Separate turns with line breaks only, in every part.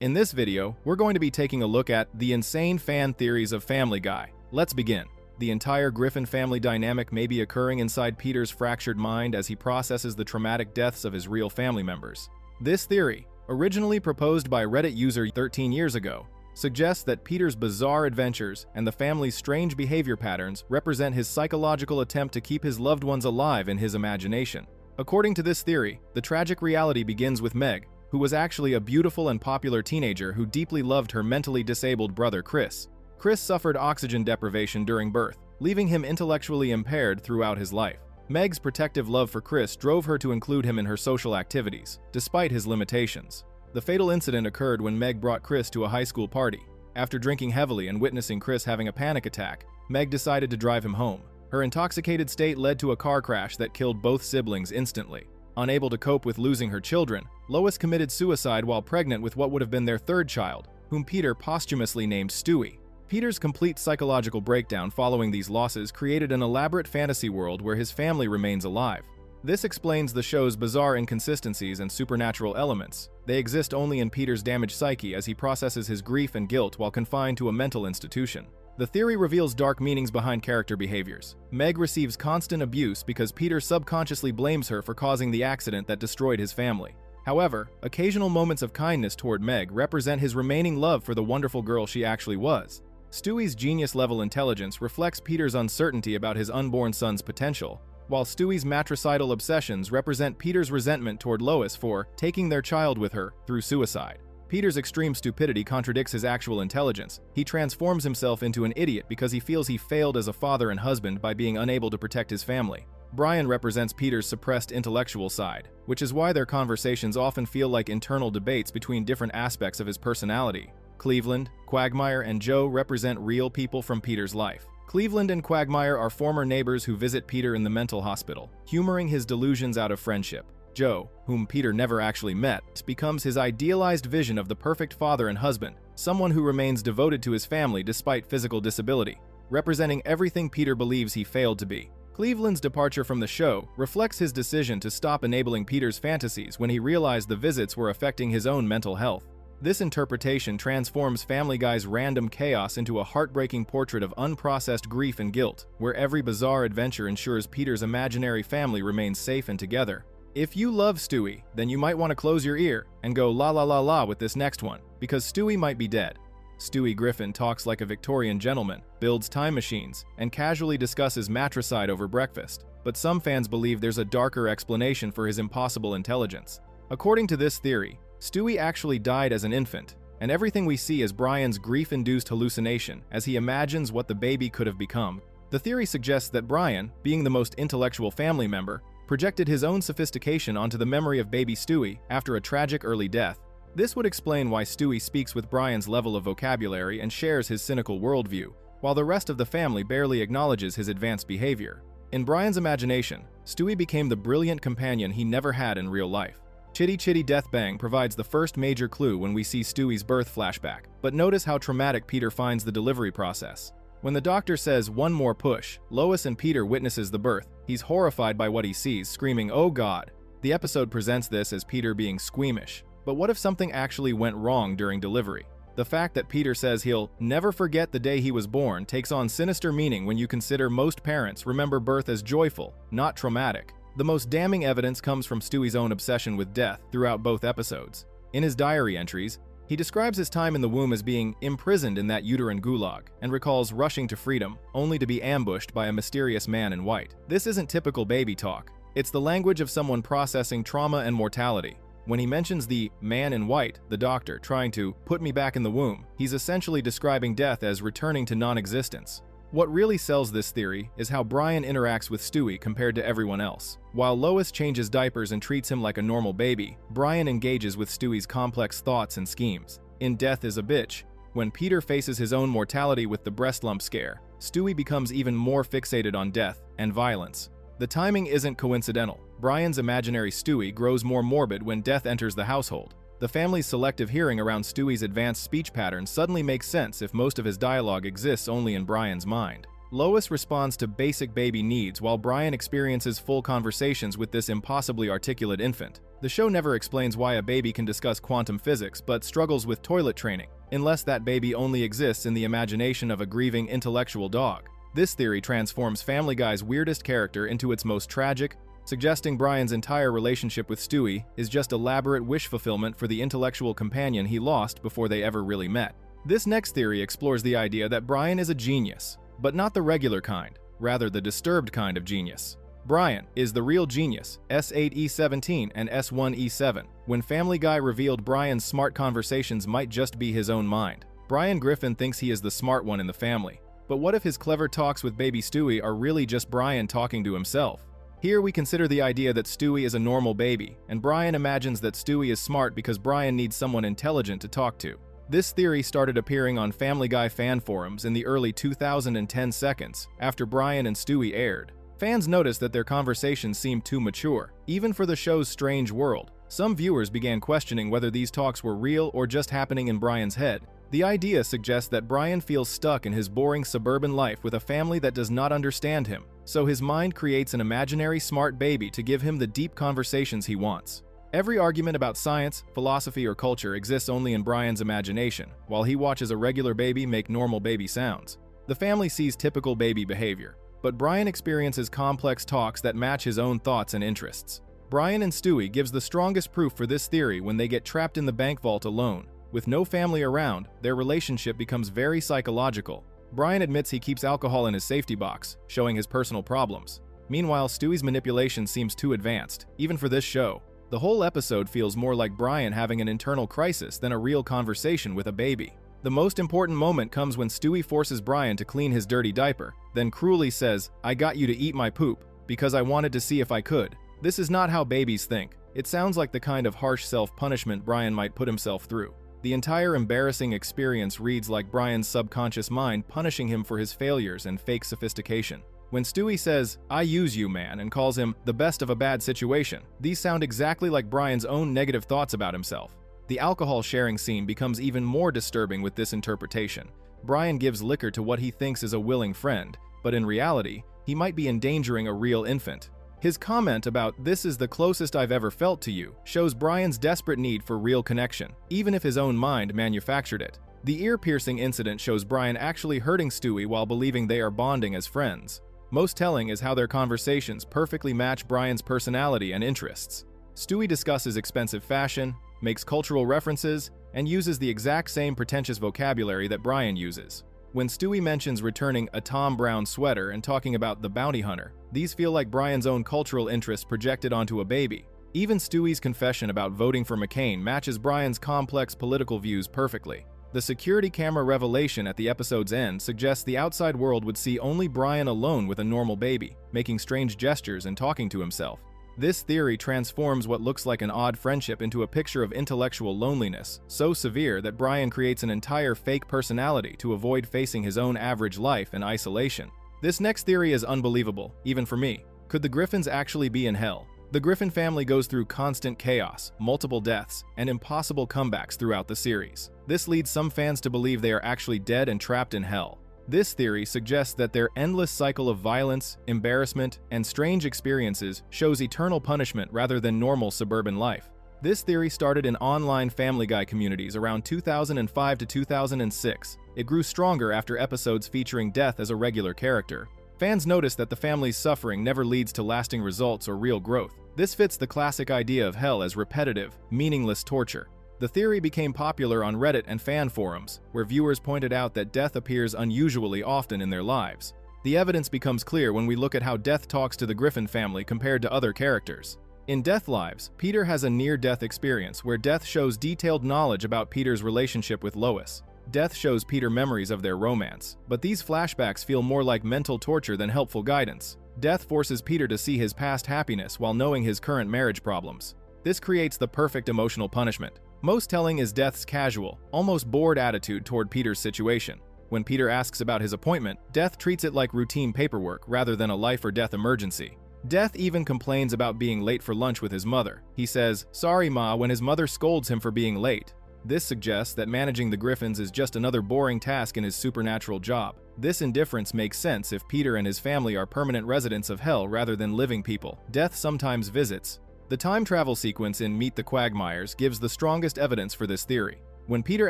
In this video, we're going to be taking a look at the insane fan theories of Family Guy. Let's begin. The entire Griffin family dynamic may be occurring inside Peter's fractured mind as he processes the traumatic deaths of his real family members. This theory, originally proposed by Reddit user 13 years ago, suggests that Peter's bizarre adventures and the family's strange behavior patterns represent his psychological attempt to keep his loved ones alive in his imagination. According to this theory, the tragic reality begins with Meg, who was actually a beautiful and popular teenager who deeply loved her mentally disabled brother Chris. Chris suffered oxygen deprivation during birth, leaving him intellectually impaired throughout his life. Meg's protective love for Chris drove her to include him in her social activities, despite his limitations. The fatal incident occurred when Meg brought Chris to a high school party. After drinking heavily and witnessing Chris having a panic attack, Meg decided to drive him home. Her intoxicated state led to a car crash that killed both siblings instantly. Unable to cope with losing her children, Lois committed suicide while pregnant with what would have been their third child, whom Peter posthumously named Stewie. Peter's complete psychological breakdown following these losses created an elaborate fantasy world where his family remains alive. This explains the show's bizarre inconsistencies and supernatural elements. They exist only in Peter's damaged psyche as he processes his grief and guilt while confined to a mental institution. The theory reveals dark meanings behind character behaviors. Meg receives constant abuse because Peter subconsciously blames her for causing the accident that destroyed his family. However, occasional moments of kindness toward Meg represent his remaining love for the wonderful girl she actually was. Stewie's genius-level intelligence reflects Peter's uncertainty about his unborn son's potential, while Stewie's matricidal obsessions represent Peter's resentment toward Lois for taking their child with her through suicide. Peter's extreme stupidity contradicts his actual intelligence. He transforms himself into an idiot because he feels he failed as a father and husband by being unable to protect his family. Brian represents Peter's suppressed intellectual side, which is why their conversations often feel like internal debates between different aspects of his personality. Cleveland, Quagmire, and Joe represent real people from Peter's life. Cleveland and Quagmire are former neighbors who visit Peter in the mental hospital, humoring his delusions out of friendship. Joe, whom Peter never actually met, becomes his idealized vision of the perfect father and husband, someone who remains devoted to his family despite physical disability, representing everything Peter believes he failed to be. Cleveland's departure from the show reflects his decision to stop enabling Peter's fantasies when he realized the visits were affecting his own mental health. This interpretation transforms Family Guy's random chaos into a heartbreaking portrait of unprocessed grief and guilt, where every bizarre adventure ensures Peter's imaginary family remains safe and together. If you love Stewie, then you might want to close your ear and go la la la la with this next one, because Stewie might be dead. Stewie Griffin talks like a Victorian gentleman, builds time machines, and casually discusses matricide over breakfast, but some fans believe there's a darker explanation for his impossible intelligence. According to this theory, Stewie actually died as an infant, and everything we see is Brian's grief-induced hallucination as he imagines what the baby could have become. The theory suggests that Brian, being the most intellectual family member, projected his own sophistication onto the memory of baby Stewie after a tragic early death. This would explain why Stewie speaks with Brian's level of vocabulary and shares his cynical worldview, while the rest of the family barely acknowledges his advanced behavior. In Brian's imagination, Stewie became the brilliant companion he never had in real life. Chitty Chitty Death Bang provides the first major clue when we see Stewie's birth flashback, but notice how traumatic Peter finds the delivery process. When the doctor says one more push, Lois and Peter witnesses the birth. He's horrified by what he sees, screaming, "Oh God!" The episode presents this as Peter being squeamish. But what if something actually went wrong during delivery? The fact that Peter says he'll never forget the day he was born takes on sinister meaning when you consider most parents remember birth as joyful, not traumatic. The most damning evidence comes from Stewie's own obsession with death throughout both episodes. In his diary entries, he describes his time in the womb as being imprisoned in that uterine gulag and recalls rushing to freedom, only to be ambushed by a mysterious man in white. This isn't typical baby talk. It's the language of someone processing trauma and mortality. When he mentions the man in white, the doctor, trying to put me back in the womb, he's essentially describing death as returning to non-existence. What really sells this theory is how Brian interacts with Stewie compared to everyone else. While Lois changes diapers and treats him like a normal baby, Brian engages with Stewie's complex thoughts and schemes. In Death is a Bitch, when Peter faces his own mortality with the breast lump scare, Stewie becomes even more fixated on death and violence. The timing isn't coincidental. Brian's imaginary Stewie grows more morbid when death enters the household. The family's selective hearing around Stewie's advanced speech patterns suddenly makes sense if most of his dialogue exists only in Brian's mind. Lois responds to basic baby needs while Brian experiences full conversations with this impossibly articulate infant. The show never explains why a baby can discuss quantum physics but struggles with toilet training, unless that baby only exists in the imagination of a grieving intellectual dog. This theory transforms Family Guy's weirdest character into its most tragic, suggesting Brian's entire relationship with Stewie is just elaborate wish fulfillment for the intellectual companion he lost before they ever really met. This next theory explores the idea that Brian is a genius, but not the regular kind, rather the disturbed kind of genius. Brian is the real genius, S8E17 and S1E7. When Family Guy revealed Brian's smart conversations might just be his own mind. Brian Griffin thinks he is the smart one in the family. But what if his clever talks with baby Stewie are really just Brian talking to himself? Here we consider the idea that Stewie is a normal baby, and Brian imagines that Stewie is smart because Brian needs someone intelligent to talk to. This theory started appearing on Family Guy fan forums in the early 2010 seconds after Brian and Stewie aired. Fans noticed that their conversations seemed too mature, even for the show's strange world. Some viewers began questioning whether these talks were real or just happening in Brian's head. The idea suggests that Brian feels stuck in his boring suburban life with a family that does not understand him, so his mind creates an imaginary smart baby to give him the deep conversations he wants. Every argument about science, philosophy, or culture exists only in Brian's imagination, while he watches a regular baby make normal baby sounds. The family sees typical baby behavior, but Brian experiences complex talks that match his own thoughts and interests. Brian and Stewie gives the strongest proof for this theory when they get trapped in the bank vault alone. With no family around, their relationship becomes very psychological. Brian admits he keeps alcohol in his safety box, showing his personal problems. Meanwhile, Stewie's manipulation seems too advanced, even for this show. The whole episode feels more like Brian having an internal crisis than a real conversation with a baby. The most important moment comes when Stewie forces Brian to clean his dirty diaper, then cruelly says, "I got you to eat my poop, because I wanted to see if I could." This is not how babies think. It sounds like the kind of harsh self-punishment Brian might put himself through. The entire embarrassing experience reads like Brian's subconscious mind punishing him for his failures and fake sophistication. When Stewie says, "I use you, man," and calls him the best of a bad situation, these sound exactly like Brian's own negative thoughts about himself. The alcohol sharing scene becomes even more disturbing with this interpretation. Brian gives liquor to what he thinks is a willing friend, but in reality, he might be endangering a real infant. His comment about "this is the closest I've ever felt to you" shows Brian's desperate need for real connection, even if his own mind manufactured it. The ear-piercing incident shows Brian actually hurting Stewie while believing they are bonding as friends. Most telling is how their conversations perfectly match Brian's personality and interests. Stewie discusses expensive fashion, makes cultural references, and uses the exact same pretentious vocabulary that Brian uses. When Stewie mentions returning a Tom Brown sweater and talking about the bounty hunter, these feel like Brian's own cultural interests projected onto a baby. Even Stewie's confession about voting for McCain matches Brian's complex political views perfectly. The security camera revelation at the episode's end suggests the outside world would see only Brian alone with a normal baby, making strange gestures and talking to himself. This theory transforms what looks like an odd friendship into a picture of intellectual loneliness, so severe that Brian creates an entire fake personality to avoid facing his own average life in isolation. This next theory is unbelievable, even for me. Could the Griffins actually be in hell? The Griffin family goes through constant chaos, multiple deaths, and impossible comebacks throughout the series. This leads some fans to believe they are actually dead and trapped in hell. This theory suggests that their endless cycle of violence, embarrassment, and strange experiences shows eternal punishment rather than normal suburban life. This theory started in online Family Guy communities around 2005 to 2006. It grew stronger after episodes featuring death as a regular character. Fans noticed that the family's suffering never leads to lasting results or real growth. This fits the classic idea of hell as repetitive, meaningless torture. The theory became popular on Reddit and fan forums, where viewers pointed out that death appears unusually often in their lives. The evidence becomes clear when we look at how death talks to the Griffin family compared to other characters. In Death Lives, Peter has a near-death experience where death shows detailed knowledge about Peter's relationship with Lois. Death shows Peter memories of their romance, but these flashbacks feel more like mental torture than helpful guidance. Death forces Peter to see his past happiness while knowing his current marriage problems. This creates the perfect emotional punishment. Most telling is Death's casual, almost bored attitude toward Peter's situation. When Peter asks about his appointment, Death treats it like routine paperwork rather than a life-or-death emergency. Death even complains about being late for lunch with his mother. He says, "Sorry, Ma," when his mother scolds him for being late. This suggests that managing the Griffins is just another boring task in his supernatural job. This indifference makes sense if Peter and his family are permanent residents of hell rather than living people Death sometimes visits. The time travel sequence in Meet the Quagmires gives the strongest evidence for this theory. When Peter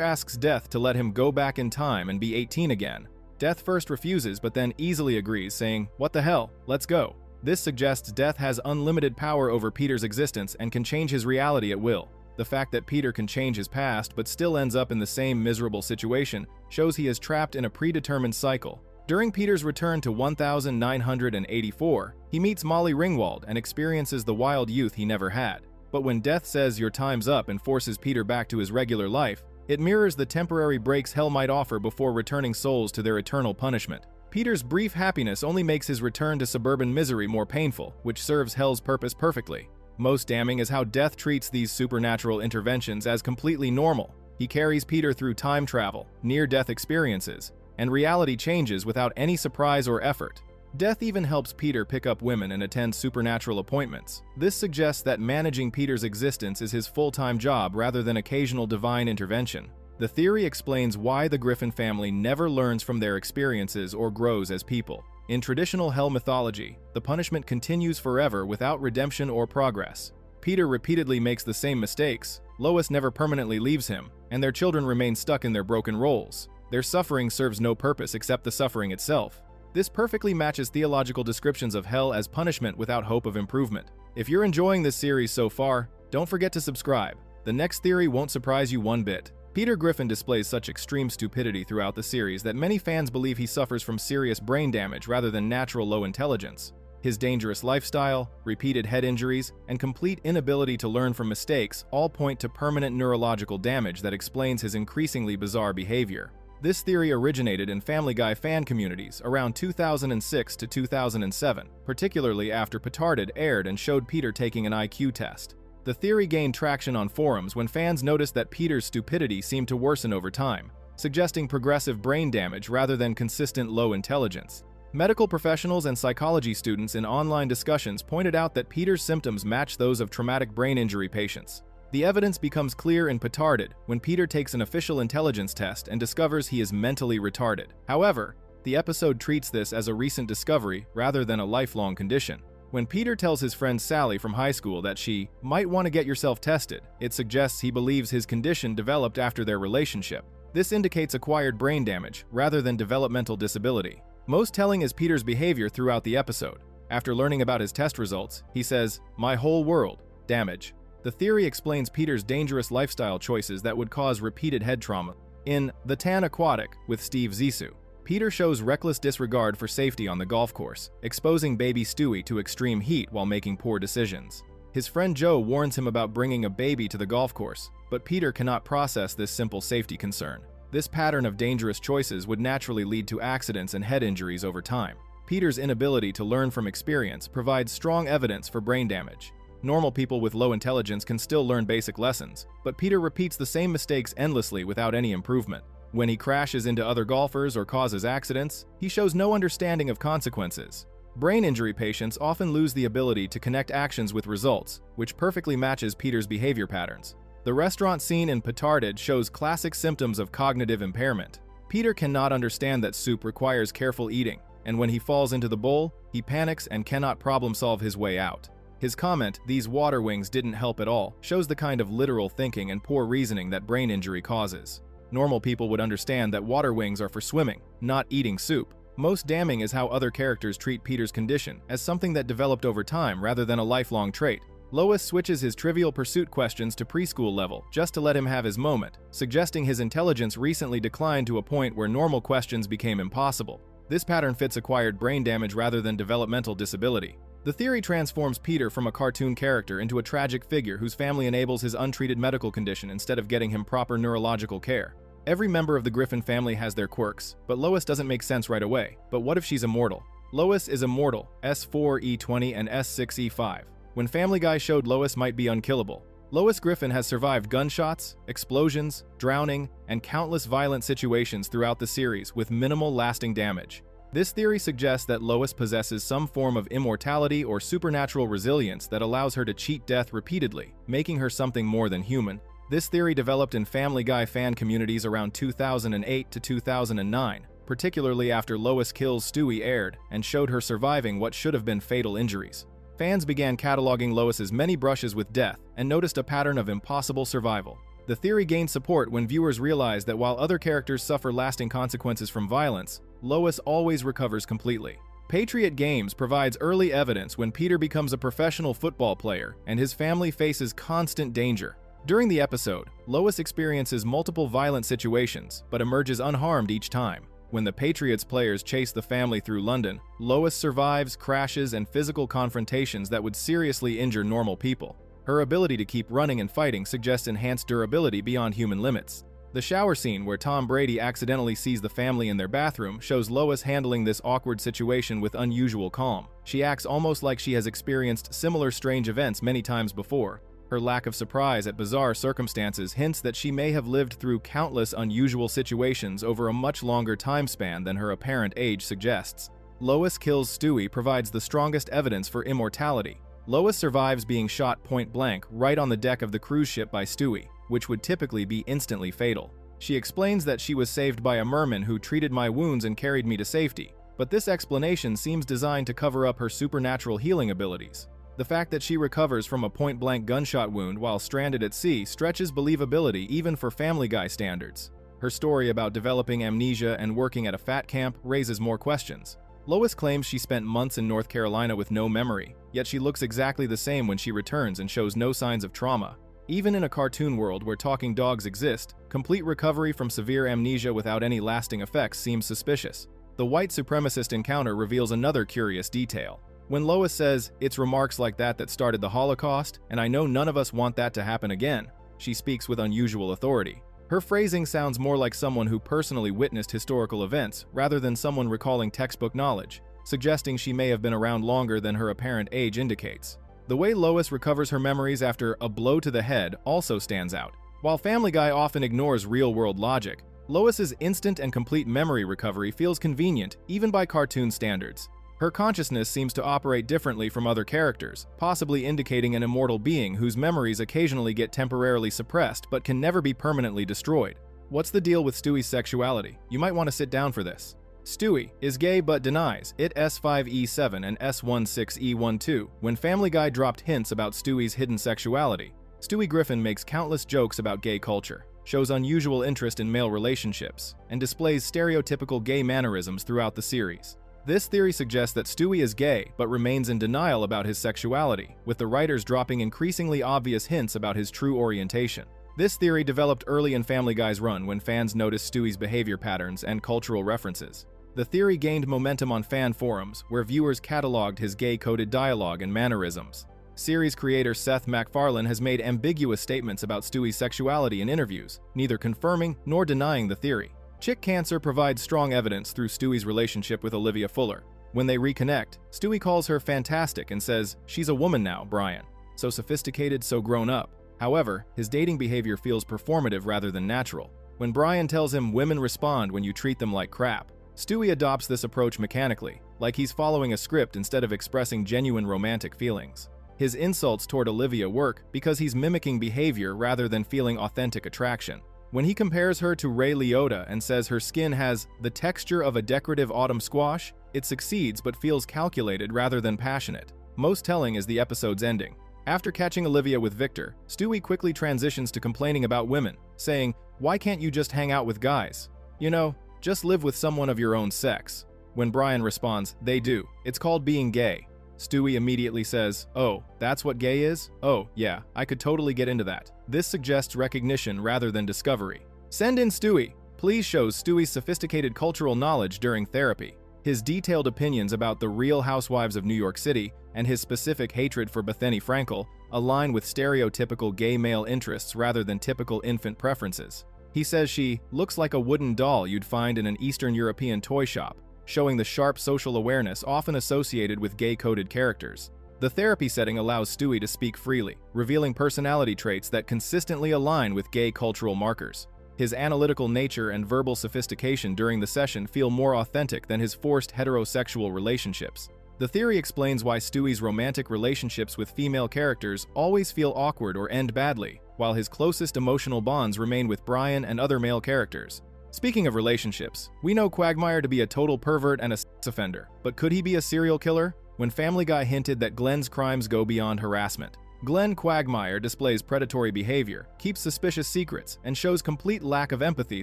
asks Death to let him go back in time and be 18 again, Death first refuses but then easily agrees, saying, "What the hell, let's go." This suggests Death has unlimited power over Peter's existence and can change his reality at will. The fact that Peter can change his past but still ends up in the same miserable situation shows he is trapped in a predetermined cycle. During Peter's return to 1984, he meets Molly Ringwald and experiences the wild youth he never had. But when Death says your time's up and forces Peter back to his regular life, it mirrors the temporary breaks hell might offer before returning souls to their eternal punishment. Peter's brief happiness only makes his return to suburban misery more painful, which serves hell's purpose perfectly. Most damning is how Death treats these supernatural interventions as completely normal. He carries Peter through time travel, near-death experiences, and reality changes without any surprise or effort. Death even helps Peter pick up women and attend supernatural appointments. This suggests that managing Peter's existence is his full-time job rather than occasional divine intervention. The theory explains why the Griffin family never learns from their experiences or grows as people. In traditional hell mythology, the punishment continues forever without redemption or progress. Peter repeatedly makes the same mistakes, Lois never permanently leaves him, and their children remain stuck in their broken roles. Their suffering serves no purpose except the suffering itself. This perfectly matches theological descriptions of hell as punishment without hope of improvement. If you're enjoying this series so far, don't forget to subscribe. The next theory won't surprise you one bit. Peter Griffin displays such extreme stupidity throughout the series that many fans believe he suffers from serious brain damage rather than natural low intelligence. His dangerous lifestyle, repeated head injuries, and complete inability to learn from mistakes all point to permanent neurological damage that explains his increasingly bizarre behavior. This theory originated in Family Guy fan communities around 2006 to 2007, particularly after Petarded aired and showed Peter taking an IQ test. The theory gained traction on forums when fans noticed that Peter's stupidity seemed to worsen over time, suggesting progressive brain damage rather than consistent low intelligence. Medical professionals and psychology students in online discussions pointed out that Peter's symptoms match those of traumatic brain injury patients. The evidence becomes clear in Petarded when Peter takes an official intelligence test and discovers he is mentally retarded. However, the episode treats this as a recent discovery rather than a lifelong condition. When Peter tells his friend Sally from high school that she might want to get yourself tested, it suggests he believes his condition developed after their relationship. This indicates acquired brain damage rather than developmental disability. Most telling is Peter's behavior throughout the episode. After learning about his test results, he says, "My whole world, damage." The theory explains Peter's dangerous lifestyle choices that would cause repeated head trauma. In The Tan Aquatic with Steve Zissou, Peter shows reckless disregard for safety on the golf course, exposing baby Stewie to extreme heat while making poor decisions. His friend Joe warns him about bringing a baby to the golf course, but Peter cannot process this simple safety concern. This pattern of dangerous choices would naturally lead to accidents and head injuries over time. Peter's inability to learn from experience provides strong evidence for brain damage. Normal people with low intelligence can still learn basic lessons, but Peter repeats the same mistakes endlessly without any improvement. When he crashes into other golfers or causes accidents, he shows no understanding of consequences. Brain injury patients often lose the ability to connect actions with results, which perfectly matches Peter's behavior patterns. The restaurant scene in Petarded shows classic symptoms of cognitive impairment. Peter cannot understand that soup requires careful eating, and when he falls into the bowl, he panics and cannot problem-solve his way out. His comment, "These water wings didn't help at all," shows the kind of literal thinking and poor reasoning that brain injury causes. Normal people would understand that water wings are for swimming, not eating soup. Most damning is how other characters treat Peter's condition as something that developed over time rather than a lifelong trait. Lois switches his Trivial Pursuit questions to preschool level just to let him have his moment, suggesting his intelligence recently declined to a point where normal questions became impossible. This pattern fits acquired brain damage rather than developmental disability. The theory transforms Peter from a cartoon character into a tragic figure whose family enables his untreated medical condition instead of getting him proper neurological care. Every member of the Griffin family has their quirks, but Lois doesn't make sense right away. But what if she's immortal? Lois is immortal, S4E20 and S6E5. When Family Guy showed Lois might be unkillable, Lois Griffin has survived gunshots, explosions, drowning, and countless violent situations throughout the series with minimal lasting damage. This theory suggests that Lois possesses some form of immortality or supernatural resilience that allows her to cheat death repeatedly, making her something more than human. This theory developed in Family Guy fan communities around 2008 to 2009, particularly after Lois Kills Stewie aired and showed her surviving what should have been fatal injuries. Fans began cataloging Lois's many brushes with death and noticed a pattern of impossible survival. The theory gained support when viewers realized that while other characters suffer lasting consequences from violence, Lois always recovers completely. Patriot Games provides early evidence when Peter becomes a professional football player and his family faces constant danger. During the episode, Lois experiences multiple violent situations but emerges unharmed each time. When the Patriots players chase the family through London, Lois survives crashes and physical confrontations that would seriously injure normal people. Her ability to keep running and fighting suggests enhanced durability beyond human limits. The shower scene where Tom Brady accidentally sees the family in their bathroom shows Lois handling this awkward situation with unusual calm. She acts almost like she has experienced similar strange events many times before. Her lack of surprise at bizarre circumstances hints that she may have lived through countless unusual situations over a much longer time span than her apparent age suggests. Lois Kills Stewie provides the strongest evidence for immortality. Lois survives being shot point blank right on the deck of the cruise ship by Stewie, which would typically be instantly fatal. She explains that she was saved by a merman who treated my wounds and carried me to safety, but this explanation seems designed to cover up her supernatural healing abilities. The fact that she recovers from a point-blank gunshot wound while stranded at sea stretches believability even for Family Guy standards. Her story about developing amnesia and working at a fat camp raises more questions. Lois claims she spent months in North Carolina with no memory, yet she looks exactly the same when she returns and shows no signs of trauma. Even in a cartoon world where talking dogs exist, complete recovery from severe amnesia without any lasting effects seems suspicious. The white supremacist encounter reveals another curious detail. When Lois says, "It's remarks like that started the Holocaust, and I know none of us want that to happen again," she speaks with unusual authority. Her phrasing sounds more like someone who personally witnessed historical events rather than someone recalling textbook knowledge, suggesting she may have been around longer than her apparent age indicates. The way Lois recovers her memories after a blow to the head also stands out. While Family Guy often ignores real-world logic, Lois's instant and complete memory recovery feels convenient even by cartoon standards. Her consciousness seems to operate differently from other characters, possibly indicating an immortal being whose memories occasionally get temporarily suppressed but can never be permanently destroyed. What's the deal with Stewie's sexuality? You might want to sit down for this. Stewie is gay but denies it S5E7 and S16E12 when Family Guy dropped hints about Stewie's hidden sexuality. Stewie Griffin makes countless jokes about gay culture, shows unusual interest in male relationships, and displays stereotypical gay mannerisms throughout the series. This theory suggests that Stewie is gay but remains in denial about his sexuality, with the writers dropping increasingly obvious hints about his true orientation. This theory developed early in Family Guy's run when fans noticed Stewie's behavior patterns and cultural references. The theory gained momentum on fan forums, where viewers cataloged his gay-coded dialogue and mannerisms. Series creator Seth MacFarlane has made ambiguous statements about Stewie's sexuality in interviews, neither confirming nor denying the theory. Chick Cancer provides strong evidence through Stewie's relationship with Olivia Fuller. When they reconnect, Stewie calls her fantastic and says, "She's a woman now, Brian. So sophisticated, so grown up." However, his dating behavior feels performative rather than natural. When Brian tells him women respond when you treat them like crap, Stewie adopts this approach mechanically, like he's following a script instead of expressing genuine romantic feelings. His insults toward Olivia work because he's mimicking behavior rather than feeling authentic attraction. When he compares her to Ray Liotta and says her skin has the texture of a decorative autumn squash, it succeeds but feels calculated rather than passionate. Most telling is the episode's ending. After catching Olivia with Victor, Stewie quickly transitions to complaining about women, saying, "Why can't you just hang out with guys? You know, just live with someone of your own sex." When Brian responds, "They do. It's called being gay." Stewie immediately says, "Oh, that's what gay is? Oh, yeah, I could totally get into that." This suggests recognition rather than discovery. Send in Stewie. Please shows Stewie's sophisticated cultural knowledge during therapy. His detailed opinions about the Real Housewives of New York City and his specific hatred for Bethany Frankel align with stereotypical gay male interests rather than typical infant preferences. He says she looks like a wooden doll you'd find in an Eastern European toy shop, showing the sharp social awareness often associated with gay-coded characters. The therapy setting allows Stewie to speak freely, revealing personality traits that consistently align with gay cultural markers. His analytical nature and verbal sophistication during the session feel more authentic than his forced heterosexual relationships. The theory explains why Stewie's romantic relationships with female characters always feel awkward or end badly, while his closest emotional bonds remain with Brian and other male characters. Speaking of relationships, we know Quagmire to be a total pervert and a sex offender, but could he be a serial killer? When Family Guy hinted that Glenn's crimes go beyond harassment. Glenn Quagmire displays predatory behavior, keeps suspicious secrets, and shows complete lack of empathy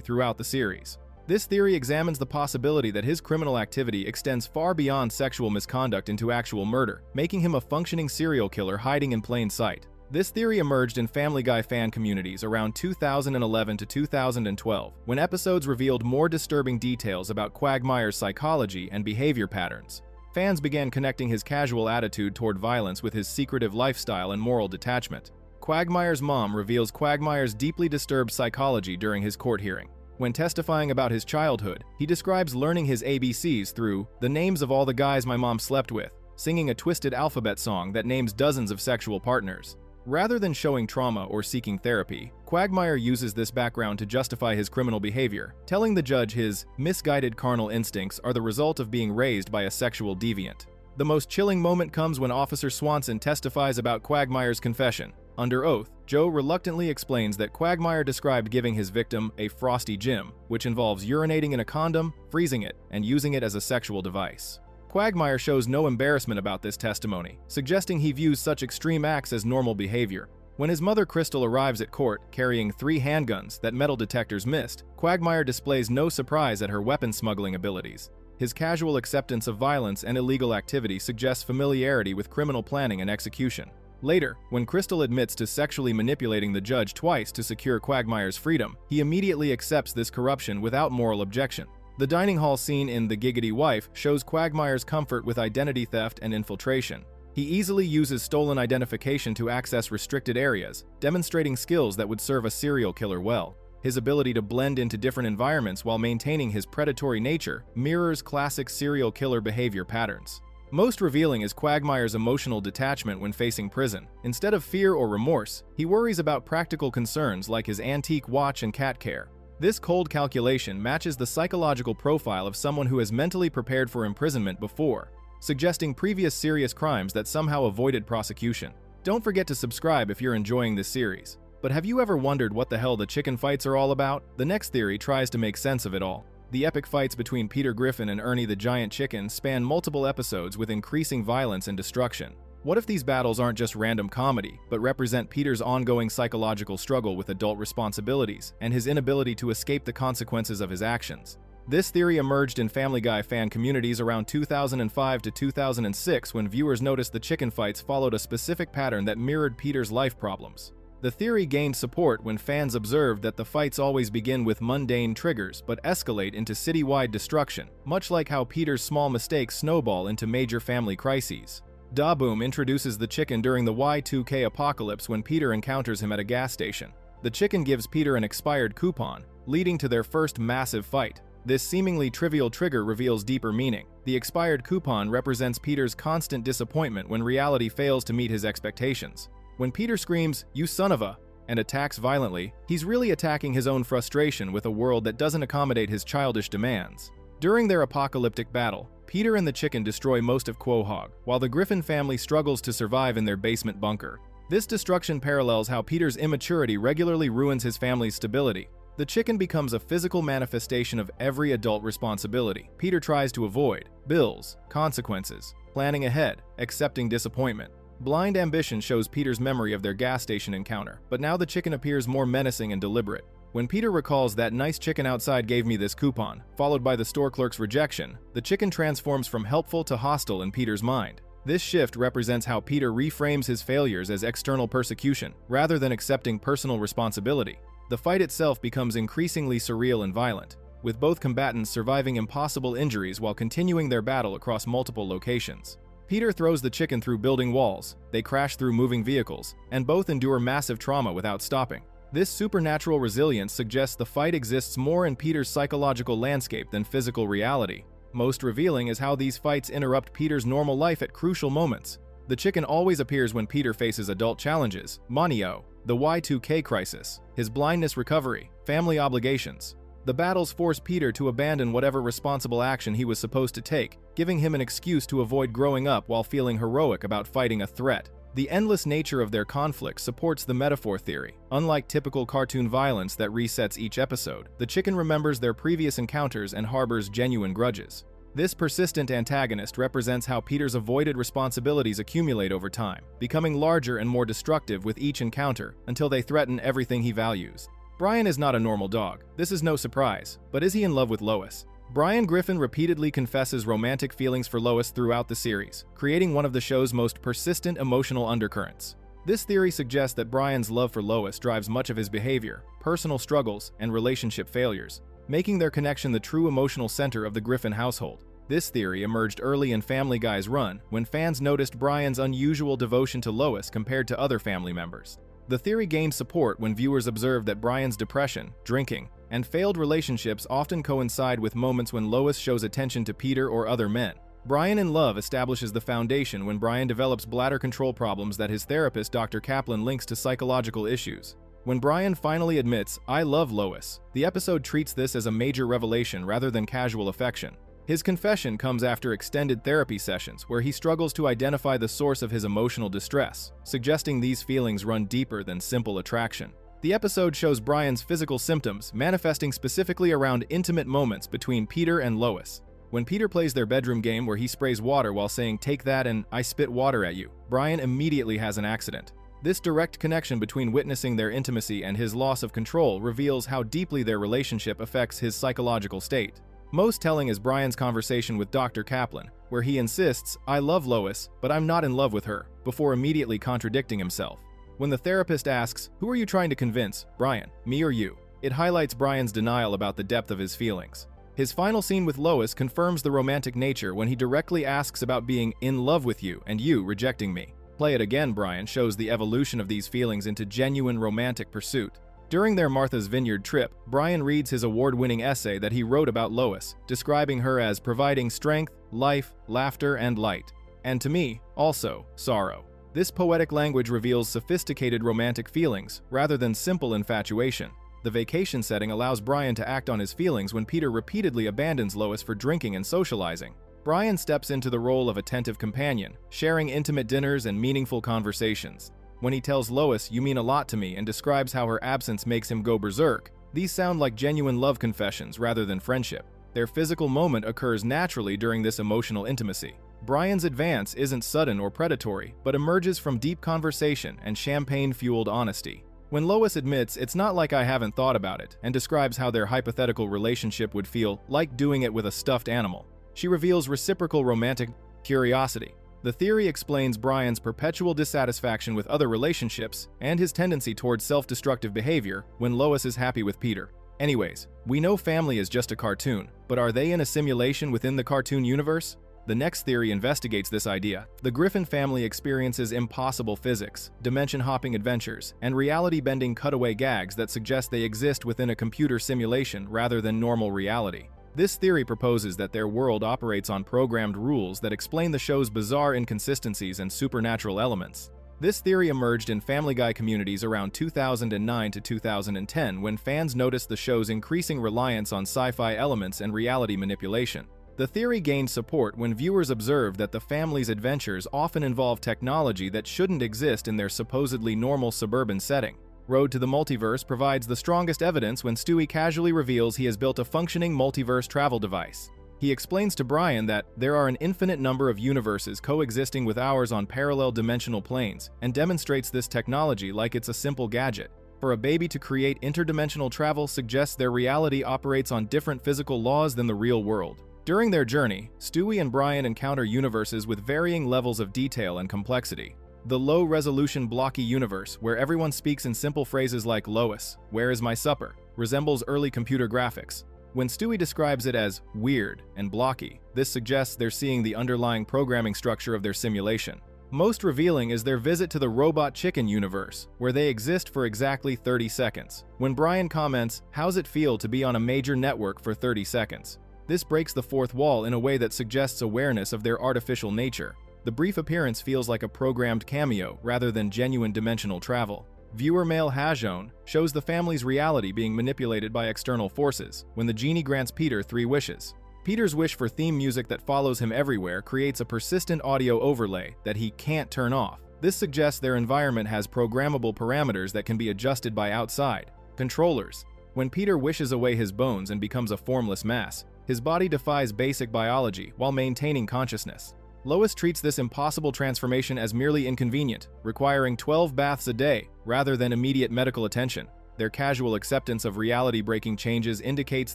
throughout the series. This theory examines the possibility that his criminal activity extends far beyond sexual misconduct into actual murder, making him a functioning serial killer hiding in plain sight. This theory emerged in Family Guy fan communities around 2011 to 2012, when episodes revealed more disturbing details about Quagmire's psychology and behavior patterns. Fans began connecting his casual attitude toward violence with his secretive lifestyle and moral detachment. Quagmire's mom reveals Quagmire's deeply disturbed psychology during his court hearing. When testifying about his childhood, he describes learning his ABCs through the names of all the guys my mom slept with, singing a twisted alphabet song that names dozens of sexual partners. Rather than showing trauma or seeking therapy, Quagmire uses this background to justify his criminal behavior, telling the judge his misguided carnal instincts are the result of being raised by a sexual deviant. The most chilling moment comes when Officer Swanson testifies about Quagmire's confession. Under oath, Joe reluctantly explains that Quagmire described giving his victim a frosty gym, which involves urinating in a condom, freezing it, and using it as a sexual device. Quagmire shows no embarrassment about this testimony, suggesting he views such extreme acts as normal behavior. When his mother Crystal arrives at court carrying 3 handguns that metal detectors missed, Quagmire displays no surprise at her weapon smuggling abilities. His casual acceptance of violence and illegal activity suggests familiarity with criminal planning and execution. Later, when Crystal admits to sexually manipulating the judge twice to secure Quagmire's freedom, he immediately accepts this corruption without moral objection. The dining hall scene in The Giggity Wife shows Quagmire's comfort with identity theft and infiltration. He easily uses stolen identification to access restricted areas, demonstrating skills that would serve a serial killer well. His ability to blend into different environments while maintaining his predatory nature mirrors classic serial killer behavior patterns. Most revealing is Quagmire's emotional detachment when facing prison. Instead of fear or remorse, he worries about practical concerns like his antique watch and cat care. This cold calculation matches the psychological profile of someone who has mentally prepared for imprisonment before, suggesting previous serious crimes that somehow avoided prosecution. Don't forget to subscribe if you're enjoying this series. But have you ever wondered what the hell the chicken fights are all about? The next theory tries to make sense of it all. The epic fights between Peter Griffin and Ernie the Giant Chicken span multiple episodes with increasing violence and destruction. What if these battles aren't just random comedy, but represent Peter's ongoing psychological struggle with adult responsibilities and his inability to escape the consequences of his actions? This theory emerged in Family Guy fan communities around 2005 to 2006 when viewers noticed the chicken fights followed a specific pattern that mirrored Peter's life problems. The theory gained support when fans observed that the fights always begin with mundane triggers but escalate into citywide destruction, much like how Peter's small mistakes snowball into major family crises. Da Boom introduces the chicken during the Y2K apocalypse when Peter encounters him at a gas station. The chicken gives Peter an expired coupon, leading to their first massive fight. This seemingly trivial trigger reveals deeper meaning. The expired coupon represents Peter's constant disappointment when reality fails to meet his expectations. When Peter screams, "You son of a," and attacks violently, he's really attacking his own frustration with a world that doesn't accommodate his childish demands. During their apocalyptic battle, Peter and the chicken destroy most of Quahog, while the Griffin family struggles to survive in their basement bunker. This destruction parallels how Peter's immaturity regularly ruins his family's stability. The chicken becomes a physical manifestation of every adult responsibility Peter tries to avoid: bills, consequences, planning ahead, accepting disappointment. Blind ambition shows Peter's memory of their gas station encounter, but now the chicken appears more menacing and deliberate. When Peter recalls "that nice chicken outside gave me this coupon," followed by the store clerk's rejection, the chicken transforms from helpful to hostile in Peter's mind. This shift represents how Peter reframes his failures as external persecution, rather than accepting personal responsibility. The fight itself becomes increasingly surreal and violent, with both combatants surviving impossible injuries while continuing their battle across multiple locations. Peter throws the chicken through building walls, they crash through moving vehicles, and both endure massive trauma without stopping. This supernatural resilience suggests the fight exists more in Peter's psychological landscape than physical reality. Most revealing is how these fights interrupt Peter's normal life at crucial moments. The chicken always appears when Peter faces adult challenges: Monio, the Y2K crisis, his blindness recovery, family obligations. The battles force Peter to abandon whatever responsible action he was supposed to take, giving him an excuse to avoid growing up while feeling heroic about fighting a threat. The endless nature of their conflict supports the metaphor theory. Unlike typical cartoon violence that resets each episode, the chicken remembers their previous encounters and harbors genuine grudges. This persistent antagonist represents how Peter's avoided responsibilities accumulate over time, becoming larger and more destructive with each encounter until they threaten everything he values. Brian is not a normal dog. This is no surprise, but is he in love with Lois? Brian Griffin repeatedly confesses romantic feelings for Lois throughout the series, creating one of the show's most persistent emotional undercurrents. This theory suggests that Brian's love for Lois drives much of his behavior, personal struggles, and relationship failures, making their connection the true emotional center of the Griffin household. This theory emerged early in Family Guy's run when fans noticed Brian's unusual devotion to Lois compared to other family members. The theory gained support when viewers observed that Brian's depression, drinking, and failed relationships often coincide with moments when Lois shows attention to Peter or other men. Brian in Love establishes the foundation when Brian develops bladder control problems that his therapist Dr. Kaplan links to psychological issues. When Brian finally admits, "I love Lois," the episode treats this as a major revelation rather than casual affection. His confession comes after extended therapy sessions where he struggles to identify the source of his emotional distress, suggesting these feelings run deeper than simple attraction. The episode shows Brian's physical symptoms manifesting specifically around intimate moments between Peter and Lois. When Peter plays their bedroom game where he sprays water while saying, "Take that and I spit water at you," Brian immediately has an accident. This direct connection between witnessing their intimacy and his loss of control reveals how deeply their relationship affects his psychological state. Most telling is Brian's conversation with Dr. Kaplan, where he insists, "I love Lois, but I'm not in love with her," before immediately contradicting himself. When the therapist asks, "Who are you trying to convince, Brian, me or you?" it highlights Brian's denial about the depth of his feelings. His final scene with Lois confirms the romantic nature when he directly asks about being in love with you and you rejecting me. Play It Again, Brian shows the evolution of these feelings into genuine romantic pursuit. During their Martha's Vineyard trip, Brian reads his award-winning essay that he wrote about Lois, describing her as providing strength, life, laughter, and light. And to me, also, sorrow. This poetic language reveals sophisticated romantic feelings, rather than simple infatuation. The vacation setting allows Brian to act on his feelings when Peter repeatedly abandons Lois for drinking and socializing. Brian steps into the role of attentive companion, sharing intimate dinners and meaningful conversations. When he tells Lois, "You mean a lot to me," and describes how her absence makes him go berserk, these sound like genuine love confessions rather than friendship. Their physical moment occurs naturally during this emotional intimacy. Brian's advance isn't sudden or predatory, but emerges from deep conversation and champagne-fueled honesty. When Lois admits, "It's not like I haven't thought about it," and describes how their hypothetical relationship would feel like doing it with a stuffed animal, she reveals reciprocal romantic curiosity. The theory explains Brian's perpetual dissatisfaction with other relationships and his tendency towards self-destructive behavior when Lois is happy with Peter. Anyways, we know family is just a cartoon, but are they in a simulation within the cartoon universe? The next theory investigates this idea. The Griffin family experiences impossible physics, dimension-hopping adventures, and reality-bending cutaway gags that suggest they exist within a computer simulation rather than normal reality. This theory proposes that their world operates on programmed rules that explain the show's bizarre inconsistencies and supernatural elements. This theory emerged in Family Guy communities around 2009 to 2010 when fans noticed the show's increasing reliance on sci-fi elements and reality manipulation. The theory gained support when viewers observed that the family's adventures often involve technology that shouldn't exist in their supposedly normal suburban setting. Road to the Multiverse provides the strongest evidence when Stewie casually reveals he has built a functioning multiverse travel device. He explains to Brian that there are an infinite number of universes coexisting with ours on parallel dimensional planes, and demonstrates this technology like it's a simple gadget. For a baby to create interdimensional travel suggests their reality operates on different physical laws than the real world. During their journey, Stewie and Brian encounter universes with varying levels of detail and complexity. The low-resolution blocky universe, where everyone speaks in simple phrases like "Lois, where is my supper?" resembles early computer graphics. When Stewie describes it as weird and blocky, this suggests they're seeing the underlying programming structure of their simulation. Most revealing is their visit to the Robot Chicken universe, where they exist for exactly 30 seconds. When Brian comments, "How's it feel to be on a major network for 30 seconds?" This breaks the fourth wall in a way that suggests awareness of their artificial nature. The brief appearance feels like a programmed cameo rather than genuine dimensional travel. Viewer Male Hajon shows the family's reality being manipulated by external forces when the genie grants Peter 3 wishes. Peter's wish for theme music that follows him everywhere creates a persistent audio overlay that he can't turn off. This suggests their environment has programmable parameters that can be adjusted by outside controllers. When Peter wishes away his bones and becomes a formless mass, his body defies basic biology while maintaining consciousness. Lois treats this impossible transformation as merely inconvenient, requiring 12 baths a day rather than immediate medical attention. Their casual acceptance of reality-breaking changes indicates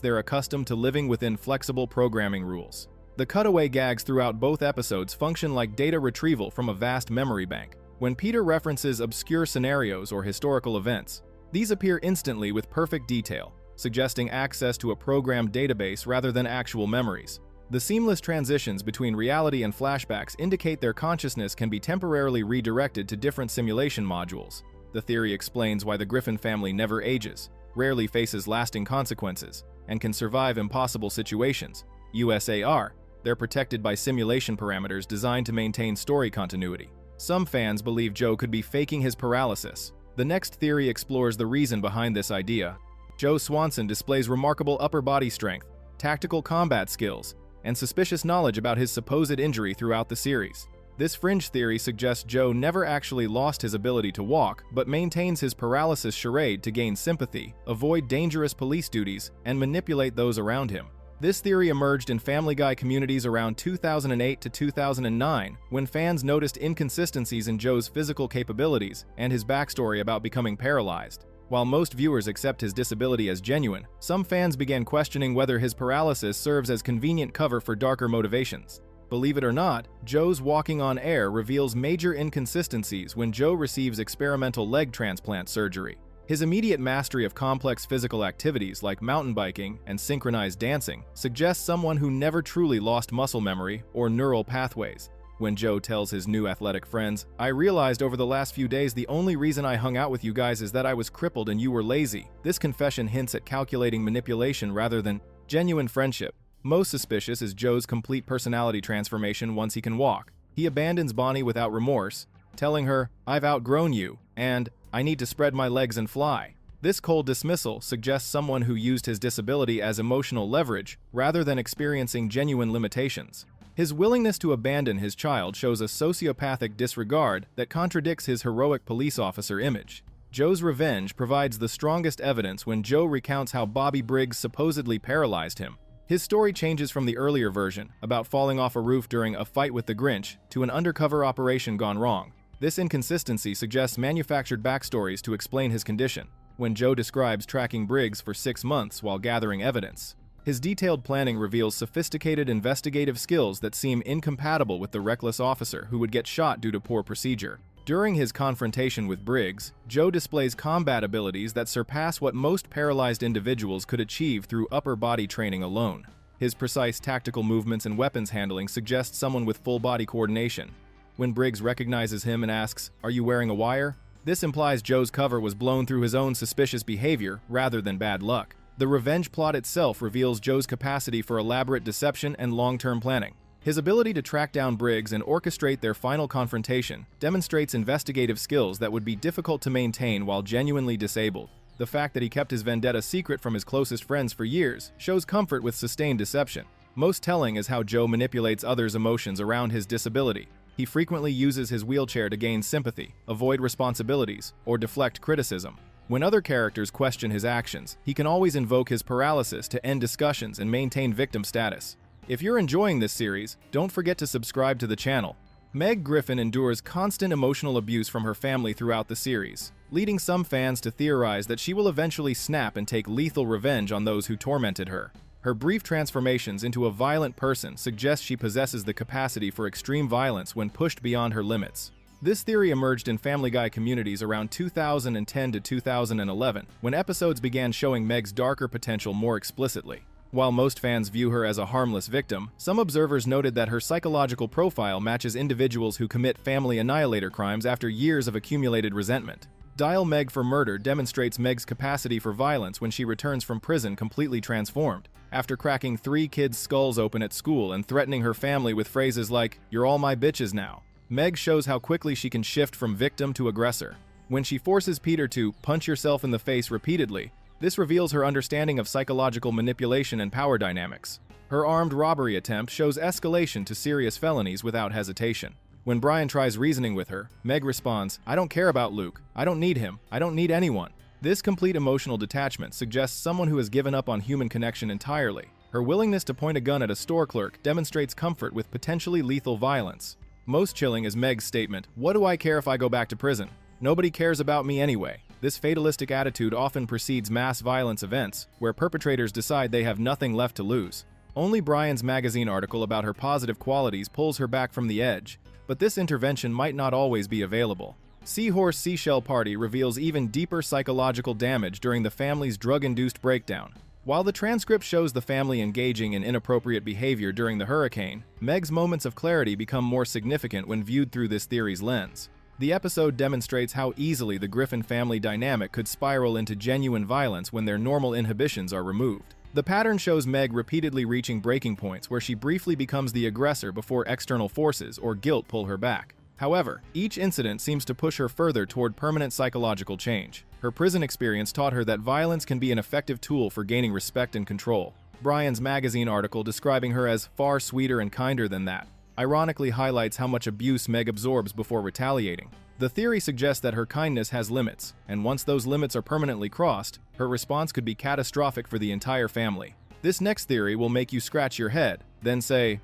they're accustomed to living within flexible programming rules. The cutaway gags throughout both episodes function like data retrieval from a vast memory bank. When Peter references obscure scenarios or historical events, these appear instantly with perfect detail, suggesting access to a programmed database rather than actual memories. The seamless transitions between reality and flashbacks indicate their consciousness can be temporarily redirected to different simulation modules. The theory explains why the Griffin family never ages, rarely faces lasting consequences, and can survive impossible situations. USAR, they're protected by simulation parameters designed to maintain story continuity. Some fans believe Joe could be faking his paralysis. The next theory explores the reason behind this idea. Joe Swanson displays remarkable upper body strength, tactical combat skills, and suspicious knowledge about his supposed injury throughout the series. This fringe theory suggests Joe never actually lost his ability to walk, but maintains his paralysis charade to gain sympathy, avoid dangerous police duties, and manipulate those around him. This theory emerged in Family Guy communities around 2008 to 2009, when fans noticed inconsistencies in Joe's physical capabilities and his backstory about becoming paralyzed. While most viewers accept his disability as genuine, some fans began questioning whether his paralysis serves as convenient cover for darker motivations. Believe it or not, Joe's walking on air reveals major inconsistencies when Joe receives experimental leg transplant surgery. His immediate mastery of complex physical activities like mountain biking and synchronized dancing suggests someone who never truly lost muscle memory or neural pathways. When Joe tells his new athletic friends, "I realized over the last few days the only reason I hung out with you guys is that I was crippled and you were lazy." This confession hints at calculating manipulation rather than genuine friendship. Most suspicious is Joe's complete personality transformation once he can walk. He abandons Bonnie without remorse, telling her, "I've outgrown you," and "I need to spread my legs and fly." This cold dismissal suggests someone who used his disability as emotional leverage rather than experiencing genuine limitations. His willingness to abandon his child shows a sociopathic disregard that contradicts his heroic police officer image. Joe's revenge provides the strongest evidence when Joe recounts how Bobby Briggs supposedly paralyzed him. His story changes from the earlier version, about falling off a roof during a fight with the Grinch, to an undercover operation gone wrong. This inconsistency suggests manufactured backstories to explain his condition. When Joe describes tracking Briggs for 6 months while gathering evidence, his detailed planning reveals sophisticated investigative skills that seem incompatible with the reckless officer who would get shot due to poor procedure. During his confrontation with Briggs, Joe displays combat abilities that surpass what most paralyzed individuals could achieve through upper body training alone. His precise tactical movements and weapons handling suggest someone with full body coordination. When Briggs recognizes him and asks, "Are you wearing a wire?" this implies Joe's cover was blown through his own suspicious behavior rather than bad luck. The revenge plot itself reveals Joe's capacity for elaborate deception and long-term planning. His ability to track down Briggs and orchestrate their final confrontation demonstrates investigative skills that would be difficult to maintain while genuinely disabled. The fact that he kept his vendetta secret from his closest friends for years shows comfort with sustained deception. Most telling is how Joe manipulates others' emotions around his disability. He frequently uses his wheelchair to gain sympathy, avoid responsibilities, or deflect criticism. When other characters question his actions, he can always invoke his paralysis to end discussions and maintain victim status. If you're enjoying this series, don't forget to subscribe to the channel. Meg Griffin endures constant emotional abuse from her family throughout the series, leading some fans to theorize that she will eventually snap and take lethal revenge on those who tormented her. Her brief transformations into a violent person suggest she possesses the capacity for extreme violence when pushed beyond her limits. This theory emerged in Family Guy communities around 2010 to 2011, when episodes began showing Meg's darker potential more explicitly. While most fans view her as a harmless victim, some observers noted that her psychological profile matches individuals who commit family annihilator crimes after years of accumulated resentment. Dial Meg for Murder demonstrates Meg's capacity for violence when she returns from prison completely transformed. After cracking 3 kids' skulls open at school and threatening her family with phrases like, "You're all my bitches now," Meg shows how quickly she can shift from victim to aggressor. When she forces Peter to punch yourself in the face repeatedly, this reveals her understanding of psychological manipulation and power dynamics. Her armed robbery attempt shows escalation to serious felonies without hesitation. When Brian tries reasoning with her, Meg responds, "I don't care about Luke. I don't need him. I don't need anyone." This complete emotional detachment suggests someone who has given up on human connection entirely. Her willingness to point a gun at a store clerk demonstrates comfort with potentially lethal violence. Most chilling is Meg's statement, "What do I care if I go back to prison? Nobody cares about me anyway." This fatalistic attitude often precedes mass violence events, where perpetrators decide they have nothing left to lose. Only Brian's magazine article about her positive qualities pulls her back from the edge, but this intervention might not always be available. Seahorse Seashell Party reveals even deeper psychological damage during the family's drug-induced breakdown. While the transcript shows the family engaging in inappropriate behavior during the hurricane, Meg's moments of clarity become more significant when viewed through this theory's lens. The episode demonstrates how easily the Griffin family dynamic could spiral into genuine violence when their normal inhibitions are removed. The pattern shows Meg repeatedly reaching breaking points where she briefly becomes the aggressor before external forces or guilt pull her back. However, each incident seems to push her further toward permanent psychological change. Her prison experience taught her that violence can be an effective tool for gaining respect and control. Brian's magazine article describing her as far sweeter and kinder than that ironically highlights how much abuse Meg absorbs before retaliating. The theory suggests that her kindness has limits, and once those limits are permanently crossed, her response could be catastrophic for the entire family. This next theory will make you scratch your head, then say,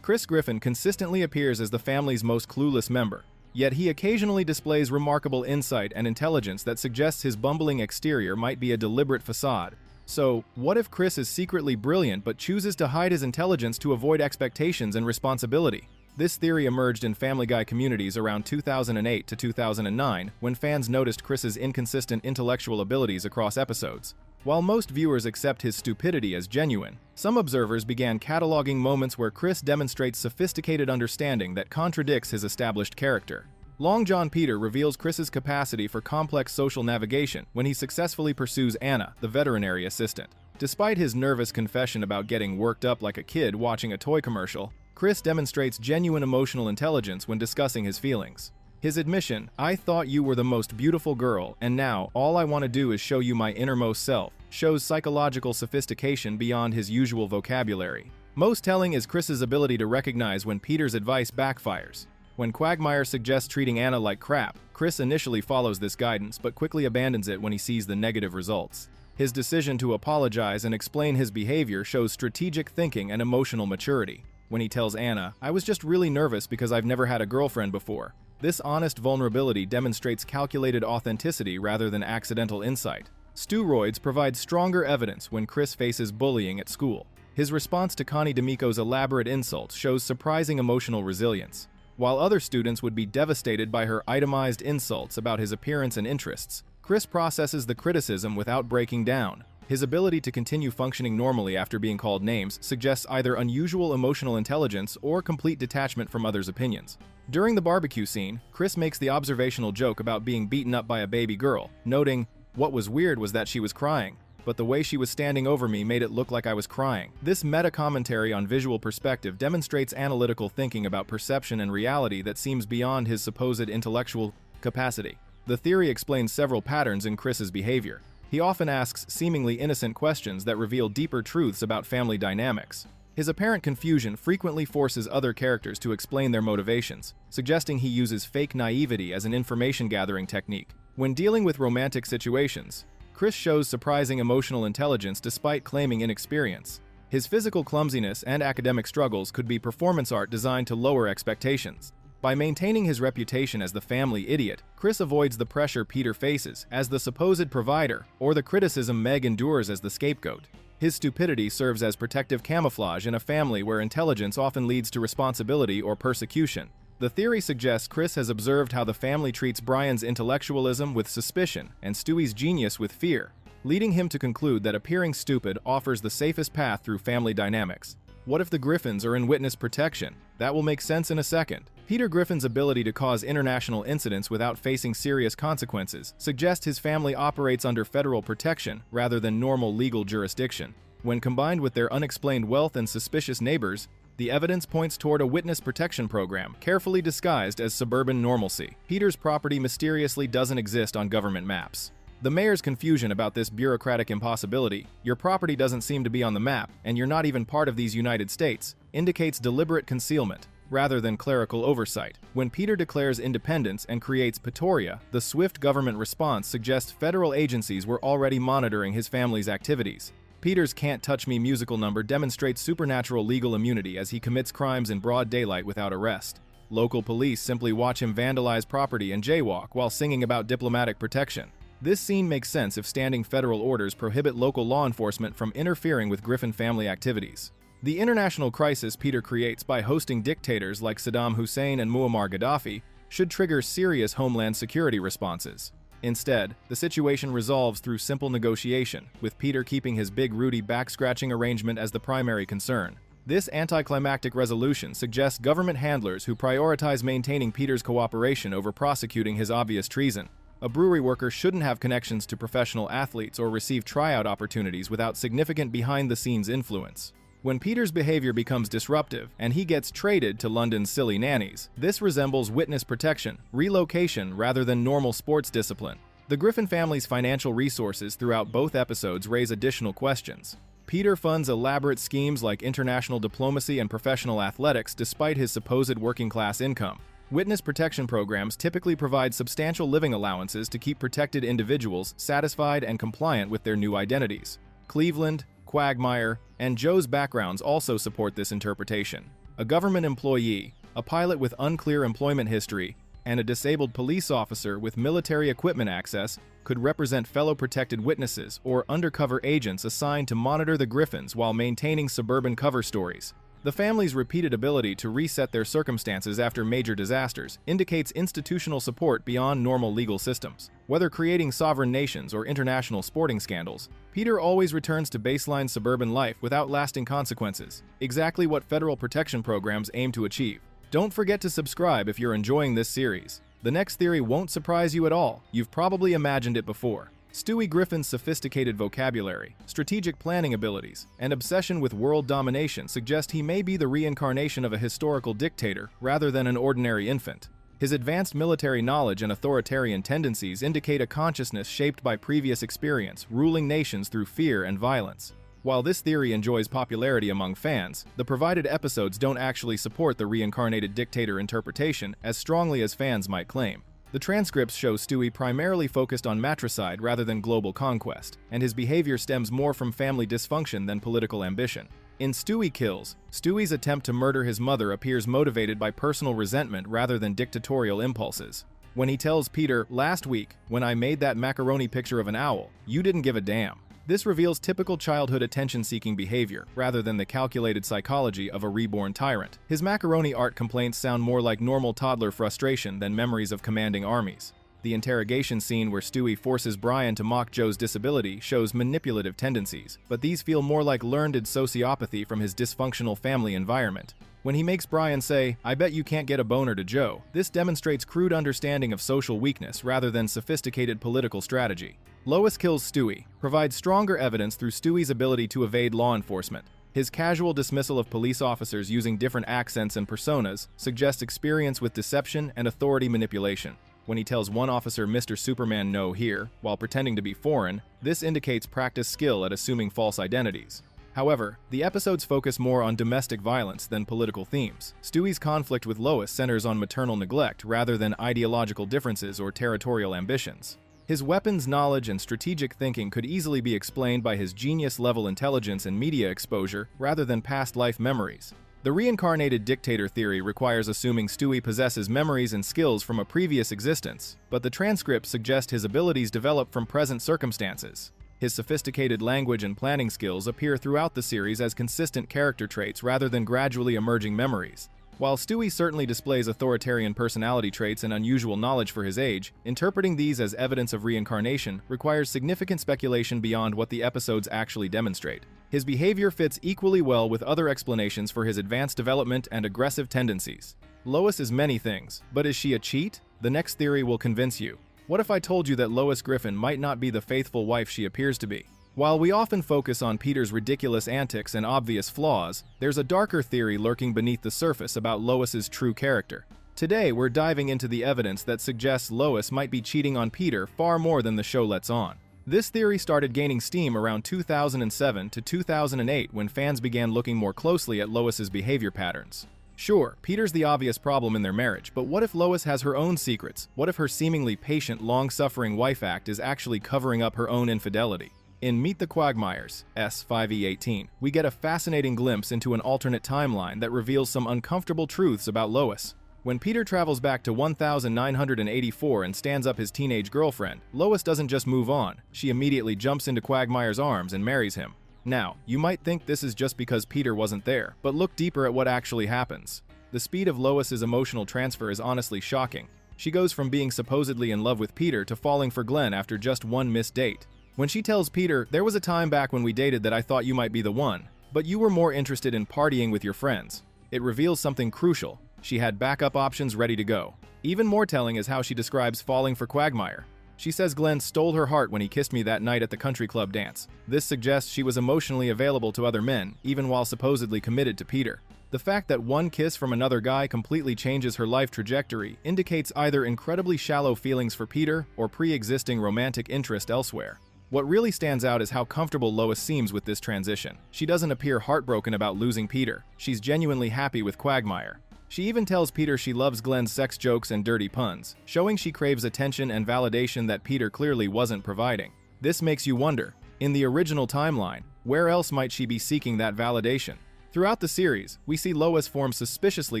Chris Griffin consistently appears as the family's most clueless member, yet he occasionally displays remarkable insight and intelligence that suggests his bumbling exterior might be a deliberate facade. So, what if Chris is secretly brilliant but chooses to hide his intelligence to avoid expectations and responsibility? This theory emerged in Family Guy communities around 2008 to 2009 when fans noticed Chris's inconsistent intellectual abilities across episodes. While most viewers accept his stupidity as genuine, some observers began cataloging moments where Chris demonstrates sophisticated understanding that contradicts his established character. Long John Peter reveals Chris's capacity for complex social navigation when he successfully pursues Anna, the veterinary assistant. Despite his nervous confession about getting worked up like a kid watching a toy commercial, Chris demonstrates genuine emotional intelligence when discussing his feelings. His admission, "I thought you were the most beautiful girl, and now all I want to do is show you my innermost self," shows psychological sophistication beyond his usual vocabulary. Most telling is Chris's ability to recognize when Peter's advice backfires. When Quagmire suggests treating Anna like crap, Chris initially follows this guidance but quickly abandons it when he sees the negative results. His decision to apologize and explain his behavior shows strategic thinking and emotional maturity. When he tells Anna, "I was just really nervous because I've never had a girlfriend before." This honest vulnerability demonstrates calculated authenticity rather than accidental insight. Steroids provide stronger evidence when Chris faces bullying at school. His response to Connie D'Amico's elaborate insults shows surprising emotional resilience. While other students would be devastated by her itemized insults about his appearance and interests, Chris processes the criticism without breaking down. His ability to continue functioning normally after being called names suggests either unusual emotional intelligence or complete detachment from others' opinions. During the barbecue scene, Chris makes the observational joke about being beaten up by a baby girl, noting, "What was weird was that she was crying, but the way she was standing over me made it look like I was crying." This meta-commentary on visual perspective demonstrates analytical thinking about perception and reality that seems beyond his supposed intellectual capacity. The theory explains several patterns in Chris's behavior. He often asks seemingly innocent questions that reveal deeper truths about family dynamics. His apparent confusion frequently forces other characters to explain their motivations, suggesting he uses fake naivety as an information-gathering technique. When dealing with romantic situations, Chris shows surprising emotional intelligence despite claiming inexperience. His physical clumsiness and academic struggles could be performance art designed to lower expectations. By maintaining his reputation as the family idiot, Chris avoids the pressure Peter faces as the supposed provider or the criticism Meg endures as the scapegoat. His stupidity serves as protective camouflage in a family where intelligence often leads to responsibility or persecution. The theory suggests Chris has observed how the family treats Brian's intellectualism with suspicion and Stewie's genius with fear, leading him to conclude that appearing stupid offers the safest path through family dynamics. What if the Griffins are in witness protection? That will make sense in a second. Peter Griffin's ability to cause international incidents without facing serious consequences suggests his family operates under federal protection rather than normal legal jurisdiction. When combined with their unexplained wealth and suspicious neighbors, The evidence points toward a witness protection program, carefully disguised as suburban normalcy. Peter's property mysteriously doesn't exist on government maps. The mayor's confusion about this bureaucratic impossibility, your property doesn't seem to be on the map, and you're not even part of these United States, indicates deliberate concealment, rather than clerical oversight. When Peter declares independence and creates Pretoria, the swift government response suggests federal agencies were already monitoring his family's activities. Peter's "Can't Touch Me" musical number demonstrates supernatural legal immunity as he commits crimes in broad daylight without arrest. Local police simply watch him vandalize property and jaywalk while singing about diplomatic protection. This scene makes sense if standing federal orders prohibit local law enforcement from interfering with Griffin family activities. The international crisis Peter creates by hosting dictators like Saddam Hussein and Muammar Gaddafi should trigger serious homeland security responses. Instead, the situation resolves through simple negotiation, with Peter keeping his Big Rudy back-scratching arrangement as the primary concern. This anticlimactic resolution suggests government handlers who prioritize maintaining Peter's cooperation over prosecuting his obvious treason. A brewery worker shouldn't have connections to professional athletes or receive tryout opportunities without significant behind-the-scenes influence. When Peter's behavior becomes disruptive and he gets traded to London's silly nannies, this resembles witness protection, relocation rather than normal sports discipline. The Griffin family's financial resources throughout both episodes raise additional questions. Peter funds elaborate schemes like international diplomacy and professional athletics despite his supposed working-class income. Witness protection programs typically provide substantial living allowances to keep protected individuals satisfied and compliant with their new identities. Cleveland, Quagmire, and Joe's backgrounds also support this interpretation. A government employee, a pilot with unclear employment history, and a disabled police officer with military equipment access could represent fellow protected witnesses or undercover agents assigned to monitor the Griffins while maintaining suburban cover stories. The family's repeated ability to reset their circumstances after major disasters indicates institutional support beyond normal legal systems. Whether creating sovereign nations or international sporting scandals, Peter always returns to baseline suburban life without lasting consequences, exactly what federal protection programs aim to achieve. Don't forget to subscribe if you're enjoying this series. The next theory won't surprise you at all. You've probably imagined it before. Stewie Griffin's sophisticated vocabulary, strategic planning abilities, and obsession with world domination suggest he may be the reincarnation of a historical dictator rather than an ordinary infant. His advanced military knowledge and authoritarian tendencies indicate a consciousness shaped by previous experience, ruling nations through fear and violence. While this theory enjoys popularity among fans, the provided episodes don't actually support the reincarnated dictator interpretation as strongly as fans might claim. The transcripts show Stewie primarily focused on matricide rather than global conquest, and his behavior stems more from family dysfunction than political ambition. In Stewie Kills, Stewie's attempt to murder his mother appears motivated by personal resentment rather than dictatorial impulses. When he tells Peter, "Last week, when I made that macaroni picture of an owl, you didn't give a damn." This reveals typical childhood attention-seeking behavior, rather than the calculated psychology of a reborn tyrant. His macaroni art complaints sound more like normal toddler frustration than memories of commanding armies. The interrogation scene where Stewie forces Brian to mock Joe's disability shows manipulative tendencies, but these feel more like learned sociopathy from his dysfunctional family environment. When he makes Brian say, "I bet you can't get a boner to Joe," this demonstrates crude understanding of social weakness rather than sophisticated political strategy. Lois Kills Stewie provides stronger evidence through Stewie's ability to evade law enforcement. His casual dismissal of police officers using different accents and personas suggests experience with deception and authority manipulation. When he tells one officer Mr. Superman no here, while pretending to be foreign, this indicates practiced skill at assuming false identities. However, the episodes focus more on domestic violence than political themes. Stewie's conflict with Lois centers on maternal neglect rather than ideological differences or territorial ambitions. His weapons knowledge and strategic thinking could easily be explained by his genius-level intelligence and media exposure rather than past life memories. The reincarnated dictator theory requires assuming Stewie possesses memories and skills from a previous existence, but the transcripts suggest his abilities develop from present circumstances. His sophisticated language and planning skills appear throughout the series as consistent character traits rather than gradually emerging memories. While Stewie certainly displays authoritarian personality traits and unusual knowledge for his age, interpreting these as evidence of reincarnation requires significant speculation beyond what the episodes actually demonstrate. His behavior fits equally well with other explanations for his advanced development and aggressive tendencies. Lois is many things, but is she a cheat? The next theory will convince you. What if I told you that Lois Griffin might not be the faithful wife she appears to be? While we often focus on Peter's ridiculous antics and obvious flaws, there's a darker theory lurking beneath the surface about Lois's true character. Today, we're diving into the evidence that suggests Lois might be cheating on Peter far more than the show lets on. This theory started gaining steam around 2007 to 2008 when fans began looking more closely at Lois's behavior patterns. Sure, Peter's the obvious problem in their marriage, but what if Lois has her own secrets? What if her seemingly patient, long-suffering wife act is actually covering up her own infidelity? In Meet the Quagmires, S5E18, we get a fascinating glimpse into an alternate timeline that reveals some uncomfortable truths about Lois. When Peter travels back to 1984 and stands up his teenage girlfriend, Lois doesn't just move on, she immediately jumps into Quagmire's arms and marries him. Now, you might think this is just because Peter wasn't there, but look deeper at what actually happens. The speed of Lois's emotional transfer is honestly shocking. She goes from being supposedly in love with Peter to falling for Glenn after just one missed date. When she tells Peter, "There was a time back when we dated that I thought you might be the one, but you were more interested in partying with your friends," it reveals something crucial. She had backup options ready to go. Even more telling is how she describes falling for Quagmire. She says Glenn stole her heart when he kissed me that night at the country club dance. This suggests she was emotionally available to other men, even while supposedly committed to Peter. The fact that one kiss from another guy completely changes her life trajectory indicates either incredibly shallow feelings for Peter or pre-existing romantic interest elsewhere. What really stands out is how comfortable Lois seems with this transition. She doesn't appear heartbroken about losing Peter. She's genuinely happy with Quagmire. She even tells Peter she loves Glenn's sex jokes and dirty puns, showing she craves attention and validation that Peter clearly wasn't providing. This makes you wonder, in the original timeline, where else might she be seeking that validation? Throughout the series, we see Lois form suspiciously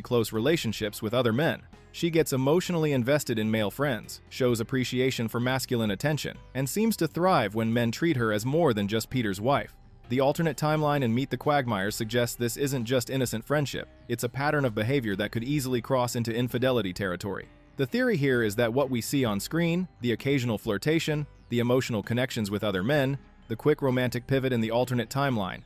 close relationships with other men. She gets emotionally invested in male friends, shows appreciation for masculine attention, and seems to thrive when men treat her as more than just Peter's wife. The alternate timeline in Meet the Quagmires suggests this isn't just innocent friendship, it's a pattern of behavior that could easily cross into infidelity territory. The theory here is that what we see on screen, the occasional flirtation, the emotional connections with other men, the quick romantic pivot in the alternate timeline,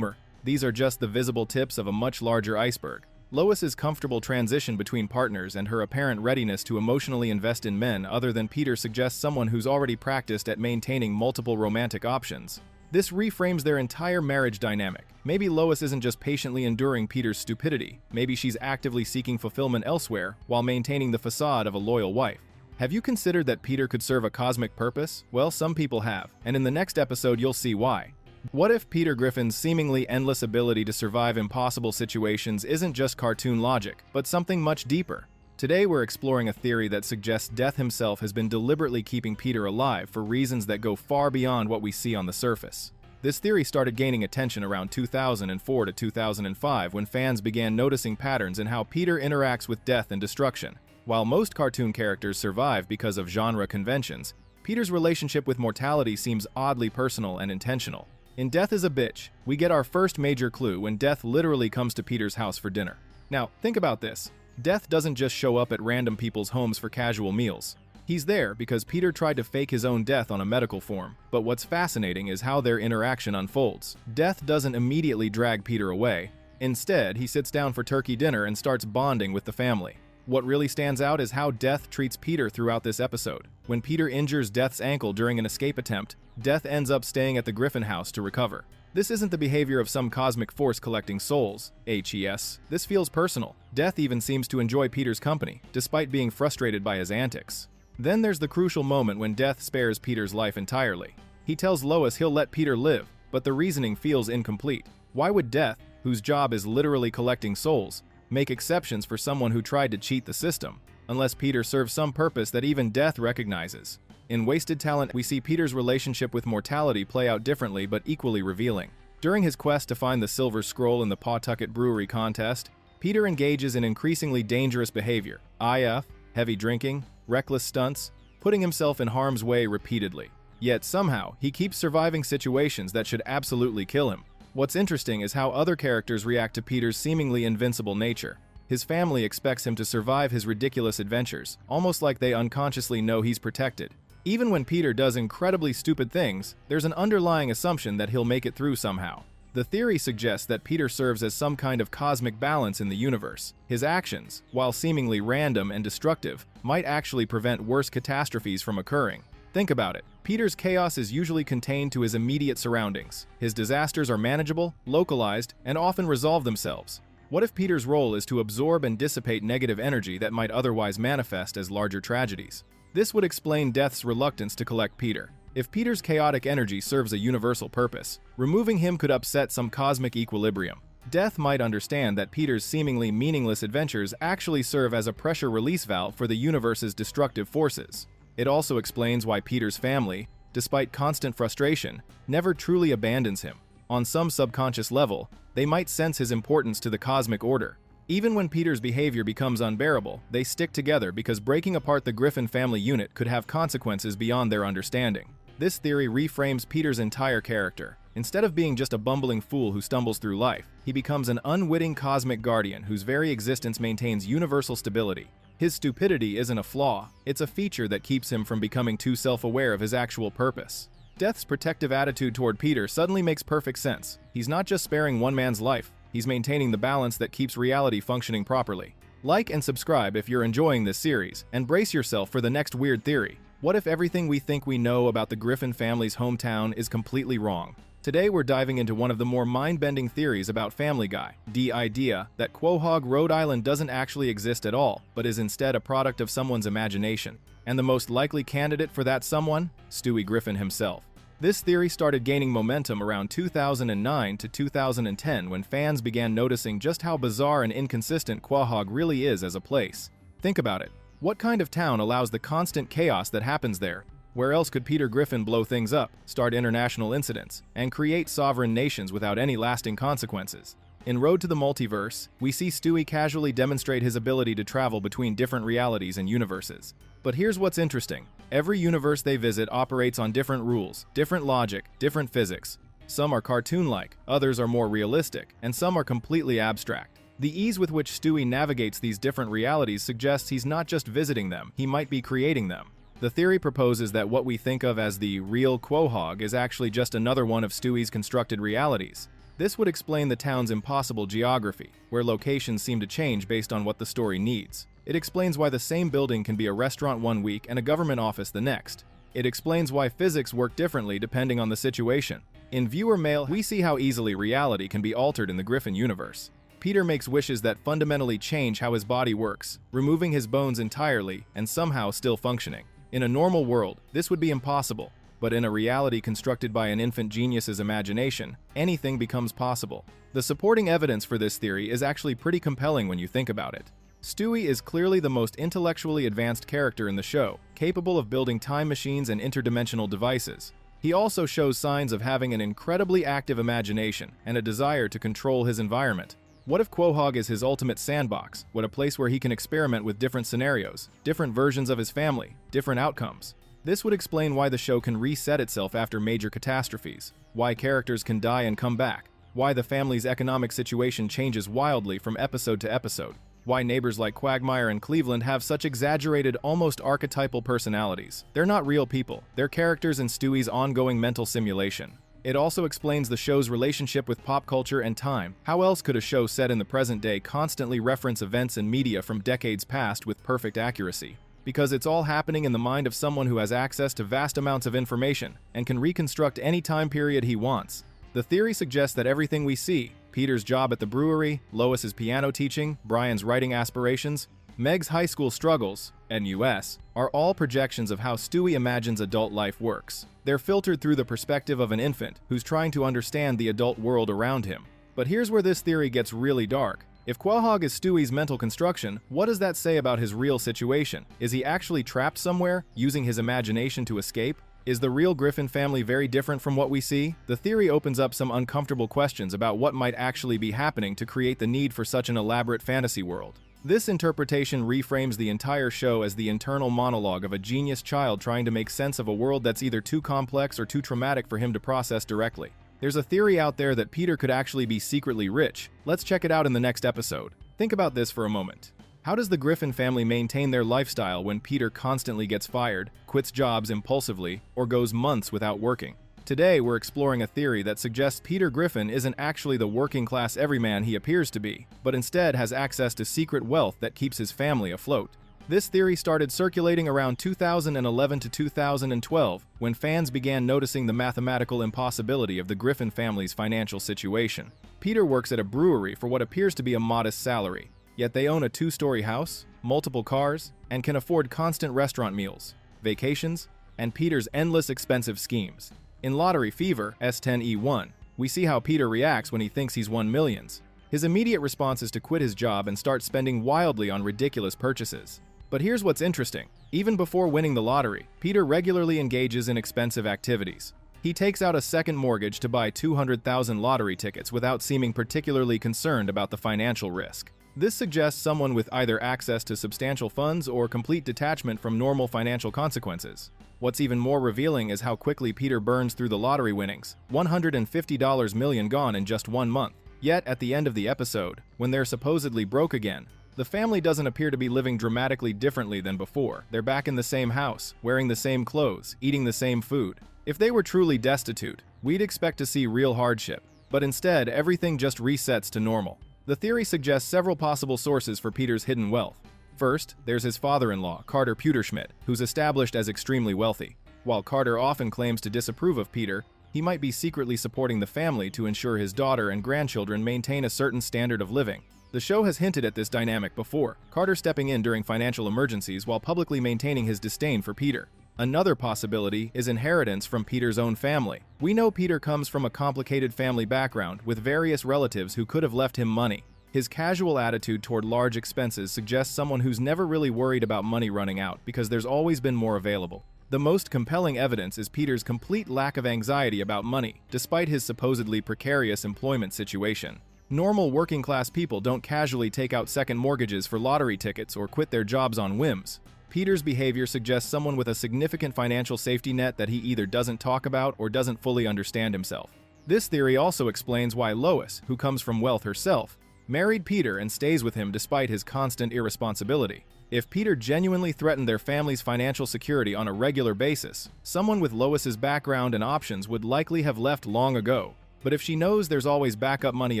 these are just the visible tips of a much larger iceberg. Lois's comfortable transition between partners and her apparent readiness to emotionally invest in men other than Peter suggests someone who's already practiced at maintaining multiple romantic options. This reframes their entire marriage dynamic. Maybe Lois isn't just patiently enduring Peter's stupidity, maybe she's actively seeking fulfillment elsewhere while maintaining the facade of a loyal wife. Have you considered that Peter could serve a cosmic purpose? Well, some people have, and in the next episode you'll see why. What if Peter Griffin's seemingly endless ability to survive impossible situations isn't just cartoon logic, but something much deeper? Today we're exploring a theory that suggests Death himself has been deliberately keeping Peter alive for reasons that go far beyond what we see on the surface. This theory started gaining attention around 2004 to 2005 when fans began noticing patterns in how Peter interacts with death and destruction. While most cartoon characters survive because of genre conventions, Peter's relationship with mortality seems oddly personal and intentional. In Death is a Bitch, we get our first major clue when Death literally comes to Peter's house for dinner. Now, think about this. Death doesn't just show up at random people's homes for casual meals. He's there because Peter tried to fake his own death on a medical form, but what's fascinating is how their interaction unfolds. Death doesn't immediately drag Peter away. Instead, he sits down for turkey dinner and starts bonding with the family. What really stands out is how Death treats Peter throughout this episode. When Peter injures Death's ankle during an escape attempt, Death ends up staying at the Griffin house to recover. This isn't the behavior of some cosmic force collecting souls, HES. This feels personal. Death even seems to enjoy Peter's company, despite being frustrated by his antics. Then there's the crucial moment when Death spares Peter's life entirely. He tells Lois he'll let Peter live, but the reasoning feels incomplete. Why would Death, whose job is literally collecting souls, make exceptions for someone who tried to cheat the system, unless Peter serves some purpose that even Death recognizes? In Wasted Talent, we see Peter's relationship with mortality play out differently but equally revealing. During his quest to find the Silver Scroll in the Pawtucket Brewery contest, Peter engages in increasingly dangerous behavior, heavy drinking, reckless stunts, putting himself in harm's way repeatedly. Yet somehow, he keeps surviving situations that should absolutely kill him. What's interesting is how other characters react to Peter's seemingly invincible nature. His family expects him to survive his ridiculous adventures, almost like they unconsciously know he's protected. Even when Peter does incredibly stupid things, there's an underlying assumption that he'll make it through somehow. The theory suggests that Peter serves as some kind of cosmic balance in the universe. His actions, while seemingly random and destructive, might actually prevent worse catastrophes from occurring. Think about it. Peter's chaos is usually contained to his immediate surroundings. His disasters are manageable, localized, and often resolve themselves. What if Peter's role is to absorb and dissipate negative energy that might otherwise manifest as larger tragedies? This would explain Death's reluctance to collect Peter. If Peter's chaotic energy serves a universal purpose, removing him could upset some cosmic equilibrium. Death might understand that Peter's seemingly meaningless adventures actually serve as a pressure release valve for the universe's destructive forces. It also explains why Peter's family, despite constant frustration, never truly abandons him. On some subconscious level, they might sense his importance to the cosmic order. Even when Peter's behavior becomes unbearable, they stick together because breaking apart the Griffin family unit could have consequences beyond their understanding. This theory reframes Peter's entire character. Instead of being just a bumbling fool who stumbles through life, he becomes an unwitting cosmic guardian whose very existence maintains universal stability. His stupidity isn't a flaw, it's a feature that keeps him from becoming too self-aware of his actual purpose. Death's protective attitude toward Peter suddenly makes perfect sense. He's not just sparing one man's life, he's maintaining the balance that keeps reality functioning properly. Like and subscribe if you're enjoying this series, and brace yourself for the next weird theory. What if everything we think we know about the Griffin family's hometown is completely wrong? Today we're diving into one of the more mind-bending theories about Family Guy, the idea that Quahog, Rhode Island doesn't actually exist at all, but is instead a product of someone's imagination. And the most likely candidate for that someone? Stewie Griffin himself. This theory started gaining momentum around 2009 to 2010 when fans began noticing just how bizarre and inconsistent Quahog really is as a place. Think about it. What kind of town allows the constant chaos that happens there? Where else could Peter Griffin blow things up, start international incidents, and create sovereign nations without any lasting consequences? In Road to the Multiverse, we see Stewie casually demonstrate his ability to travel between different realities and universes. But here's what's interesting. Every universe they visit operates on different rules, different logic, different physics. Some are cartoon-like, others are more realistic, and some are completely abstract. The ease with which Stewie navigates these different realities suggests he's not just visiting them, he might be creating them. The theory proposes that what we think of as the real Quahog is actually just another one of Stewie's constructed realities. This would explain the town's impossible geography, where locations seem to change based on what the story needs. It explains why the same building can be a restaurant one week and a government office the next. It explains why physics work differently depending on the situation. In viewer mail, we see how easily reality can be altered in the Griffin universe. Peter makes wishes that fundamentally change how his body works, removing his bones entirely and somehow still functioning. In a normal world, this would be impossible, but in a reality constructed by an infant genius's imagination, anything becomes possible. The supporting evidence for this theory is actually pretty compelling when you think about it. Stewie is clearly the most intellectually advanced character in the show, capable of building time machines and interdimensional devices. He also shows signs of having an incredibly active imagination and a desire to control his environment. What if Quahog is his ultimate sandbox? What a place where he can experiment with different scenarios, different versions of his family, different outcomes. This would explain why the show can reset itself after major catastrophes, why characters can die and come back, why the family's economic situation changes wildly from episode to episode, why neighbors like Quagmire and Cleveland have such exaggerated, almost archetypal personalities. They're not real people, they're characters in Stewie's ongoing mental simulation. It also explains the show's relationship with pop culture and time. How else could a show set in the present day constantly reference events and media from decades past with perfect accuracy? Because it's all happening in the mind of someone who has access to vast amounts of information and can reconstruct any time period he wants. The theory suggests that everything we see, Peter's job at the brewery, Lois's piano teaching, Brian's writing aspirations, Meg's high school struggles, and US, are all projections of how Stewie imagines adult life works. They're filtered through the perspective of an infant who's trying to understand the adult world around him. But here's where this theory gets really dark. If Quahog is Stewie's mental construction, what does that say about his real situation? Is he actually trapped somewhere, using his imagination to escape? Is the real Griffin family very different from what we see? The theory opens up some uncomfortable questions about what might actually be happening to create the need for such an elaborate fantasy world. This interpretation reframes the entire show as the internal monologue of a genius child trying to make sense of a world that's either too complex or too traumatic for him to process directly. There's a theory out there that Peter could actually be secretly rich. Let's check it out in the next episode. Think about this for a moment. How does the Griffin family maintain their lifestyle when Peter constantly gets fired, quits jobs impulsively, or goes months without working? Today, we're exploring a theory that suggests Peter Griffin isn't actually the working-class everyman he appears to be, but instead has access to secret wealth that keeps his family afloat. This theory started circulating around 2011 to 2012, when fans began noticing the mathematical impossibility of the Griffin family's financial situation. Peter works at a brewery for what appears to be a modest salary, yet they own a 2-story house, multiple cars, and can afford constant restaurant meals, vacations, and Peter's endless expensive schemes. In Lottery Fever, S10E1, we see how Peter reacts when he thinks he's won millions. His immediate response is to quit his job and start spending wildly on ridiculous purchases. But here's what's interesting. Even before winning the lottery, Peter regularly engages in expensive activities. He takes out a second mortgage to buy 200,000 lottery tickets without seeming particularly concerned about the financial risk. This suggests someone with either access to substantial funds or complete detachment from normal financial consequences. What's even more revealing is how quickly Peter burns through the lottery winnings, $150 million gone in just 1 month. Yet, at the end of the episode, when they're supposedly broke again, the family doesn't appear to be living dramatically differently than before. They're back in the same house, wearing the same clothes, eating the same food. If they were truly destitute, we'd expect to see real hardship. But instead, everything just resets to normal. The theory suggests several possible sources for Peter's hidden wealth. First, there's his father-in-law, Carter Pewterschmidt, who's established as extremely wealthy. While Carter often claims to disapprove of Peter, he might be secretly supporting the family to ensure his daughter and grandchildren maintain a certain standard of living. The show has hinted at this dynamic before, Carter stepping in during financial emergencies while publicly maintaining his disdain for Peter. Another possibility is inheritance from Peter's own family. We know Peter comes from a complicated family background with various relatives who could have left him money. His casual attitude toward large expenses suggests someone who's never really worried about money running out because there's always been more available. The most compelling evidence is Peter's complete lack of anxiety about money, despite his supposedly precarious employment situation. Normal working-class people don't casually take out second mortgages for lottery tickets or quit their jobs on whims. Peter's behavior suggests someone with a significant financial safety net that he either doesn't talk about or doesn't fully understand himself. This theory also explains why Lois, who comes from wealth herself, married Peter and stays with him despite his constant irresponsibility. If Peter genuinely threatened their family's financial security on a regular basis, someone with Lois's background and options would likely have left long ago. But if she knows there's always backup money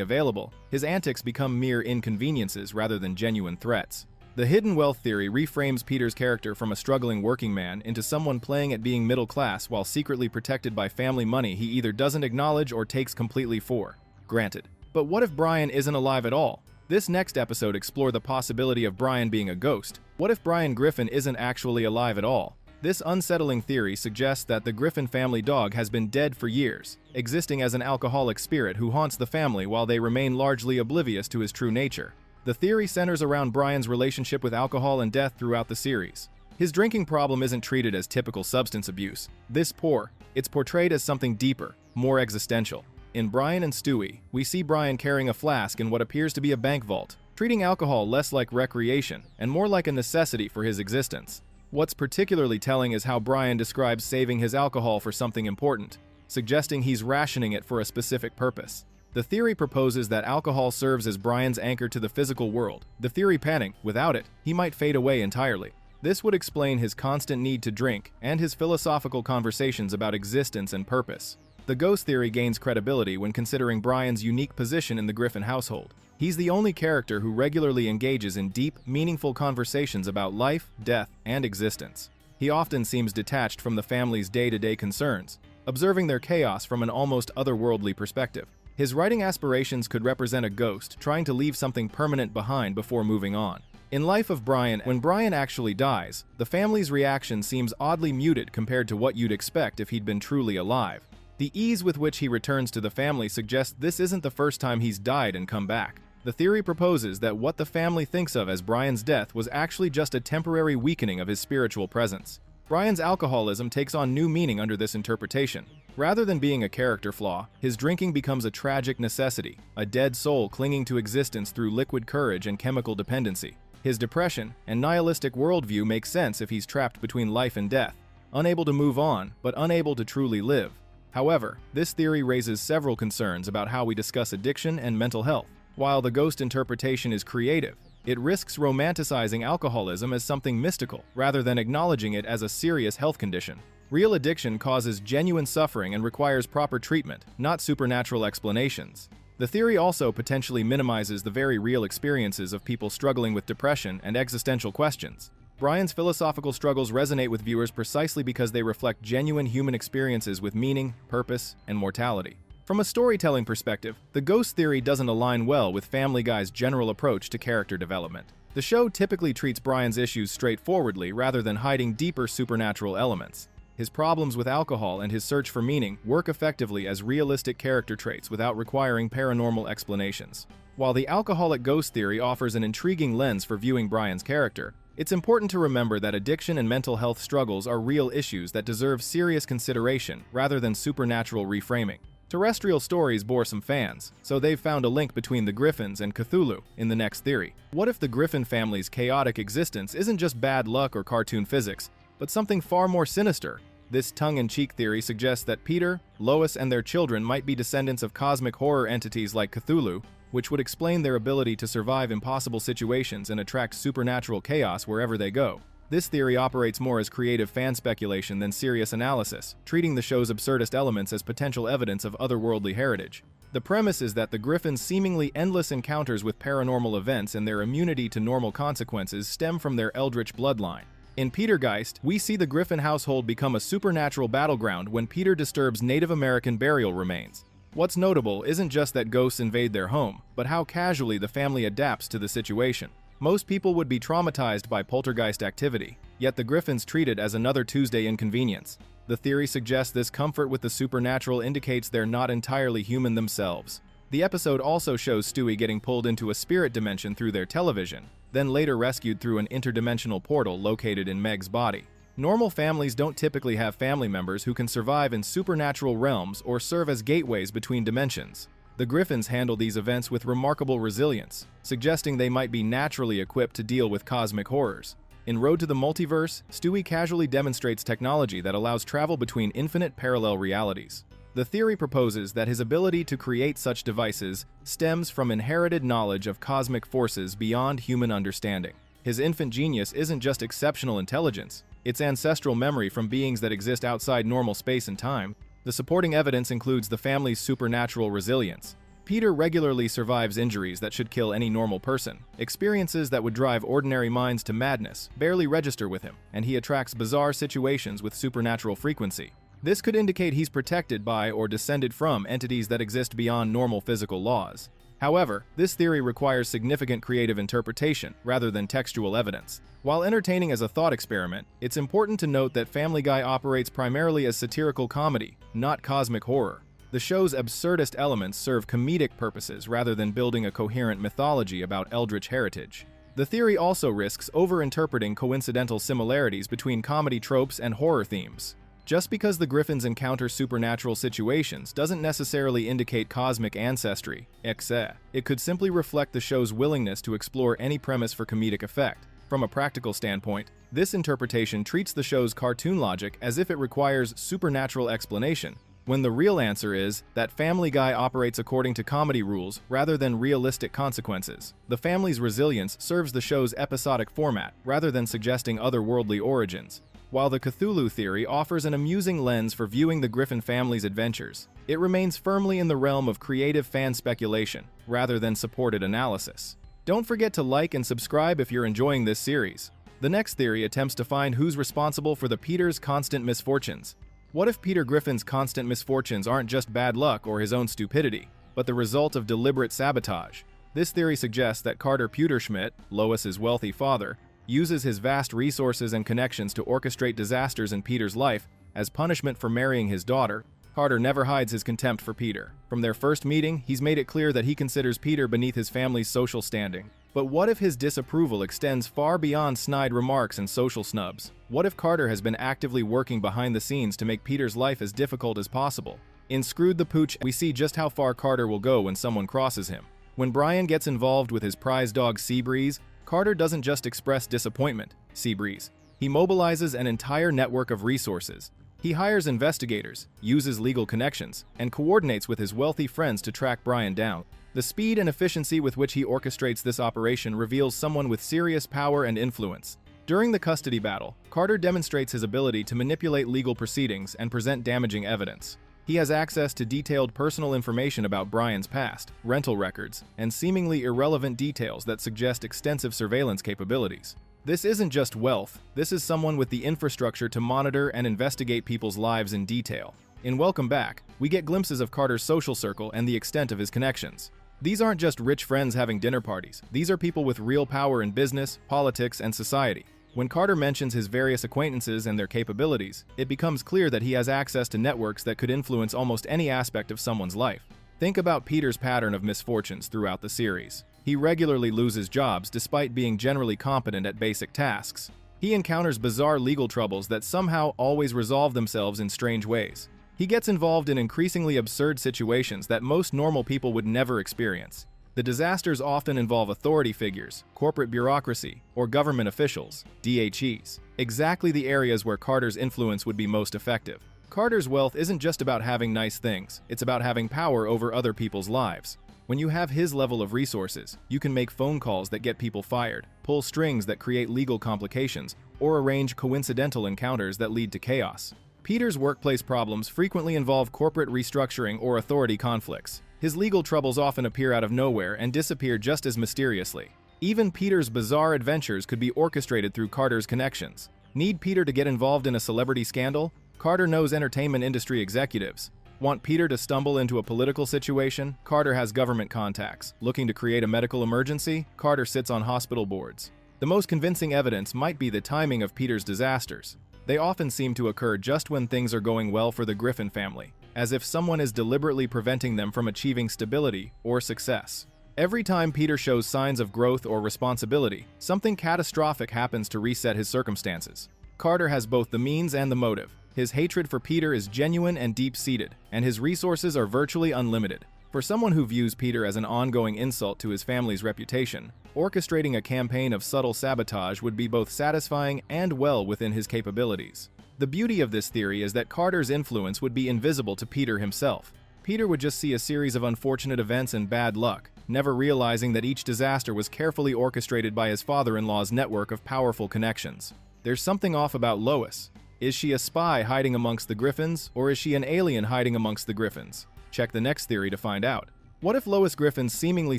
available, his antics become mere inconveniences rather than genuine threats. The hidden wealth theory reframes Peter's character from a struggling working man into someone playing at being middle class while secretly protected by family money he either doesn't acknowledge or takes completely for granted. But what if Brian isn't alive at all? This next episode explores the possibility of Brian being a ghost. What if Brian Griffin isn't actually alive at all? This unsettling theory suggests that the Griffin family dog has been dead for years, existing as an alcoholic spirit who haunts the family while they remain largely oblivious to his true nature. The theory centers around Brian's relationship with alcohol and death throughout the series. His drinking problem isn't treated as typical substance abuse. It's portrayed as something deeper, more existential. In Brian and Stewie, we see Brian carrying a flask in what appears to be a bank vault, treating alcohol less like recreation and more like a necessity for his existence. What's particularly telling is how Brian describes saving his alcohol for something important, suggesting he's rationing it for a specific purpose. The theory proposes that alcohol serves as Brian's anchor to the physical world. The theory panning, without it, he might fade away entirely. This would explain his constant need to drink and his philosophical conversations about existence and purpose. The ghost theory gains credibility when considering Brian's unique position in the Griffin household. He's the only character who regularly engages in deep, meaningful conversations about life, death, and existence. He often seems detached from the family's day-to-day concerns, observing their chaos from an almost otherworldly perspective. His writing aspirations could represent a ghost trying to leave something permanent behind before moving on. In Life of Brian, when Brian actually dies, the family's reaction seems oddly muted compared to what you'd expect if he'd been truly alive. The ease with which he returns to the family suggests this isn't the first time he's died and come back. The theory proposes that what the family thinks of as Brian's death was actually just a temporary weakening of his spiritual presence. Brian's alcoholism takes on new meaning under this interpretation. Rather than being a character flaw, his drinking becomes a tragic necessity, a dead soul clinging to existence through liquid courage and chemical dependency. His depression and nihilistic worldview make sense if he's trapped between life and death, unable to move on, but unable to truly live. However, this theory raises several concerns about how we discuss addiction and mental health. While the ghost interpretation is creative, it risks romanticizing alcoholism as something mystical rather than acknowledging it as a serious health condition. Real addiction causes genuine suffering and requires proper treatment, not supernatural explanations. The theory also potentially minimizes the very real experiences of people struggling with depression and existential questions. Brian's philosophical struggles resonate with viewers precisely because they reflect genuine human experiences with meaning, purpose, and mortality. From a storytelling perspective, the ghost theory doesn't align well with Family Guy's general approach to character development. The show typically treats Brian's issues straightforwardly rather than hiding deeper supernatural elements. His problems with alcohol and his search for meaning work effectively as realistic character traits without requiring paranormal explanations. While the alcoholic ghost theory offers an intriguing lens for viewing Brian's character, it's important to remember that addiction and mental health struggles are real issues that deserve serious consideration rather than supernatural reframing. Terrestrial stories bore some fans, so they've found a link between the Griffins and Cthulhu in the next theory. What if the Griffin family's chaotic existence isn't just bad luck or cartoon physics, but something far more sinister? This tongue-in-cheek theory suggests that Peter, Lois, and their children might be descendants of cosmic horror entities like Cthulhu, which would explain their ability to survive impossible situations and attract supernatural chaos wherever they go. This theory operates more as creative fan speculation than serious analysis, treating the show's absurdist elements as potential evidence of otherworldly heritage. The premise is that the Griffins' seemingly endless encounters with paranormal events and their immunity to normal consequences stem from their eldritch bloodline. In Petergeist, we see the Griffin household become a supernatural battleground when Peter disturbs Native American burial remains. What's notable isn't just that ghosts invade their home, but how casually the family adapts to the situation. Most people would be traumatized by poltergeist activity, yet the Griffins treat it as another Tuesday inconvenience. The theory suggests this comfort with the supernatural indicates they're not entirely human themselves. The episode also shows Stewie getting pulled into a spirit dimension through their television, then later rescued through an interdimensional portal located in Meg's body. Normal families don't typically have family members who can survive in supernatural realms or serve as gateways between dimensions. The Griffins handle these events with remarkable resilience, suggesting they might be naturally equipped to deal with cosmic horrors. In Road to the Multiverse, Stewie casually demonstrates technology that allows travel between infinite parallel realities. The theory proposes that his ability to create such devices stems from inherited knowledge of cosmic forces beyond human understanding. His infant genius isn't just exceptional intelligence, it's ancestral memory from beings that exist outside normal space and time. The supporting evidence includes the family's supernatural resilience. Peter regularly survives injuries that should kill any normal person. Experiences that would drive ordinary minds to madness barely register with him, and he attracts bizarre situations with supernatural frequency. This could indicate he's protected by or descended from entities that exist beyond normal physical laws. However, this theory requires significant creative interpretation rather than textual evidence. While entertaining as a thought experiment, it's important to note that Family Guy operates primarily as satirical comedy, not cosmic horror. The show's absurdist elements serve comedic purposes rather than building a coherent mythology about eldritch heritage. The theory also risks over-interpreting coincidental similarities between comedy tropes and horror themes. Just because the Griffins encounter supernatural situations doesn't necessarily indicate cosmic ancestry, etc. It could simply reflect the show's willingness to explore any premise for comedic effect. From a practical standpoint, this interpretation treats the show's cartoon logic as if it requires supernatural explanation, when the real answer is that Family Guy operates according to comedy rules rather than realistic consequences. The family's resilience serves the show's episodic format rather than suggesting otherworldly origins. While the Cthulhu theory offers an amusing lens for viewing the Griffin family's adventures, it remains firmly in the realm of creative fan speculation rather than supported analysis. Don't forget to like and subscribe if you're enjoying this series. The next theory attempts to find who's responsible for Peter's constant misfortunes. What if Peter Griffin's constant misfortunes aren't just bad luck or his own stupidity, but the result of deliberate sabotage? This theory suggests that Carter Pewterschmidt, Lois's wealthy father, uses his vast resources and connections to orchestrate disasters in Peter's life as punishment for marrying his daughter. Carter never hides his contempt for Peter. From their first meeting, he's made it clear that he considers Peter beneath his family's social standing. But what if his disapproval extends far beyond snide remarks and social snubs? What if Carter has been actively working behind the scenes to make Peter's life as difficult as possible? In Screwed the Pooch, we see just how far Carter will go when someone crosses him. When Brian gets involved with his prize dog Seabreeze, Carter doesn't just express disappointment, Seabreeze. He mobilizes an entire network of resources. He hires investigators, uses legal connections, and coordinates with his wealthy friends to track Brian down. The speed and efficiency with which he orchestrates this operation reveals someone with serious power and influence. During the custody battle, Carter demonstrates his ability to manipulate legal proceedings and present damaging evidence. He has access to detailed personal information about Brian's past, rental records, and seemingly irrelevant details that suggest extensive surveillance capabilities. This isn't just wealth, this is someone with the infrastructure to monitor and investigate people's lives in detail. In Welcome Back, we get glimpses of Carter's social circle and the extent of his connections. These aren't just rich friends having dinner parties, these are people with real power in business, politics, and society. When Carter mentions his various acquaintances and their capabilities, it becomes clear that he has access to networks that could influence almost any aspect of someone's life. Think about Peter's pattern of misfortunes throughout the series. He regularly loses jobs despite being generally competent at basic tasks. He encounters bizarre legal troubles that somehow always resolve themselves in strange ways. He gets involved in increasingly absurd situations that most normal people would never experience. The disasters often involve authority figures, corporate bureaucracy, or government officials, DHEs, exactly the areas where Carter's influence would be most effective. Carter's wealth isn't just about having nice things, it's about having power over other people's lives. When you have his level of resources, you can make phone calls that get people fired, pull strings that create legal complications, or arrange coincidental encounters that lead to chaos. Peter's workplace problems frequently involve corporate restructuring or authority conflicts. His legal troubles often appear out of nowhere and disappear just as mysteriously. Even Peter's bizarre adventures could be orchestrated through Carter's connections. Need Peter to get involved in a celebrity scandal? Carter knows entertainment industry executives. Want Peter to stumble into a political situation? Carter has government contacts. Looking to create a medical emergency? Carter sits on hospital boards. The most convincing evidence might be the timing of Peter's disasters. They often seem to occur just when things are going well for the Griffin family, as if someone is deliberately preventing them from achieving stability or success. Every time Peter shows signs of growth or responsibility, something catastrophic happens to reset his circumstances. Carter has both the means and the motive. His hatred for Peter is genuine and deep-seated, and his resources are virtually unlimited. For someone who views Peter as an ongoing insult to his family's reputation, orchestrating a campaign of subtle sabotage would be both satisfying and well within his capabilities. The beauty of this theory is that Carter's influence would be invisible to Peter himself. Peter would just see a series of unfortunate events and bad luck, never realizing that each disaster was carefully orchestrated by his father-in-law's network of powerful connections. There's something off about Lois. Is she a spy hiding amongst the Griffins, or is she an alien hiding amongst the Griffins? Check the next theory to find out. What if Lois Griffin's seemingly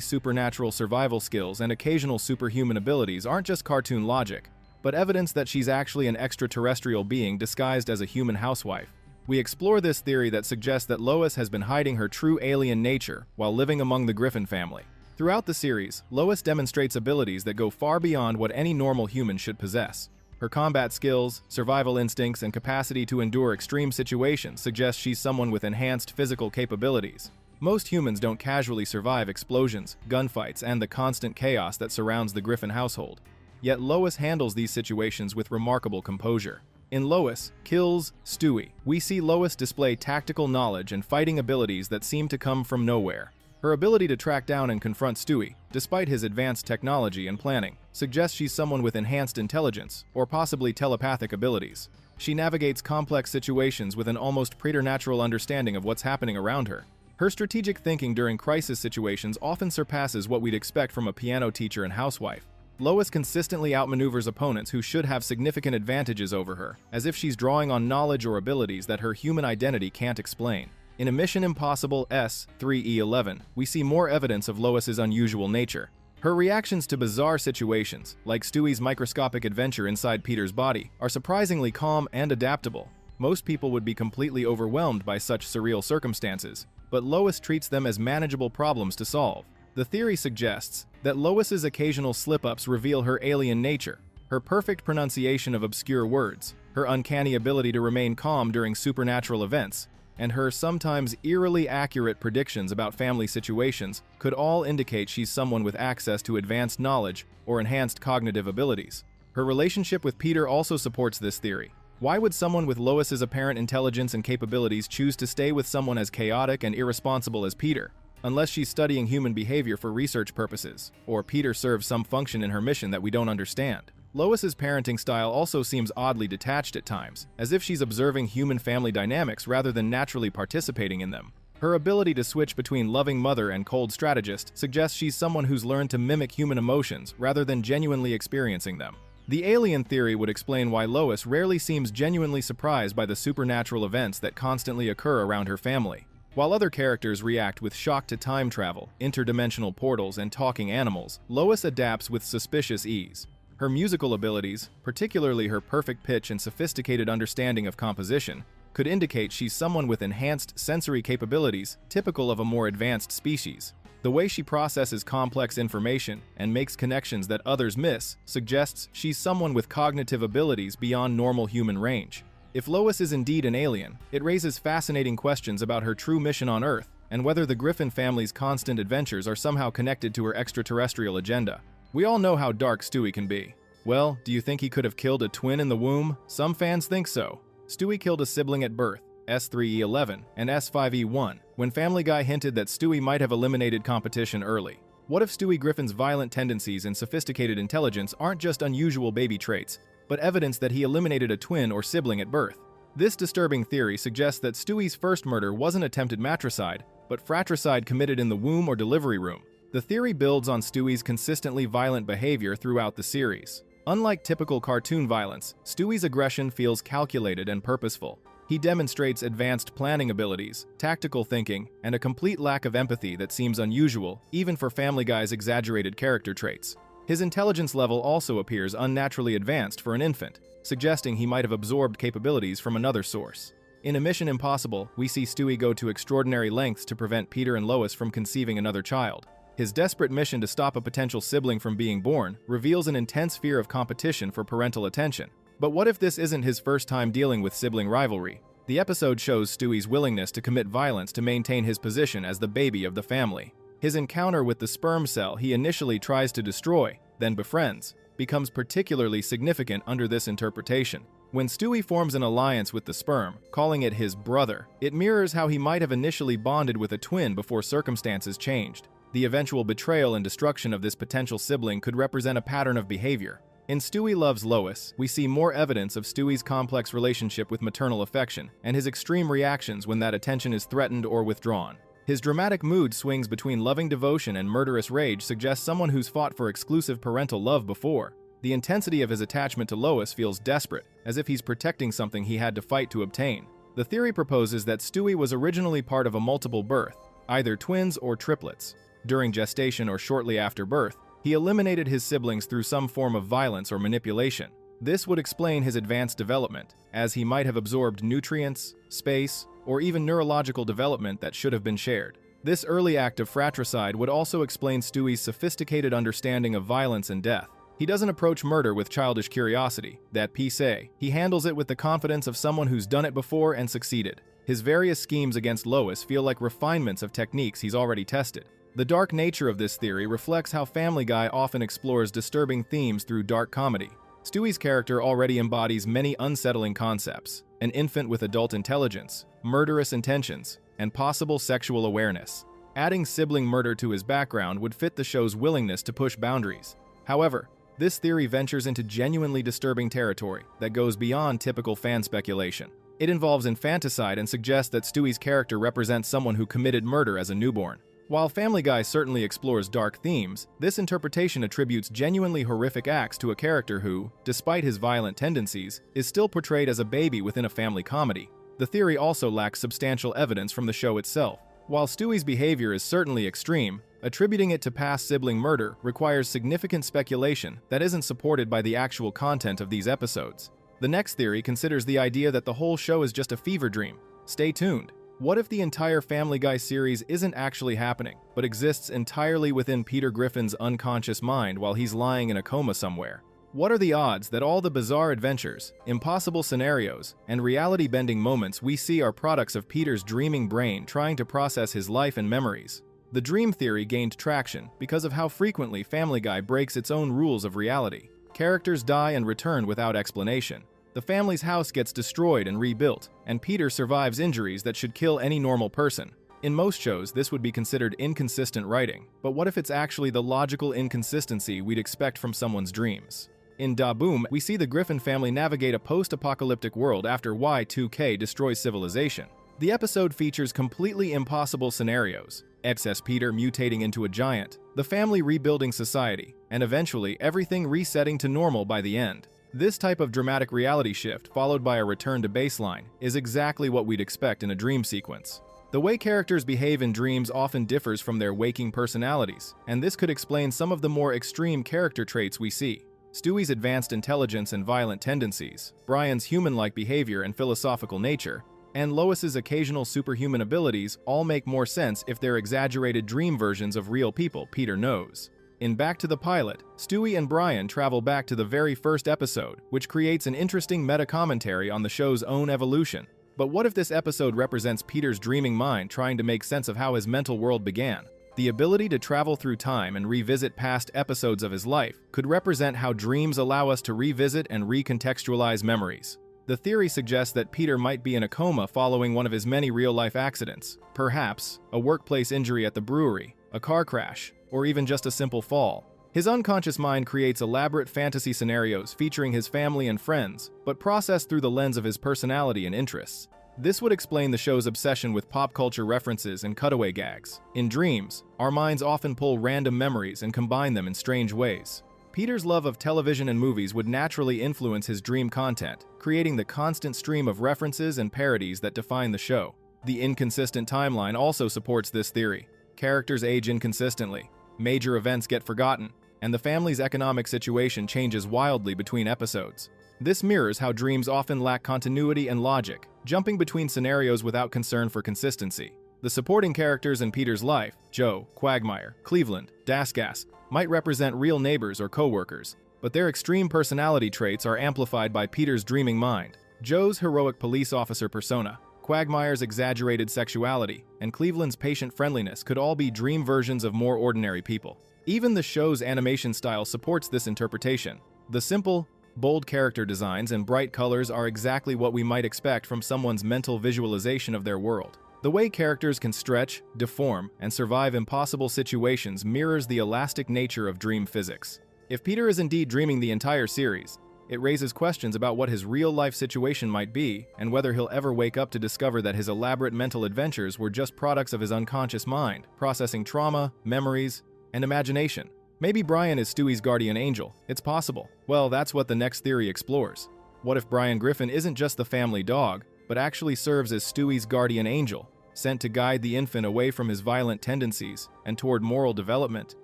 supernatural survival skills and occasional superhuman abilities aren't just cartoon logic, but evidence that she's actually an extraterrestrial being disguised as a human housewife? We explore this theory that suggests that Lois has been hiding her true alien nature while living among the Griffin family. Throughout the series, Lois demonstrates abilities that go far beyond what any normal human should possess. Her combat skills, survival instincts, and capacity to endure extreme situations suggest she's someone with enhanced physical capabilities. Most humans don't casually survive explosions, gunfights, and the constant chaos that surrounds the Griffin household. Yet Lois handles these situations with remarkable composure. In Lois Kills Stewie, we see Lois display tactical knowledge and fighting abilities that seem to come from nowhere. Her ability to track down and confront Stewie, despite his advanced technology and planning, suggests she's someone with enhanced intelligence, or possibly telepathic abilities. She navigates complex situations with an almost preternatural understanding of what's happening around her. Her strategic thinking during crisis situations often surpasses what we'd expect from a piano teacher and housewife. Lois consistently outmaneuvers opponents who should have significant advantages over her, as if she's drawing on knowledge or abilities that her human identity can't explain. In a Mission Impossible S3E11, we see more evidence of Lois's unusual nature. Her reactions to bizarre situations, like Stewie's microscopic adventure inside Peter's body, are surprisingly calm and adaptable. Most people would be completely overwhelmed by such surreal circumstances, but Lois treats them as manageable problems to solve. The theory suggests that Lois's occasional slip-ups reveal her alien nature, her perfect pronunciation of obscure words, her uncanny ability to remain calm during supernatural events, and her sometimes eerily accurate predictions about family situations could all indicate she's someone with access to advanced knowledge or enhanced cognitive abilities. Her relationship with Peter also supports this theory. Why would someone with Lois's apparent intelligence and capabilities choose to stay with someone as chaotic and irresponsible as Peter? Unless she's studying human behavior for research purposes, or Peter serves some function in her mission that we don't understand. Lois's parenting style also seems oddly detached at times, as if she's observing human family dynamics rather than naturally participating in them. Her ability to switch between loving mother and cold strategist suggests she's someone who's learned to mimic human emotions rather than genuinely experiencing them. The alien theory would explain why Lois rarely seems genuinely surprised by the supernatural events that constantly occur around her family. While other characters react with shock to time travel, interdimensional portals, and talking animals, Lois adapts with suspicious ease. Her musical abilities, particularly her perfect pitch and sophisticated understanding of composition, could indicate she's someone with enhanced sensory capabilities typical of a more advanced species. The way she processes complex information and makes connections that others miss suggests she's someone with cognitive abilities beyond normal human range. If Lois is indeed an alien, it raises fascinating questions about her true mission on Earth and whether the Griffin family's constant adventures are somehow connected to her extraterrestrial agenda. We all know how dark Stewie can be. Well, do you think he could have killed a twin in the womb? Some fans think so. Stewie killed a sibling at birth, S3E11 and S5E1, when Family Guy hinted that Stewie might have eliminated competition early. What if Stewie Griffin's violent tendencies and sophisticated intelligence aren't just unusual baby traits, but evidence that he eliminated a twin or sibling at birth? This disturbing theory suggests that Stewie's first murder wasn't attempted matricide, but fratricide committed in the womb or delivery room. The theory builds on Stewie's consistently violent behavior throughout the series. Unlike typical cartoon violence, Stewie's aggression feels calculated and purposeful. He demonstrates advanced planning abilities, tactical thinking, and a complete lack of empathy that seems unusual, even for Family Guy's exaggerated character traits. His intelligence level also appears unnaturally advanced for an infant, suggesting he might have absorbed capabilities from another source. In A Mission Impossible, we see Stewie go to extraordinary lengths to prevent Peter and Lois from conceiving another child. His desperate mission to stop a potential sibling from being born reveals an intense fear of competition for parental attention. But what if this isn't his first time dealing with sibling rivalry? The episode shows Stewie's willingness to commit violence to maintain his position as the baby of the family. His encounter with the sperm cell he initially tries to destroy, then befriends, becomes particularly significant under this interpretation. When Stewie forms an alliance with the sperm, calling it his brother, it mirrors how he might have initially bonded with a twin before circumstances changed. The eventual betrayal and destruction of this potential sibling could represent a pattern of behavior. In Stewie Loves Lois, we see more evidence of Stewie's complex relationship with maternal affection and his extreme reactions when that attention is threatened or withdrawn. His dramatic mood swings between loving devotion and murderous rage suggest someone who's fought for exclusive parental love before. The intensity of his attachment to Lois feels desperate, as if he's protecting something he had to fight to obtain. The theory proposes that Stewie was originally part of a multiple birth, either twins or triplets. During gestation or shortly after birth, he eliminated his siblings through some form of violence or manipulation. This would explain his advanced development, as he might have absorbed nutrients, space, or even neurological development that should have been shared. This early act of fratricide would also explain Stewie's sophisticated understanding of violence and death. He doesn't approach murder with childish curiosity, that pisse. He handles it with the confidence of someone who's done it before and succeeded. His various schemes against Lois feel like refinements of techniques he's already tested. The dark nature of this theory reflects how Family Guy often explores disturbing themes through dark comedy. Stewie's character already embodies many unsettling concepts: an infant with adult intelligence, murderous intentions, and possible sexual awareness. Adding sibling murder to his background would fit the show's willingness to push boundaries. However, this theory ventures into genuinely disturbing territory that goes beyond typical fan speculation. It involves infanticide and suggests that Stewie's character represents someone who committed murder as a newborn. While Family Guy certainly explores dark themes, this interpretation attributes genuinely horrific acts to a character who, despite his violent tendencies, is still portrayed as a baby within a family comedy. The theory also lacks substantial evidence from the show itself. While Stewie's behavior is certainly extreme, attributing it to past sibling murder requires significant speculation that isn't supported by the actual content of these episodes. The next theory considers the idea that the whole show is just a fever dream. Stay tuned. What if the entire Family Guy series isn't actually happening, but exists entirely within Peter Griffin's unconscious mind while he's lying in a coma somewhere? What are the odds that all the bizarre adventures, impossible scenarios, and reality-bending moments we see are products of Peter's dreaming brain trying to process his life and memories? The dream theory gained traction because of how frequently Family Guy breaks its own rules of reality. Characters die and return without explanation. The family's house gets destroyed and rebuilt, and Peter survives injuries that should kill any normal person. In most shows, this would be considered inconsistent writing, but what if it's actually the logical inconsistency we'd expect from someone's dreams? In Da Boom, we see the Griffin family navigate a post-apocalyptic world after Y2K destroys civilization. The episode features completely impossible scenarios: excess Peter mutating into a giant, the family rebuilding society, and eventually everything resetting to normal by the end. This type of dramatic reality shift, followed by a return to baseline, is exactly what we'd expect in a dream sequence. The way characters behave in dreams often differs from their waking personalities, and this could explain some of the more extreme character traits we see. Stewie's advanced intelligence and violent tendencies, Brian's human-like behavior and philosophical nature, and Lois's occasional superhuman abilities all make more sense if they're exaggerated dream versions of real people Peter knows. In Back to the Pilot, Stewie and Brian travel back to the very first episode, which creates an interesting meta-commentary on the show's own evolution. But what if this episode represents Peter's dreaming mind trying to make sense of how his mental world began? The ability to travel through time and revisit past episodes of his life could represent how dreams allow us to revisit and recontextualize memories. The theory suggests that Peter might be in a coma following one of his many real-life accidents, perhaps a workplace injury at the brewery, a car crash, or even just a simple fall. His unconscious mind creates elaborate fantasy scenarios featuring his family and friends, but processed through the lens of his personality and interests. This would explain the show's obsession with pop culture references and cutaway gags. In dreams, our minds often pull random memories and combine them in strange ways. Peter's love of television and movies would naturally influence his dream content, creating the constant stream of references and parodies that define the show. The inconsistent timeline also supports this theory. Characters age inconsistently, major events get forgotten, and the family's economic situation changes wildly between episodes. This mirrors how dreams often lack continuity and logic, jumping between scenarios without concern for consistency. The supporting characters in Peter's life, Joe, Quagmire, Cleveland, Dasgas, might represent real neighbors or co-workers, but their extreme personality traits are amplified by Peter's dreaming mind. Joe's heroic police officer persona, Quagmire's exaggerated sexuality, and Cleveland's patient friendliness could all be dream versions of more ordinary people. Even the show's animation style supports this interpretation. The simple, bold character designs and bright colors are exactly what we might expect from someone's mental visualization of their world. The way characters can stretch, deform, and survive impossible situations mirrors the elastic nature of dream physics. If Peter is indeed dreaming the entire series, it raises questions about what his real-life situation might be and whether he'll ever wake up to discover that his elaborate mental adventures were just products of his unconscious mind, processing trauma, memories, and imagination. Maybe Brian is Stewie's guardian angel. It's possible. Well, that's what the next theory explores. What if Brian Griffin isn't just the family dog, but actually serves as Stewie's guardian angel, sent to guide the infant away from his violent tendencies and toward moral development?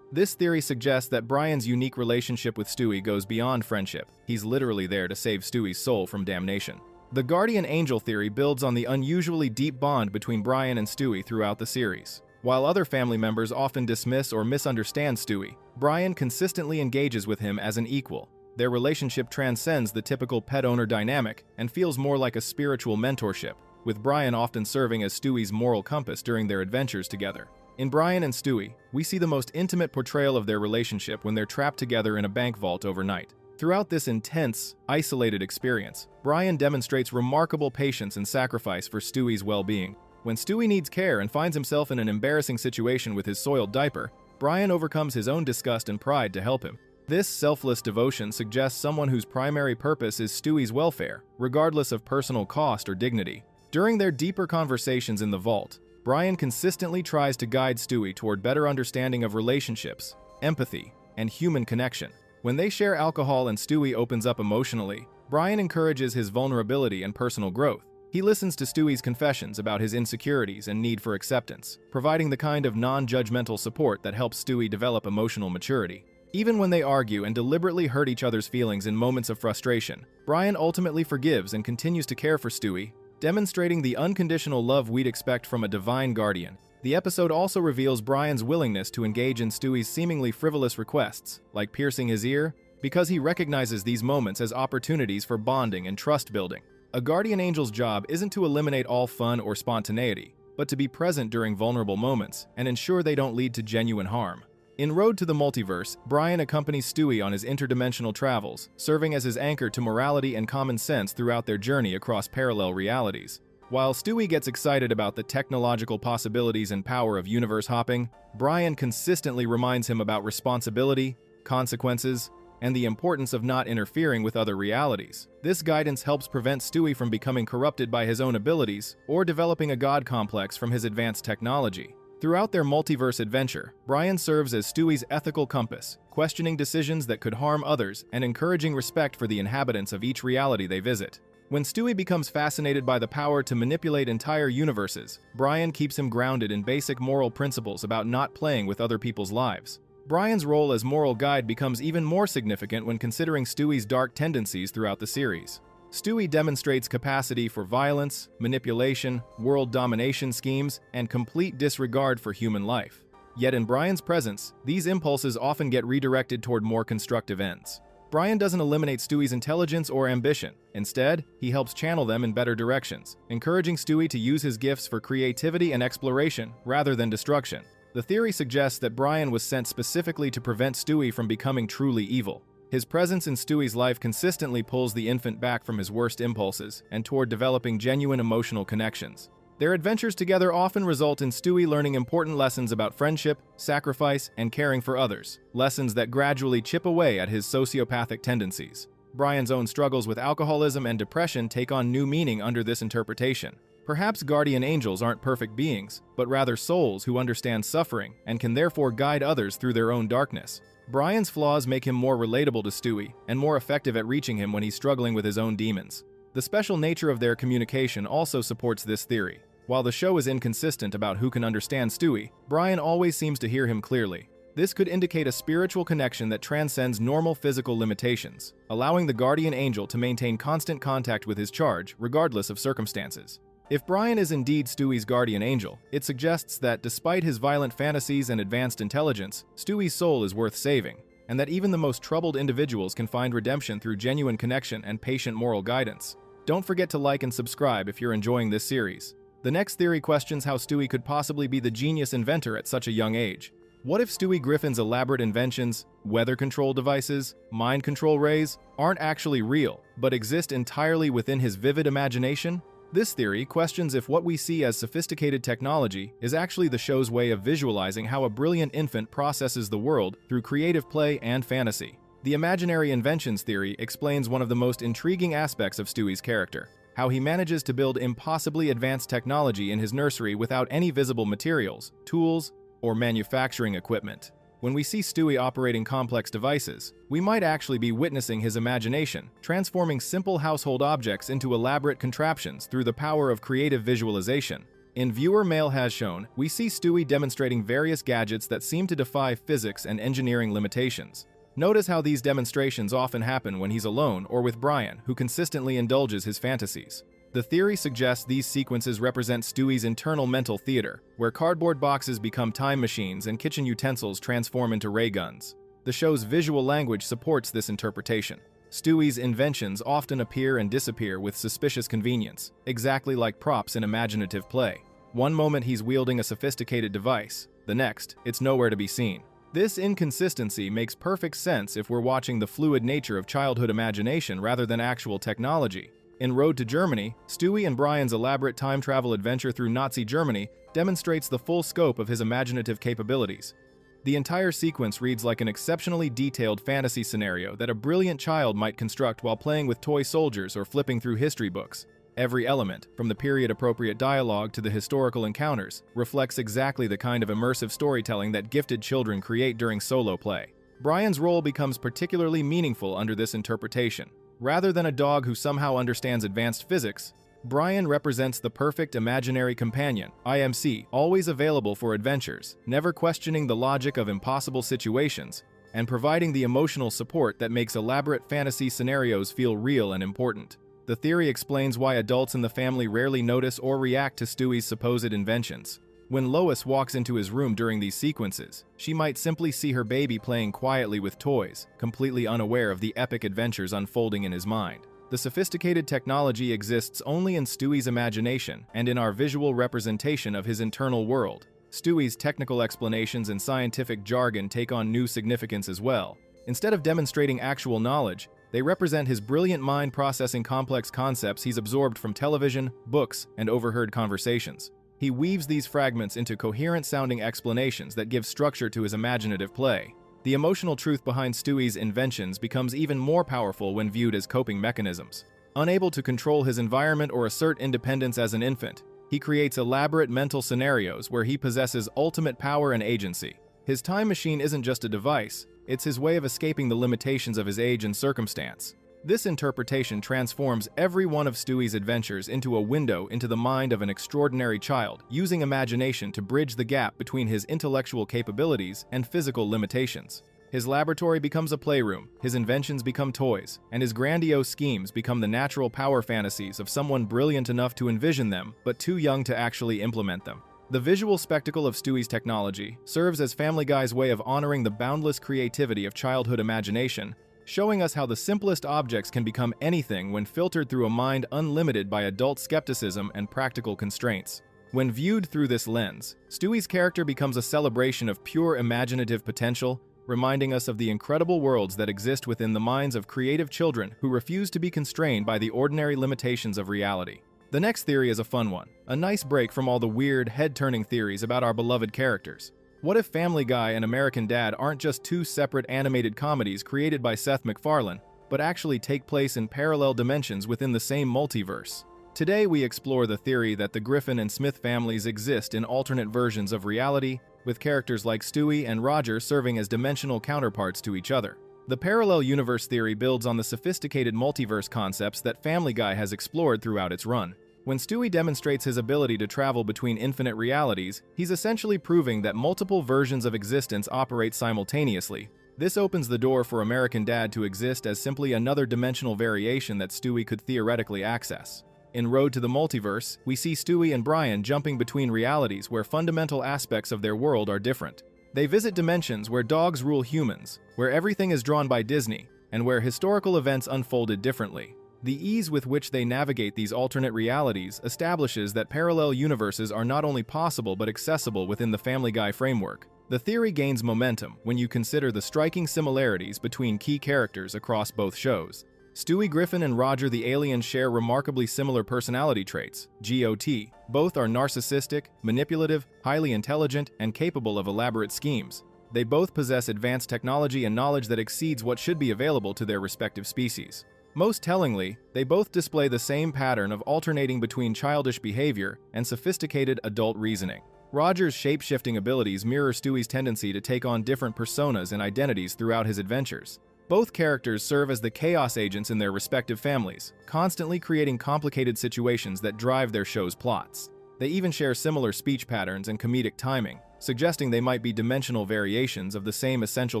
This theory suggests that Brian's unique relationship with Stewie goes beyond friendship. He's literally there to save Stewie's soul from damnation. The guardian angel theory builds on the unusually deep bond between Brian and Stewie throughout the series. While other family members often dismiss or misunderstand Stewie, Brian consistently engages with him as an equal. Their relationship transcends the typical pet-owner dynamic and feels more like a spiritual mentorship, with Brian often serving as Stewie's moral compass during their adventures together. In Brian and Stewie, we see the most intimate portrayal of their relationship when they're trapped together in a bank vault overnight. Throughout this intense, isolated experience, Brian demonstrates remarkable patience and sacrifice for Stewie's well-being. When Stewie needs care and finds himself in an embarrassing situation with his soiled diaper, Brian overcomes his own disgust and pride to help him. This selfless devotion suggests someone whose primary purpose is Stewie's welfare, regardless of personal cost or dignity. During their deeper conversations in the vault, Brian consistently tries to guide Stewie toward better understanding of relationships, empathy, and human connection. When they share alcohol and Stewie opens up emotionally, Brian encourages his vulnerability and personal growth. He listens to Stewie's confessions about his insecurities and need for acceptance, providing the kind of non-judgmental support that helps Stewie develop emotional maturity. Even when they argue and deliberately hurt each other's feelings in moments of frustration, Brian ultimately forgives and continues to care for Stewie, demonstrating the unconditional love we'd expect from a divine guardian. The episode also reveals Brian's willingness to engage in Stewie's seemingly frivolous requests, like piercing his ear, because he recognizes these moments as opportunities for bonding and trust building. A guardian angel's job isn't to eliminate all fun or spontaneity, but to be present during vulnerable moments and ensure they don't lead to genuine harm. In Road to the Multiverse, Brian accompanies Stewie on his interdimensional travels, serving as his anchor to morality and common sense throughout their journey across parallel realities. While Stewie gets excited about the technological possibilities and power of universe hopping, Brian consistently reminds him about responsibility, consequences, and the importance of not interfering with other realities. This guidance helps prevent Stewie from becoming corrupted by his own abilities or developing a god complex from his advanced technology. Throughout their multiverse adventure, Brian serves as Stewie's ethical compass, questioning decisions that could harm others and encouraging respect for the inhabitants of each reality they visit. When Stewie becomes fascinated by the power to manipulate entire universes, Brian keeps him grounded in basic moral principles about not playing with other people's lives. Brian's role as moral guide becomes even more significant when considering Stewie's dark tendencies throughout the series. Stewie demonstrates capacity for violence, manipulation, world domination schemes, and complete disregard for human life. Yet in Brian's presence, these impulses often get redirected toward more constructive ends. Brian doesn't eliminate Stewie's intelligence or ambition. Instead, he helps channel them in better directions, encouraging Stewie to use his gifts for creativity and exploration rather than destruction. The theory suggests that Brian was sent specifically to prevent Stewie from becoming truly evil. His presence in Stewie's life consistently pulls the infant back from his worst impulses and toward developing genuine emotional connections. Their adventures together often result in Stewie learning important lessons about friendship, sacrifice, and caring for others, lessons that gradually chip away at his sociopathic tendencies. Brian's own struggles with alcoholism and depression take on new meaning under this interpretation. Perhaps guardian angels aren't perfect beings, but rather souls who understand suffering and can therefore guide others through their own darkness. Brian's flaws make him more relatable to Stewie and more effective at reaching him when he's struggling with his own demons. The special nature of their communication also supports this theory. While the show is inconsistent about who can understand Stewie, Brian always seems to hear him clearly. This could indicate a spiritual connection that transcends normal physical limitations, allowing the guardian angel to maintain constant contact with his charge, regardless of circumstances. If Brian is indeed Stewie's guardian angel, it suggests that despite his violent fantasies and advanced intelligence, Stewie's soul is worth saving, and that even the most troubled individuals can find redemption through genuine connection and patient moral guidance. Don't forget to like and subscribe if you're enjoying this series. The next theory questions how Stewie could possibly be the genius inventor at such a young age. What if Stewie Griffin's elaborate inventions, weather control devices, mind control rays, aren't actually real, but exist entirely within his vivid imagination? This theory questions if what we see as sophisticated technology is actually the show's way of visualizing how a brilliant infant processes the world through creative play and fantasy. The imaginary inventions theory explains one of the most intriguing aspects of Stewie's character: how he manages to build impossibly advanced technology in his nursery without any visible materials, tools, or manufacturing equipment. When we see Stewie operating complex devices, we might actually be witnessing his imagination, transforming simple household objects into elaborate contraptions through the power of creative visualization. In Viewer Mail Has Shown, we see Stewie demonstrating various gadgets that seem to defy physics and engineering limitations. Notice how these demonstrations often happen when he's alone or with Brian, who consistently indulges his fantasies. The theory suggests these sequences represent Stewie's internal mental theater, where cardboard boxes become time machines and kitchen utensils transform into ray guns. The show's visual language supports this interpretation. Stewie's inventions often appear and disappear with suspicious convenience, exactly like props in imaginative play. One moment he's wielding a sophisticated device, the next, it's nowhere to be seen. This inconsistency makes perfect sense if we're watching the fluid nature of childhood imagination rather than actual technology. In Road to Germany, Stewie and Brian's elaborate time travel adventure through Nazi Germany demonstrates the full scope of his imaginative capabilities. The entire sequence reads like an exceptionally detailed fantasy scenario that a brilliant child might construct while playing with toy soldiers or flipping through history books. Every element, from the period-appropriate dialogue to the historical encounters, reflects exactly the kind of immersive storytelling that gifted children create during solo play. Brian's role becomes particularly meaningful under this interpretation. Rather than a dog who somehow understands advanced physics, Brian represents the perfect imaginary companion, IMC, always available for adventures, never questioning the logic of impossible situations, and providing the emotional support that makes elaborate fantasy scenarios feel real and important. The theory explains why adults in the family rarely notice or react to Stewie's supposed inventions. When Lois walks into his room during these sequences, she might simply see her baby playing quietly with toys, completely unaware of the epic adventures unfolding in his mind. The sophisticated technology exists only in Stewie's imagination and in our visual representation of his internal world. Stewie's technical explanations and scientific jargon take on new significance as well. Instead of demonstrating actual knowledge, they represent his brilliant mind processing complex concepts he's absorbed from television, books, and overheard conversations. He weaves these fragments into coherent-sounding explanations that give structure to his imaginative play. The emotional truth behind Stewie's inventions becomes even more powerful when viewed as coping mechanisms. Unable to control his environment or assert independence as an infant, he creates elaborate mental scenarios where he possesses ultimate power and agency. His time machine isn't just a device, it's his way of escaping the limitations of his age and circumstance. This interpretation transforms every one of Stewie's adventures into a window into the mind of an extraordinary child, using imagination to bridge the gap between his intellectual capabilities and physical limitations. His laboratory becomes a playroom, his inventions become toys, and his grandiose schemes become the natural power fantasies of someone brilliant enough to envision them, but too young to actually implement them. The visual spectacle of Stewie's technology serves as Family Guy's way of honoring the boundless creativity of childhood imagination, showing us how the simplest objects can become anything when filtered through a mind unlimited by adult skepticism and practical constraints. When viewed through this lens, Stewie's character becomes a celebration of pure imaginative potential, reminding us of the incredible worlds that exist within the minds of creative children who refuse to be constrained by the ordinary limitations of reality. The next theory is a fun one, a nice break from all the weird, head-turning theories about our beloved characters. What if Family Guy and American Dad aren't just two separate animated comedies created by Seth MacFarlane, but actually take place in parallel dimensions within the same multiverse? Today we explore the theory that the Griffin and Smith families exist in alternate versions of reality, with characters like Stewie and Roger serving as dimensional counterparts to each other. The parallel universe theory builds on the sophisticated multiverse concepts that Family Guy has explored throughout its run. When Stewie demonstrates his ability to travel between infinite realities, he's essentially proving that multiple versions of existence operate simultaneously. This opens the door for American Dad to exist as simply another dimensional variation that Stewie could theoretically access. In Road to the Multiverse, we see Stewie and Brian jumping between realities where fundamental aspects of their world are different. They visit dimensions where dogs rule humans, where everything is drawn by Disney, and where historical events unfolded differently. The ease with which they navigate these alternate realities establishes that parallel universes are not only possible but accessible within the Family Guy framework. The theory gains momentum when you consider the striking similarities between key characters across both shows. Stewie Griffin and Roger the Alien share remarkably similar personality traits, GOT. Both are narcissistic, manipulative, highly intelligent, and capable of elaborate schemes. They both possess advanced technology and knowledge that exceeds what should be available to their respective species. Most tellingly, they both display the same pattern of alternating between childish behavior and sophisticated adult reasoning. Roger's shape-shifting abilities mirror Stewie's tendency to take on different personas and identities throughout his adventures. Both characters serve as the chaos agents in their respective families, constantly creating complicated situations that drive their show's plots. They even share similar speech patterns and comedic timing, suggesting they might be dimensional variations of the same essential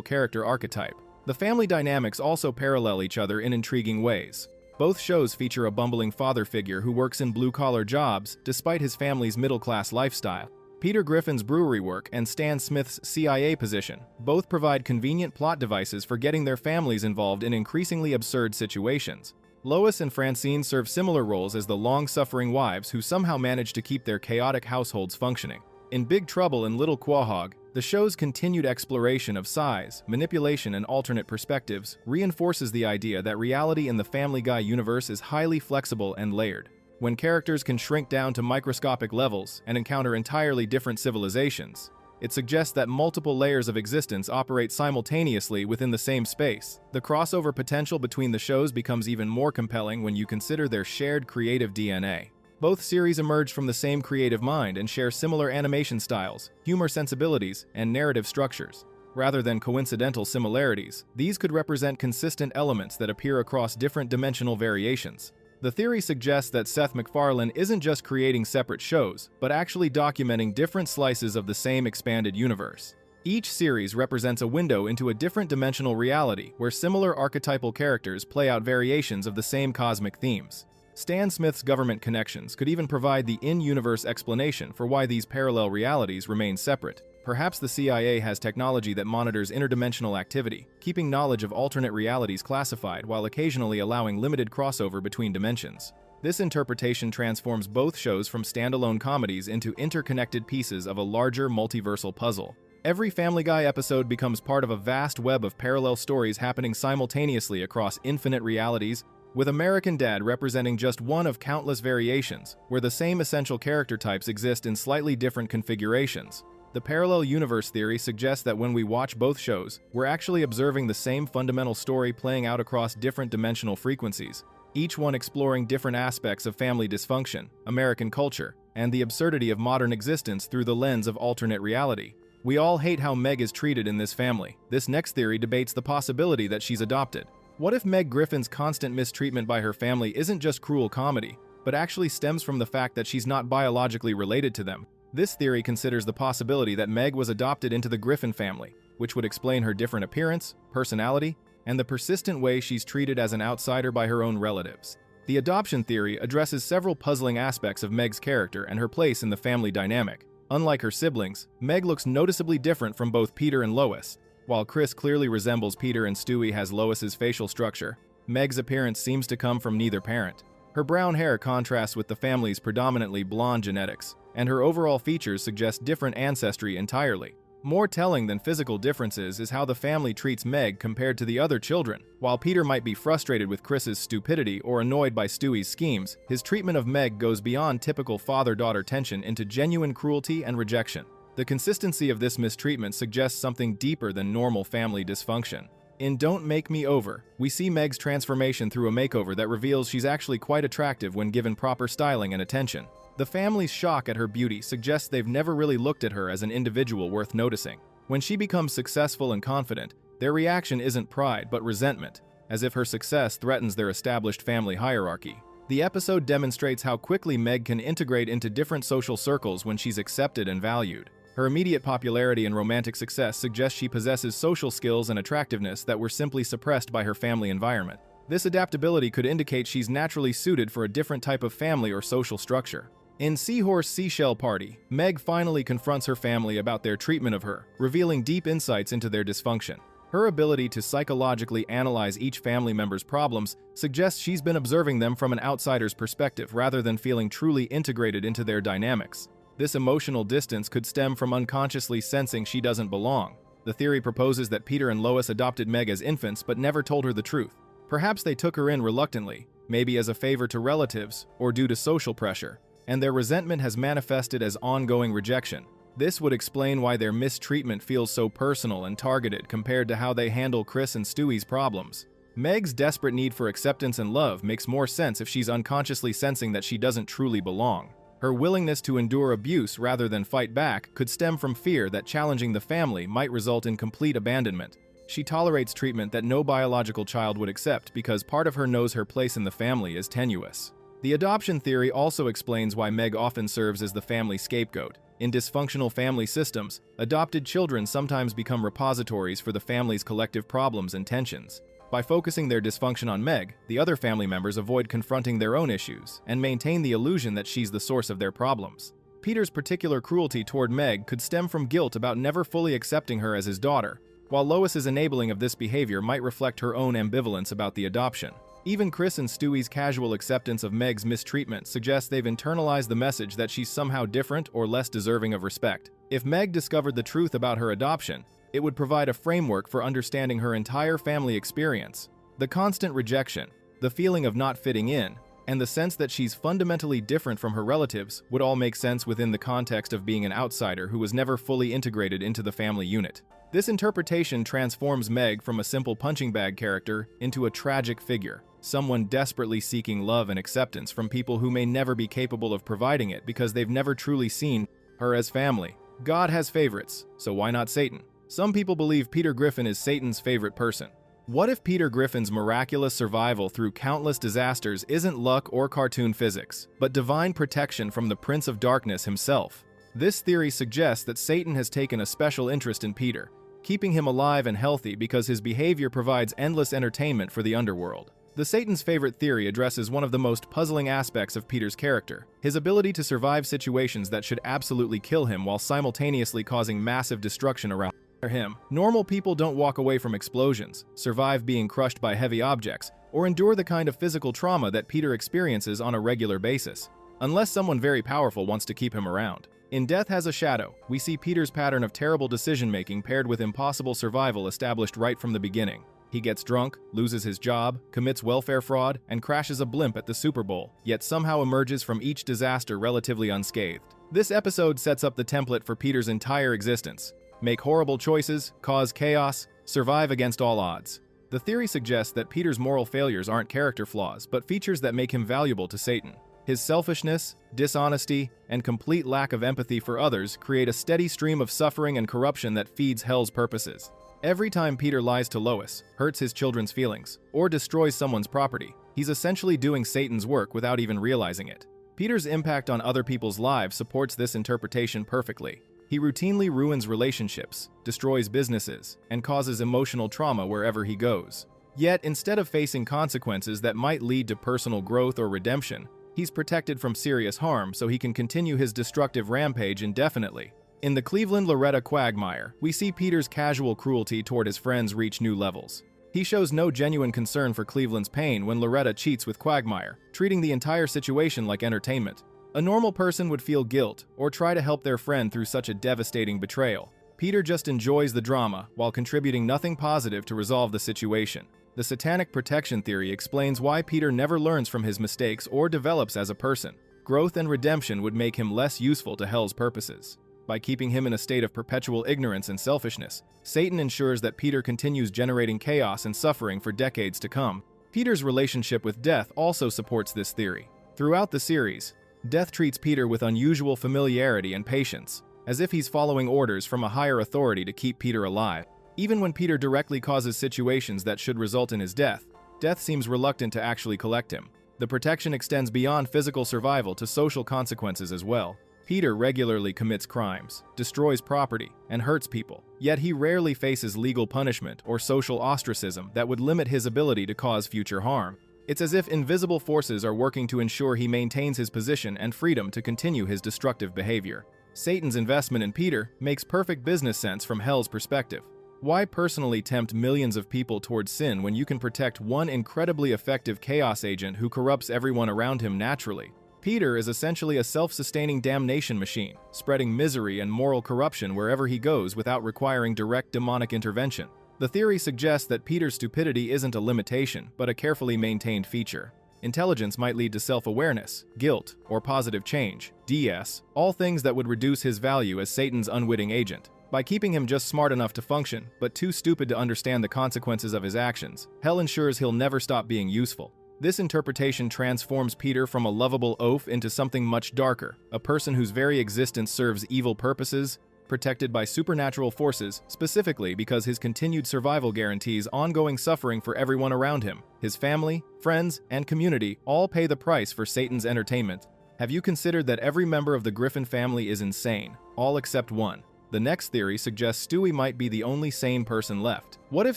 character archetype. The family dynamics also parallel each other in intriguing ways. Both shows feature a bumbling father figure who works in blue-collar jobs despite his family's middle-class lifestyle. Peter Griffin's brewery work and Stan Smith's CIA position both provide convenient plot devices for getting their families involved in increasingly absurd situations. Lois and Francine serve similar roles as the long-suffering wives who somehow manage to keep their chaotic households functioning. In Big Trouble in Little Quahog, the show's continued exploration of size, manipulation, and alternate perspectives reinforces the idea that reality in the Family Guy universe is highly flexible and layered. When characters can shrink down to microscopic levels and encounter entirely different civilizations, it suggests that multiple layers of existence operate simultaneously within the same space. The crossover potential between the shows becomes even more compelling when you consider their shared creative DNA. Both series emerge from the same creative mind and share similar animation styles, humor sensibilities, and narrative structures. Rather than coincidental similarities, these could represent consistent elements that appear across different dimensional variations. The theory suggests that Seth MacFarlane isn't just creating separate shows, but actually documenting different slices of the same expanded universe. Each series represents a window into a different dimensional reality where similar archetypal characters play out variations of the same cosmic themes. Stan Smith's government connections could even provide the in-universe explanation for why these parallel realities remain separate. Perhaps the CIA has technology that monitors interdimensional activity, keeping knowledge of alternate realities classified while occasionally allowing limited crossover between dimensions. This interpretation transforms both shows from standalone comedies into interconnected pieces of a larger multiversal puzzle. Every Family Guy episode becomes part of a vast web of parallel stories happening simultaneously across infinite realities, with American Dad representing just one of countless variations, where the same essential character types exist in slightly different configurations. The parallel universe theory suggests that when we watch both shows, we're actually observing the same fundamental story playing out across different dimensional frequencies, each one exploring different aspects of family dysfunction, American culture, and the absurdity of modern existence through the lens of alternate reality. We all hate how Meg is treated in this family. This next theory debates the possibility that she's adopted. What if Meg Griffin's constant mistreatment by her family isn't just cruel comedy, but actually stems from the fact that she's not biologically related to them? This theory considers the possibility that Meg was adopted into the Griffin family, which would explain her different appearance, personality, and the persistent way she's treated as an outsider by her own relatives. The adoption theory addresses several puzzling aspects of Meg's character and her place in the family dynamic. Unlike her siblings, Meg looks noticeably different from both Peter and Lois. While Chris clearly resembles Peter and Stewie has Lois's facial structure, Meg's appearance seems to come from neither parent. Her brown hair contrasts with the family's predominantly blonde genetics, and her overall features suggest different ancestry entirely. More telling than physical differences is how the family treats Meg compared to the other children. While Peter might be frustrated with Chris's stupidity or annoyed by Stewie's schemes, his treatment of Meg goes beyond typical father-daughter tension into genuine cruelty and rejection. The consistency of this mistreatment suggests something deeper than normal family dysfunction. In Don't Make Me Over, we see Meg's transformation through a makeover that reveals she's actually quite attractive when given proper styling and attention. The family's shock at her beauty suggests they've never really looked at her as an individual worth noticing. When she becomes successful and confident, their reaction isn't pride but resentment, as if her success threatens their established family hierarchy. The episode demonstrates how quickly Meg can integrate into different social circles when she's accepted and valued. Her immediate popularity and romantic success suggest she possesses social skills and attractiveness that were simply suppressed by her family environment. This adaptability could indicate she's naturally suited for a different type of family or social structure. In Seahorse Seashell Party, Meg finally confronts her family about their treatment of her, revealing deep insights into their dysfunction. Her ability to psychologically analyze each family member's problems suggests she's been observing them from an outsider's perspective rather than feeling truly integrated into their dynamics. This emotional distance could stem from unconsciously sensing she doesn't belong. The theory proposes that Peter and Lois adopted Meg as infants but never told her the truth. Perhaps they took her in reluctantly, maybe as a favor to relatives or due to social pressure, and their resentment has manifested as ongoing rejection. This would explain why their mistreatment feels so personal and targeted compared to how they handle Chris and Stewie's problems. Meg's desperate need for acceptance and love makes more sense if she's unconsciously sensing that she doesn't truly belong. Her willingness to endure abuse rather than fight back could stem from fear that challenging the family might result in complete abandonment. She tolerates treatment that no biological child would accept because part of her knows her place in the family is tenuous. The adoption theory also explains why Meg often serves as the family scapegoat. In dysfunctional family systems, adopted children sometimes become repositories for the family's collective problems and tensions. By focusing their dysfunction on Meg, the other family members avoid confronting their own issues and maintain the illusion that she's the source of their problems. Peter's particular cruelty toward Meg could stem from guilt about never fully accepting her as his daughter, while Lois's enabling of this behavior might reflect her own ambivalence about the adoption. Even Chris and Stewie's casual acceptance of Meg's mistreatment suggests they've internalized the message that she's somehow different or less deserving of respect. If Meg discovered the truth about her adoption, it would provide a framework for understanding her entire family experience. The constant rejection, the feeling of not fitting in, and the sense that she's fundamentally different from her relatives would all make sense within the context of being an outsider who was never fully integrated into the family unit. This interpretation transforms Meg from a simple punching bag character into a tragic figure, someone desperately seeking love and acceptance from people who may never be capable of providing it because they've never truly seen her as family. God has favorites, so why not Satan? Some people believe Peter Griffin is Satan's favorite person. What if Peter Griffin's miraculous survival through countless disasters isn't luck or cartoon physics, but divine protection from the Prince of Darkness himself? This theory suggests that Satan has taken a special interest in Peter, keeping him alive and healthy because his behavior provides endless entertainment for the underworld. The Satan's favorite theory addresses one of the most puzzling aspects of Peter's character, his ability to survive situations that should absolutely kill him while simultaneously causing massive destruction around him. Normal people don't walk away from explosions, survive being crushed by heavy objects, or endure the kind of physical trauma that Peter experiences on a regular basis, unless someone very powerful wants to keep him around. In Death Has a Shadow, we see Peter's pattern of terrible decision-making paired with impossible survival established right from the beginning. He gets drunk, loses his job, commits welfare fraud, and crashes a blimp at the Super Bowl, yet somehow emerges from each disaster relatively unscathed. This episode sets up the template for Peter's entire existence. Make horrible choices, cause chaos, survive against all odds. The theory suggests that Peter's moral failures aren't character flaws, but features that make him valuable to Satan. His selfishness, dishonesty, and complete lack of empathy for others create a steady stream of suffering and corruption that feeds hell's purposes. Every time Peter lies to Lois, hurts his children's feelings, or destroys someone's property, he's essentially doing Satan's work without even realizing it. Peter's impact on other people's lives supports this interpretation perfectly. He routinely ruins relationships, destroys businesses, and causes emotional trauma wherever he goes. Yet, instead of facing consequences that might lead to personal growth or redemption, he's protected from serious harm so he can continue his destructive rampage indefinitely. In the Cleveland-Loretta Quagmire, we see Peter's casual cruelty toward his friends reach new levels. He shows no genuine concern for Cleveland's pain when Loretta cheats with Quagmire, treating the entire situation like entertainment. A normal person would feel guilt or try to help their friend through such a devastating betrayal. Peter just enjoys the drama while contributing nothing positive to resolve the situation. The satanic protection theory explains why Peter never learns from his mistakes or develops as a person. Growth and redemption would make him less useful to hell's purposes. By keeping him in a state of perpetual ignorance and selfishness, Satan ensures that Peter continues generating chaos and suffering for decades to come. Peter's relationship with death also supports this theory. Throughout the series, Death treats Peter with unusual familiarity and patience, as if he's following orders from a higher authority to keep Peter alive. Even when Peter directly causes situations that should result in his death, Death seems reluctant to actually collect him. The protection extends beyond physical survival to social consequences as well. Peter regularly commits crimes, destroys property, and hurts people, yet he rarely faces legal punishment or social ostracism that would limit his ability to cause future harm. It's as if invisible forces are working to ensure he maintains his position and freedom to continue his destructive behavior. Satan's investment in Peter makes perfect business sense from hell's perspective. Why personally tempt millions of people towards sin when you can protect one incredibly effective chaos agent who corrupts everyone around him naturally? Peter is essentially a self-sustaining damnation machine, spreading misery and moral corruption wherever he goes without requiring direct demonic intervention. The theory suggests that Peter's stupidity isn't a limitation, but a carefully maintained feature. Intelligence might lead to self-awareness, guilt, or positive change, DS, all things that would reduce his value as Satan's unwitting agent. By keeping him just smart enough to function, but too stupid to understand the consequences of his actions, hell ensures he'll never stop being useful. This interpretation transforms Peter from a lovable oaf into something much darker, a person whose very existence serves evil purposes, protected by supernatural forces, specifically because his continued survival guarantees ongoing suffering for everyone around him. His family, friends, and community all pay the price for Satan's entertainment. Have you considered that every member of the Griffin family is insane, all except one? The next theory suggests Stewie might be the only sane person left. What if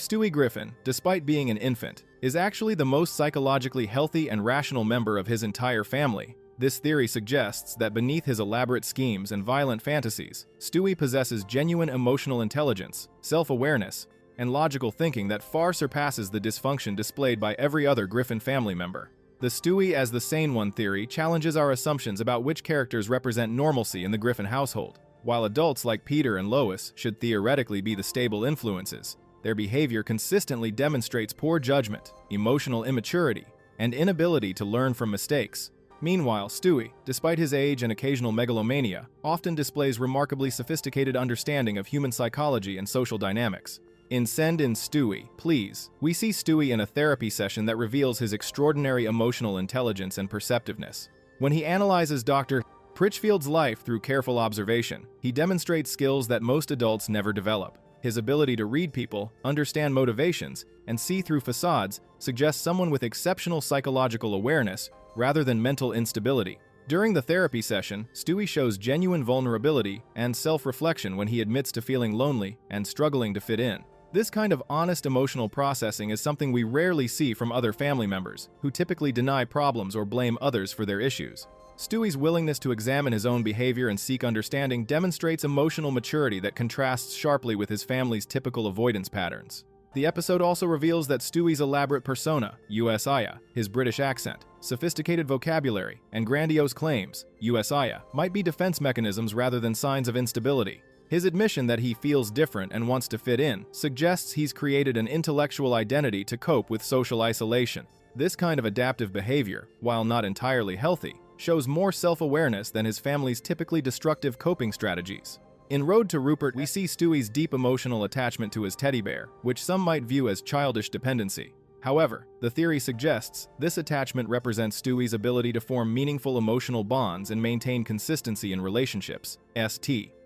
Stewie Griffin, despite being an infant, is actually the most psychologically healthy and rational member of his entire family? This theory suggests that beneath his elaborate schemes and violent fantasies, Stewie possesses genuine emotional intelligence, self-awareness, and logical thinking that far surpasses the dysfunction displayed by every other Griffin family member. The Stewie as the sane one theory challenges our assumptions about which characters represent normalcy in the Griffin household. While adults like Peter and Lois should theoretically be the stable influences, their behavior consistently demonstrates poor judgment, emotional immaturity, and inability to learn from mistakes. Meanwhile, Stewie, despite his age and occasional megalomania, often displays remarkably sophisticated understanding of human psychology and social dynamics. In Send in Stewie, Please, we see Stewie in a therapy session that reveals his extraordinary emotional intelligence and perceptiveness. When he analyzes Dr. Pritchfield's life through careful observation, he demonstrates skills that most adults never develop. His ability to read people, understand motivations, and see through facades suggests someone with exceptional psychological awareness rather than mental instability. During the therapy session, Stewie shows genuine vulnerability and self-reflection when he admits to feeling lonely and struggling to fit in. This kind of honest emotional processing is something we rarely see from other family members, who typically deny problems or blame others for their issues. Stewie's willingness to examine his own behavior and seek understanding demonstrates emotional maturity that contrasts sharply with his family's typical avoidance patterns. The episode also reveals that Stewie's elaborate persona, USIA, his British accent, sophisticated vocabulary, and grandiose claims, USIA, might be defense mechanisms rather than signs of instability. His admission that he feels different and wants to fit in suggests he's created an intellectual identity to cope with social isolation. This kind of adaptive behavior, while not entirely healthy, shows more self-awareness than his family's typically destructive coping strategies. In Road to Rupert, we see Stewie's deep emotional attachment to his teddy bear, which some might view as childish dependency. However, the theory suggests this attachment represents Stewie's ability to form meaningful emotional bonds and maintain consistency in relationships,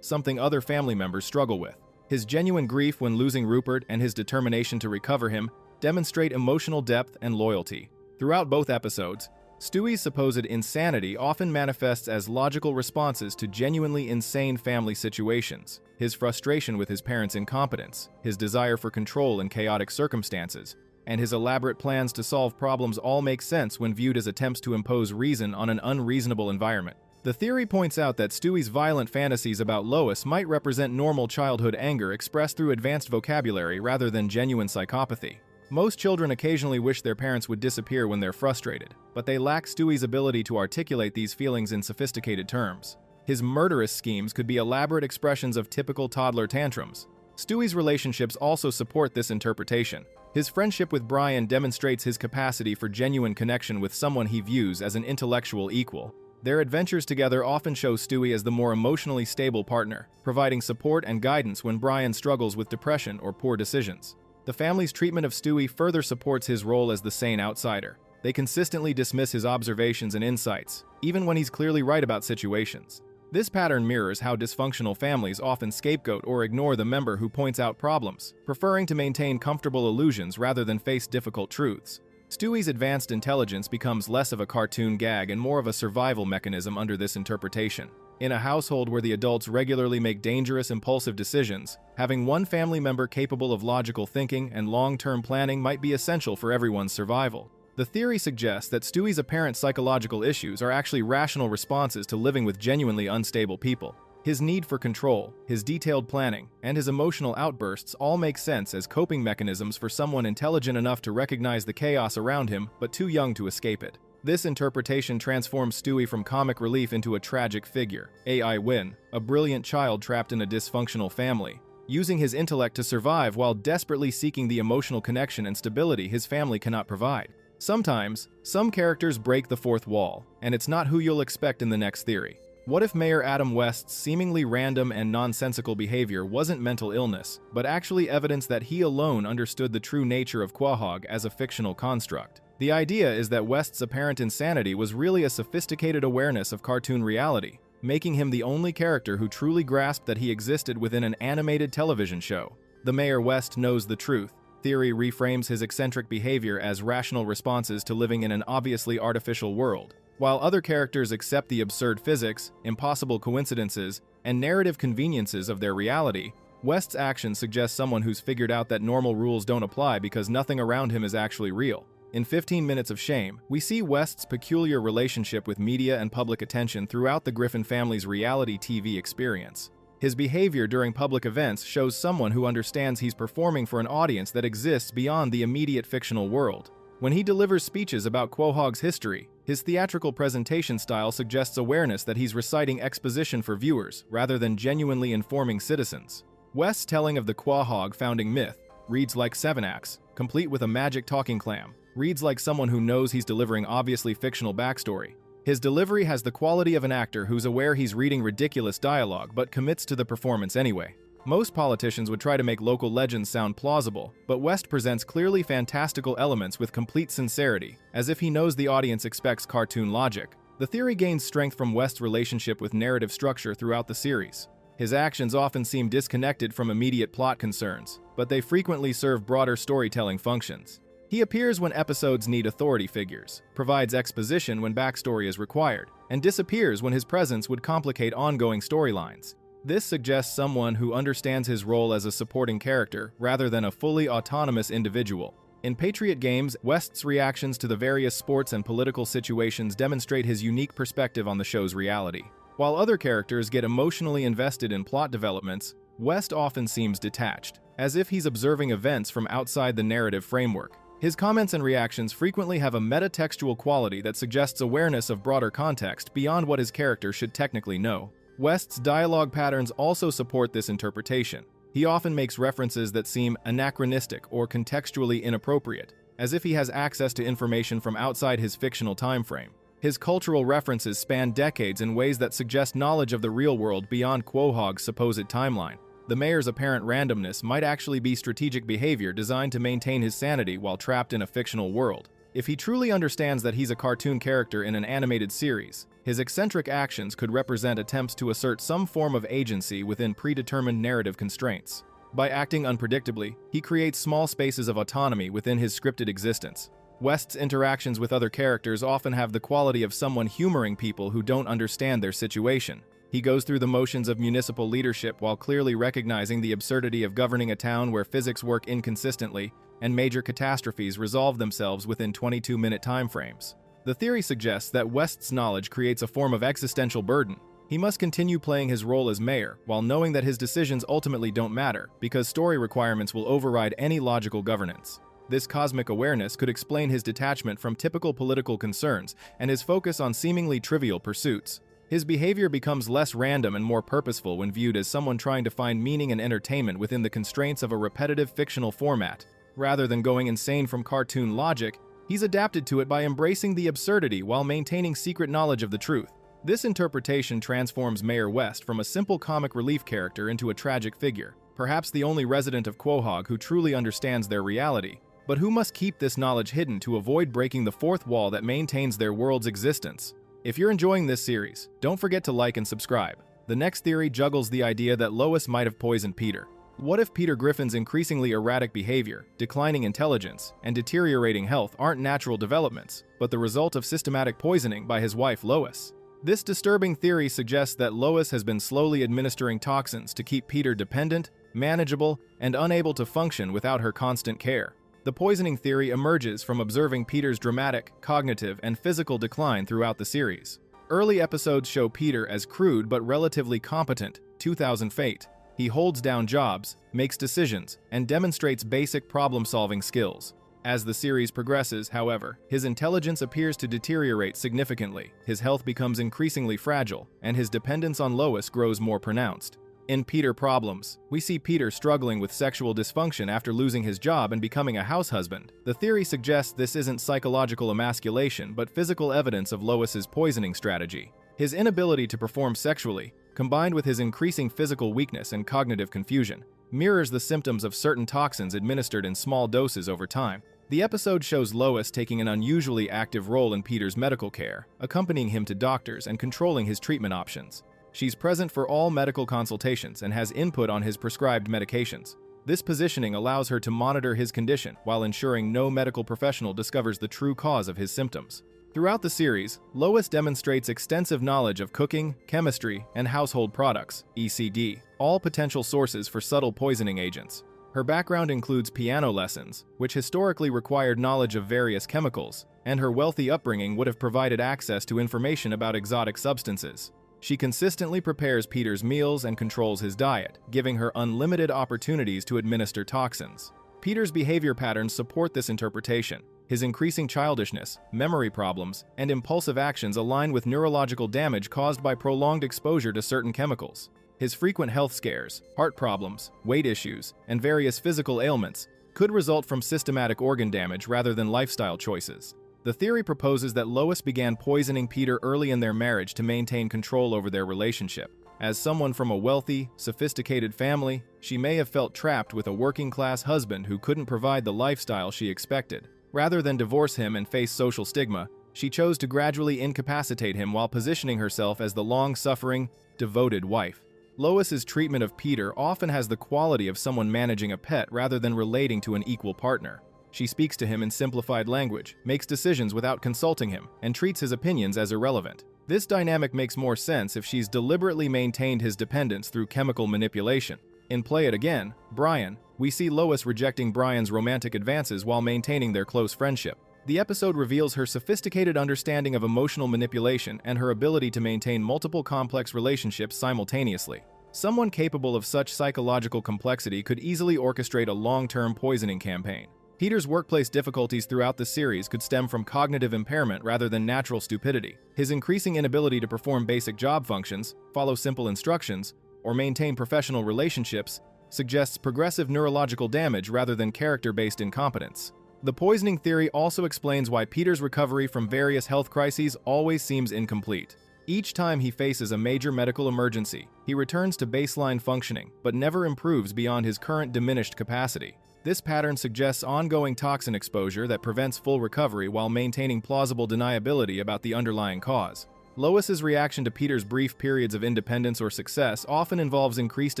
something other family members struggle with. His genuine grief when losing Rupert and his determination to recover him demonstrate emotional depth and loyalty. Throughout both episodes, Stewie's supposed insanity often manifests as logical responses to genuinely insane family situations. His frustration with his parents' incompetence, his desire for control in chaotic circumstances, and his elaborate plans to solve problems all make sense when viewed as attempts to impose reason on an unreasonable environment. The theory points out that Stewie's violent fantasies about Lois might represent normal childhood anger expressed through advanced vocabulary rather than genuine psychopathy. Most children occasionally wish their parents would disappear when they're frustrated, but they lack Stewie's ability to articulate these feelings in sophisticated terms. His murderous schemes could be elaborate expressions of typical toddler tantrums. Stewie's relationships also support this interpretation. His friendship with Brian demonstrates his capacity for genuine connection with someone he views as an intellectual equal. Their adventures together often show Stewie as the more emotionally stable partner, providing support and guidance when Brian struggles with depression or poor decisions. The family's treatment of Stewie further supports his role as the sane outsider. They consistently dismiss his observations and insights, even when he's clearly right about situations. This pattern mirrors how dysfunctional families often scapegoat or ignore the member who points out problems, preferring to maintain comfortable illusions rather than face difficult truths. Stewie's advanced intelligence becomes less of a cartoon gag and more of a survival mechanism under this interpretation. In a household where the adults regularly make dangerous, impulsive decisions, having one family member capable of logical thinking and long-term planning might be essential for everyone's survival. The theory suggests that Stewie's apparent psychological issues are actually rational responses to living with genuinely unstable people. His need for control, his detailed planning, and his emotional outbursts all make sense as coping mechanisms for someone intelligent enough to recognize the chaos around him but too young to escape it. This interpretation transforms Stewie from comic relief into a tragic figure, A.I. Wynn, a brilliant child trapped in a dysfunctional family, using his intellect to survive while desperately seeking the emotional connection and stability his family cannot provide. Sometimes, some characters break the fourth wall, and it's not who you'll expect in the next theory. What if Mayor Adam West's seemingly random and nonsensical behavior wasn't mental illness, but actually evidence that he alone understood the true nature of Quahog as a fictional construct? The idea is that West's apparent insanity was really a sophisticated awareness of cartoon reality, making him the only character who truly grasped that he existed within an animated television show. The Mayor West knows the truth. Theory reframes his eccentric behavior as rational responses to living in an obviously artificial world. While other characters accept the absurd physics, impossible coincidences, and narrative conveniences of their reality, West's actions suggest someone who's figured out that normal rules don't apply because nothing around him is actually real. In 15 Minutes of Shame, we see West's peculiar relationship with media and public attention throughout the Griffin family's reality TV experience. His behavior during public events shows someone who understands he's performing for an audience that exists beyond the immediate fictional world. When he delivers speeches about Quahog's history, his theatrical presentation style suggests awareness that he's reciting exposition for viewers rather than genuinely informing citizens. West's telling of the Quahog founding myth reads like 7 acts, complete with a magic talking clam, reads like someone who knows he's delivering obviously fictional backstory. His delivery has the quality of an actor who's aware he's reading ridiculous dialogue but commits to the performance anyway. Most politicians would try to make local legends sound plausible, but West presents clearly fantastical elements with complete sincerity, as if he knows the audience expects cartoon logic. The theory gains strength from West's relationship with narrative structure throughout the series. His actions often seem disconnected from immediate plot concerns, but they frequently serve broader storytelling functions. He appears when episodes need authority figures, provides exposition when backstory is required, and disappears when his presence would complicate ongoing storylines. This suggests someone who understands his role as a supporting character rather than a fully autonomous individual. In Patriot Games, West's reactions to the various sports and political situations demonstrate his unique perspective on the show's reality. While other characters get emotionally invested in plot developments, West often seems detached, as if he's observing events from outside the narrative framework. His comments and reactions frequently have a metatextual quality that suggests awareness of broader context beyond what his character should technically know. West's dialogue patterns also support this interpretation. He often makes references that seem anachronistic or contextually inappropriate, as if he has access to information from outside his fictional timeframe. His cultural references span decades in ways that suggest knowledge of the real world beyond Quahog's supposed timeline. The mayor's apparent randomness might actually be strategic behavior designed to maintain his sanity while trapped in a fictional world. If he truly understands that he's a cartoon character in an animated series, his eccentric actions could represent attempts to assert some form of agency within predetermined narrative constraints. By acting unpredictably, he creates small spaces of autonomy within his scripted existence. West's interactions with other characters often have the quality of someone humoring people who don't understand their situation. He goes through the motions of municipal leadership while clearly recognizing the absurdity of governing a town where physics work inconsistently and major catastrophes resolve themselves within 22-minute timeframes. The theory suggests that West's knowledge creates a form of existential burden. He must continue playing his role as mayor while knowing that his decisions ultimately don't matter because story requirements will override any logical governance. This cosmic awareness could explain his detachment from typical political concerns and his focus on seemingly trivial pursuits. His behavior becomes less random and more purposeful when viewed as someone trying to find meaning and entertainment within the constraints of a repetitive fictional format. Rather than going insane from cartoon logic, he's adapted to it by embracing the absurdity while maintaining secret knowledge of the truth. This interpretation transforms Mayor West from a simple comic relief character into a tragic figure, perhaps the only resident of Quahog who truly understands their reality, but who must keep this knowledge hidden to avoid breaking the fourth wall that maintains their world's existence. If you're enjoying this series, don't forget to like and subscribe. The next theory juggles the idea that Lois might have poisoned Peter. What if Peter Griffin's increasingly erratic behavior, declining intelligence, and deteriorating health aren't natural developments, but the result of systematic poisoning by his wife Lois? This disturbing theory suggests that Lois has been slowly administering toxins to keep Peter dependent, manageable, and unable to function without her constant care. The poisoning theory emerges from observing Peter's dramatic, cognitive, and physical decline throughout the series. Early episodes show Peter as crude but relatively competent, 2000 Fate. He holds down jobs, makes decisions, and demonstrates basic problem-solving skills. As the series progresses, however, his intelligence appears to deteriorate significantly, his health becomes increasingly fragile, and his dependence on Lois grows more pronounced. In Peter Problems, we see Peter struggling with sexual dysfunction after losing his job and becoming a house husband. The theory suggests this isn't psychological emasculation, but physical evidence of Lois's poisoning strategy. His inability to perform sexually, combined with his increasing physical weakness and cognitive confusion, mirrors the symptoms of certain toxins administered in small doses over time. The episode shows Lois taking an unusually active role in Peter's medical care, accompanying him to doctors and controlling his treatment options. She's present for all medical consultations and has input on his prescribed medications. This positioning allows her to monitor his condition while ensuring no medical professional discovers the true cause of his symptoms. Throughout the series, Lois demonstrates extensive knowledge of cooking, chemistry, and household products, ECD, all potential sources for subtle poisoning agents. Her background includes piano lessons, which historically required knowledge of various chemicals, and her wealthy upbringing would have provided access to information about exotic substances. She consistently prepares Peter's meals and controls his diet, giving her unlimited opportunities to administer toxins. Peter's behavior patterns support this interpretation. His increasing childishness, memory problems, and impulsive actions align with neurological damage caused by prolonged exposure to certain chemicals. His frequent health scares, heart problems, weight issues, and various physical ailments could result from systematic organ damage rather than lifestyle choices. The theory proposes that Lois began poisoning Peter early in their marriage to maintain control over their relationship. As someone from a wealthy, sophisticated family, she may have felt trapped with a working-class husband who couldn't provide the lifestyle she expected. Rather than divorce him and face social stigma, she chose to gradually incapacitate him while positioning herself as the long-suffering, devoted wife. Lois's treatment of Peter often has the quality of someone managing a pet rather than relating to an equal partner. She speaks to him in simplified language, makes decisions without consulting him, and treats his opinions as irrelevant. This dynamic makes more sense if she's deliberately maintained his dependence through chemical manipulation. In Play It Again, Brian, we see Lois rejecting Brian's romantic advances while maintaining their close friendship. The episode reveals her sophisticated understanding of emotional manipulation and her ability to maintain multiple complex relationships simultaneously. Someone capable of such psychological complexity could easily orchestrate a long-term poisoning campaign. Peter's workplace difficulties throughout the series could stem from cognitive impairment rather than natural stupidity. His increasing inability to perform basic job functions, follow simple instructions, or maintain professional relationships suggests progressive neurological damage rather than character-based incompetence. The poisoning theory also explains why Peter's recovery from various health crises always seems incomplete. Each time he faces a major medical emergency, he returns to baseline functioning, but never improves beyond his current diminished capacity. This pattern suggests ongoing toxin exposure that prevents full recovery while maintaining plausible deniability about the underlying cause. Lois's reaction to Peter's brief periods of independence or success often involves increased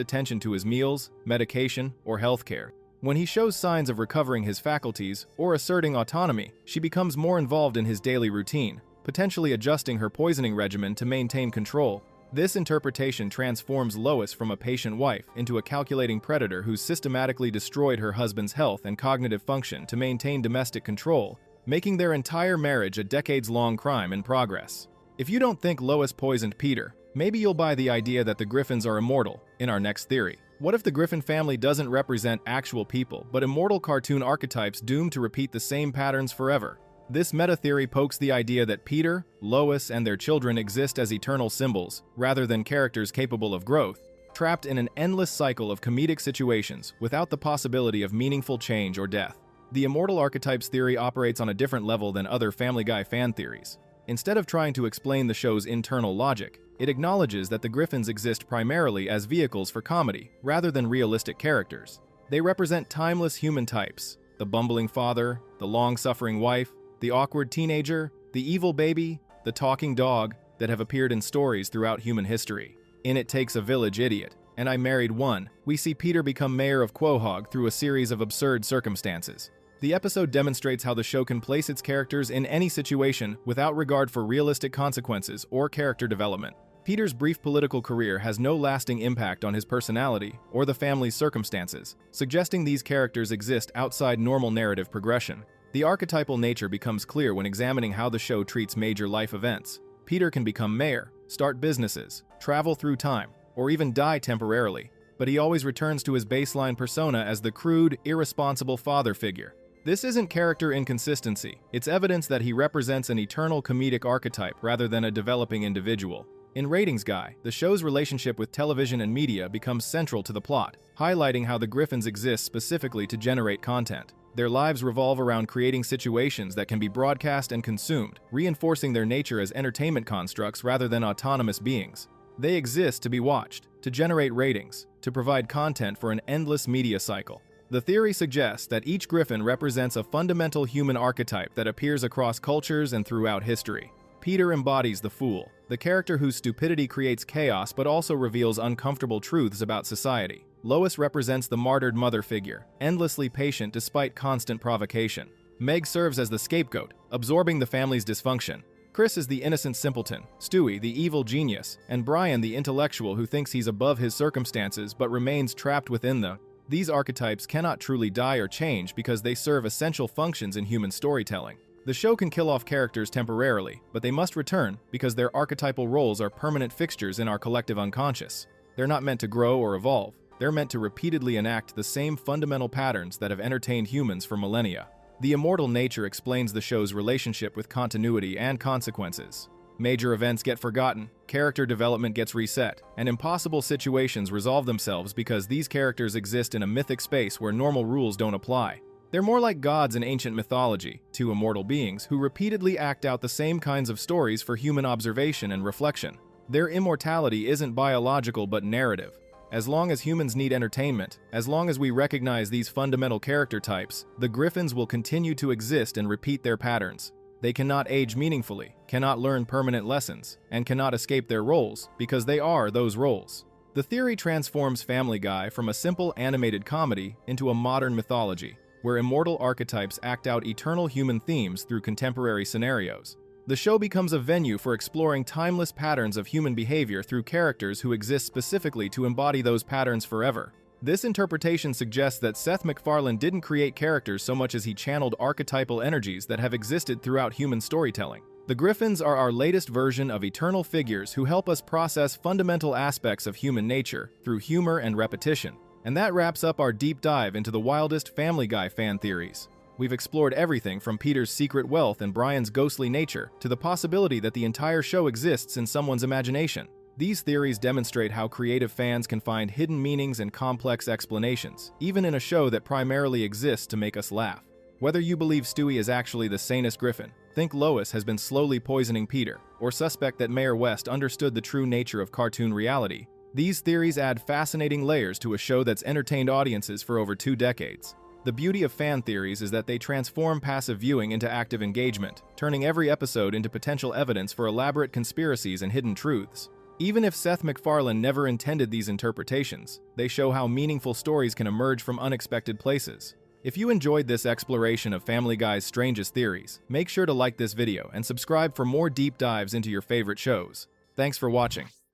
attention to his meals, medication, or healthcare. When he shows signs of recovering his faculties or asserting autonomy, she becomes more involved in his daily routine, potentially adjusting her poisoning regimen to maintain control. This interpretation transforms Lois from a patient wife into a calculating predator who's systematically destroyed her husband's health and cognitive function to maintain domestic control, making their entire marriage a decades-long crime in progress. If you don't think Lois poisoned Peter, maybe you'll buy the idea that the Griffins are immortal in our next theory. What if the Griffin family doesn't represent actual people, but immortal cartoon archetypes doomed to repeat the same patterns forever? This meta-theory pokes the idea that Peter, Lois, and their children exist as eternal symbols, rather than characters capable of growth, trapped in an endless cycle of comedic situations without the possibility of meaningful change or death. The immortal archetypes theory operates on a different level than other Family Guy fan theories. Instead of trying to explain the show's internal logic, it acknowledges that the Griffins exist primarily as vehicles for comedy, rather than realistic characters. They represent timeless human types: the bumbling father, the long-suffering wife, the awkward teenager, the evil baby, the talking dog, that have appeared in stories throughout human history. In It Takes a Village Idiot, and I Married One, we see Peter become mayor of Quahog through a series of absurd circumstances. The episode demonstrates how the show can place its characters in any situation without regard for realistic consequences or character development. Peter's brief political career has no lasting impact on his personality or the family's circumstances, suggesting these characters exist outside normal narrative progression. The archetypal nature becomes clear when examining how the show treats major life events. Peter can become mayor, start businesses, travel through time, or even die temporarily, but he always returns to his baseline persona as the crude, irresponsible father figure. This isn't character inconsistency, it's evidence that he represents an eternal comedic archetype rather than a developing individual. In Ratings Guy, the show's relationship with television and media becomes central to the plot, highlighting how the Griffins exist specifically to generate content. Their lives revolve around creating situations that can be broadcast and consumed, reinforcing their nature as entertainment constructs rather than autonomous beings. They exist to be watched, to generate ratings, to provide content for an endless media cycle. The theory suggests that each Griffin represents a fundamental human archetype that appears across cultures and throughout history. Peter embodies the fool, the character whose stupidity creates chaos but also reveals uncomfortable truths about society. Lois represents the martyred mother figure, endlessly patient despite constant provocation. Meg serves as the scapegoat, absorbing the family's dysfunction. Chris is the innocent simpleton, Stewie the evil genius, and Brian the intellectual who thinks he's above his circumstances but remains trapped within them. These archetypes cannot truly die or change because they serve essential functions in human storytelling. The show can kill off characters temporarily, but they must return because their archetypal roles are permanent fixtures in our collective unconscious. They're not meant to grow or evolve. They're meant to repeatedly enact the same fundamental patterns that have entertained humans for millennia. The immortal nature explains the show's relationship with continuity and consequences. Major events get forgotten, character development gets reset, and impossible situations resolve themselves because these characters exist in a mythic space where normal rules don't apply. They're more like gods in ancient mythology, two immortal beings who repeatedly act out the same kinds of stories for human observation and reflection. Their immortality isn't biological but narrative. As long as humans need entertainment, as long as we recognize these fundamental character types, the Griffins will continue to exist and repeat their patterns. They cannot age meaningfully, cannot learn permanent lessons, and cannot escape their roles because they are those roles. The theory transforms Family Guy from a simple animated comedy into a modern mythology, where immortal archetypes act out eternal human themes through contemporary scenarios. The show becomes a venue for exploring timeless patterns of human behavior through characters who exist specifically to embody those patterns forever. This interpretation suggests that Seth MacFarlane didn't create characters so much as he channeled archetypal energies that have existed throughout human storytelling. The Griffins are our latest version of eternal figures who help us process fundamental aspects of human nature through humor and repetition. And that wraps up our deep dive into the wildest Family Guy fan theories. We've explored everything from Peter's secret wealth and Brian's ghostly nature to the possibility that the entire show exists in someone's imagination. These theories demonstrate how creative fans can find hidden meanings and complex explanations, even in a show that primarily exists to make us laugh. Whether you believe Stewie is actually the sanest Griffin, think Lois has been slowly poisoning Peter, or suspect that Mayor West understood the true nature of cartoon reality, these theories add fascinating layers to a show that's entertained audiences for over 2 decades. The beauty of fan theories is that they transform passive viewing into active engagement, turning every episode into potential evidence for elaborate conspiracies and hidden truths. Even if Seth MacFarlane never intended these interpretations, they show how meaningful stories can emerge from unexpected places. If you enjoyed this exploration of Family Guy's strangest theories, make sure to like this video and subscribe for more deep dives into your favorite shows. Thanks for watching.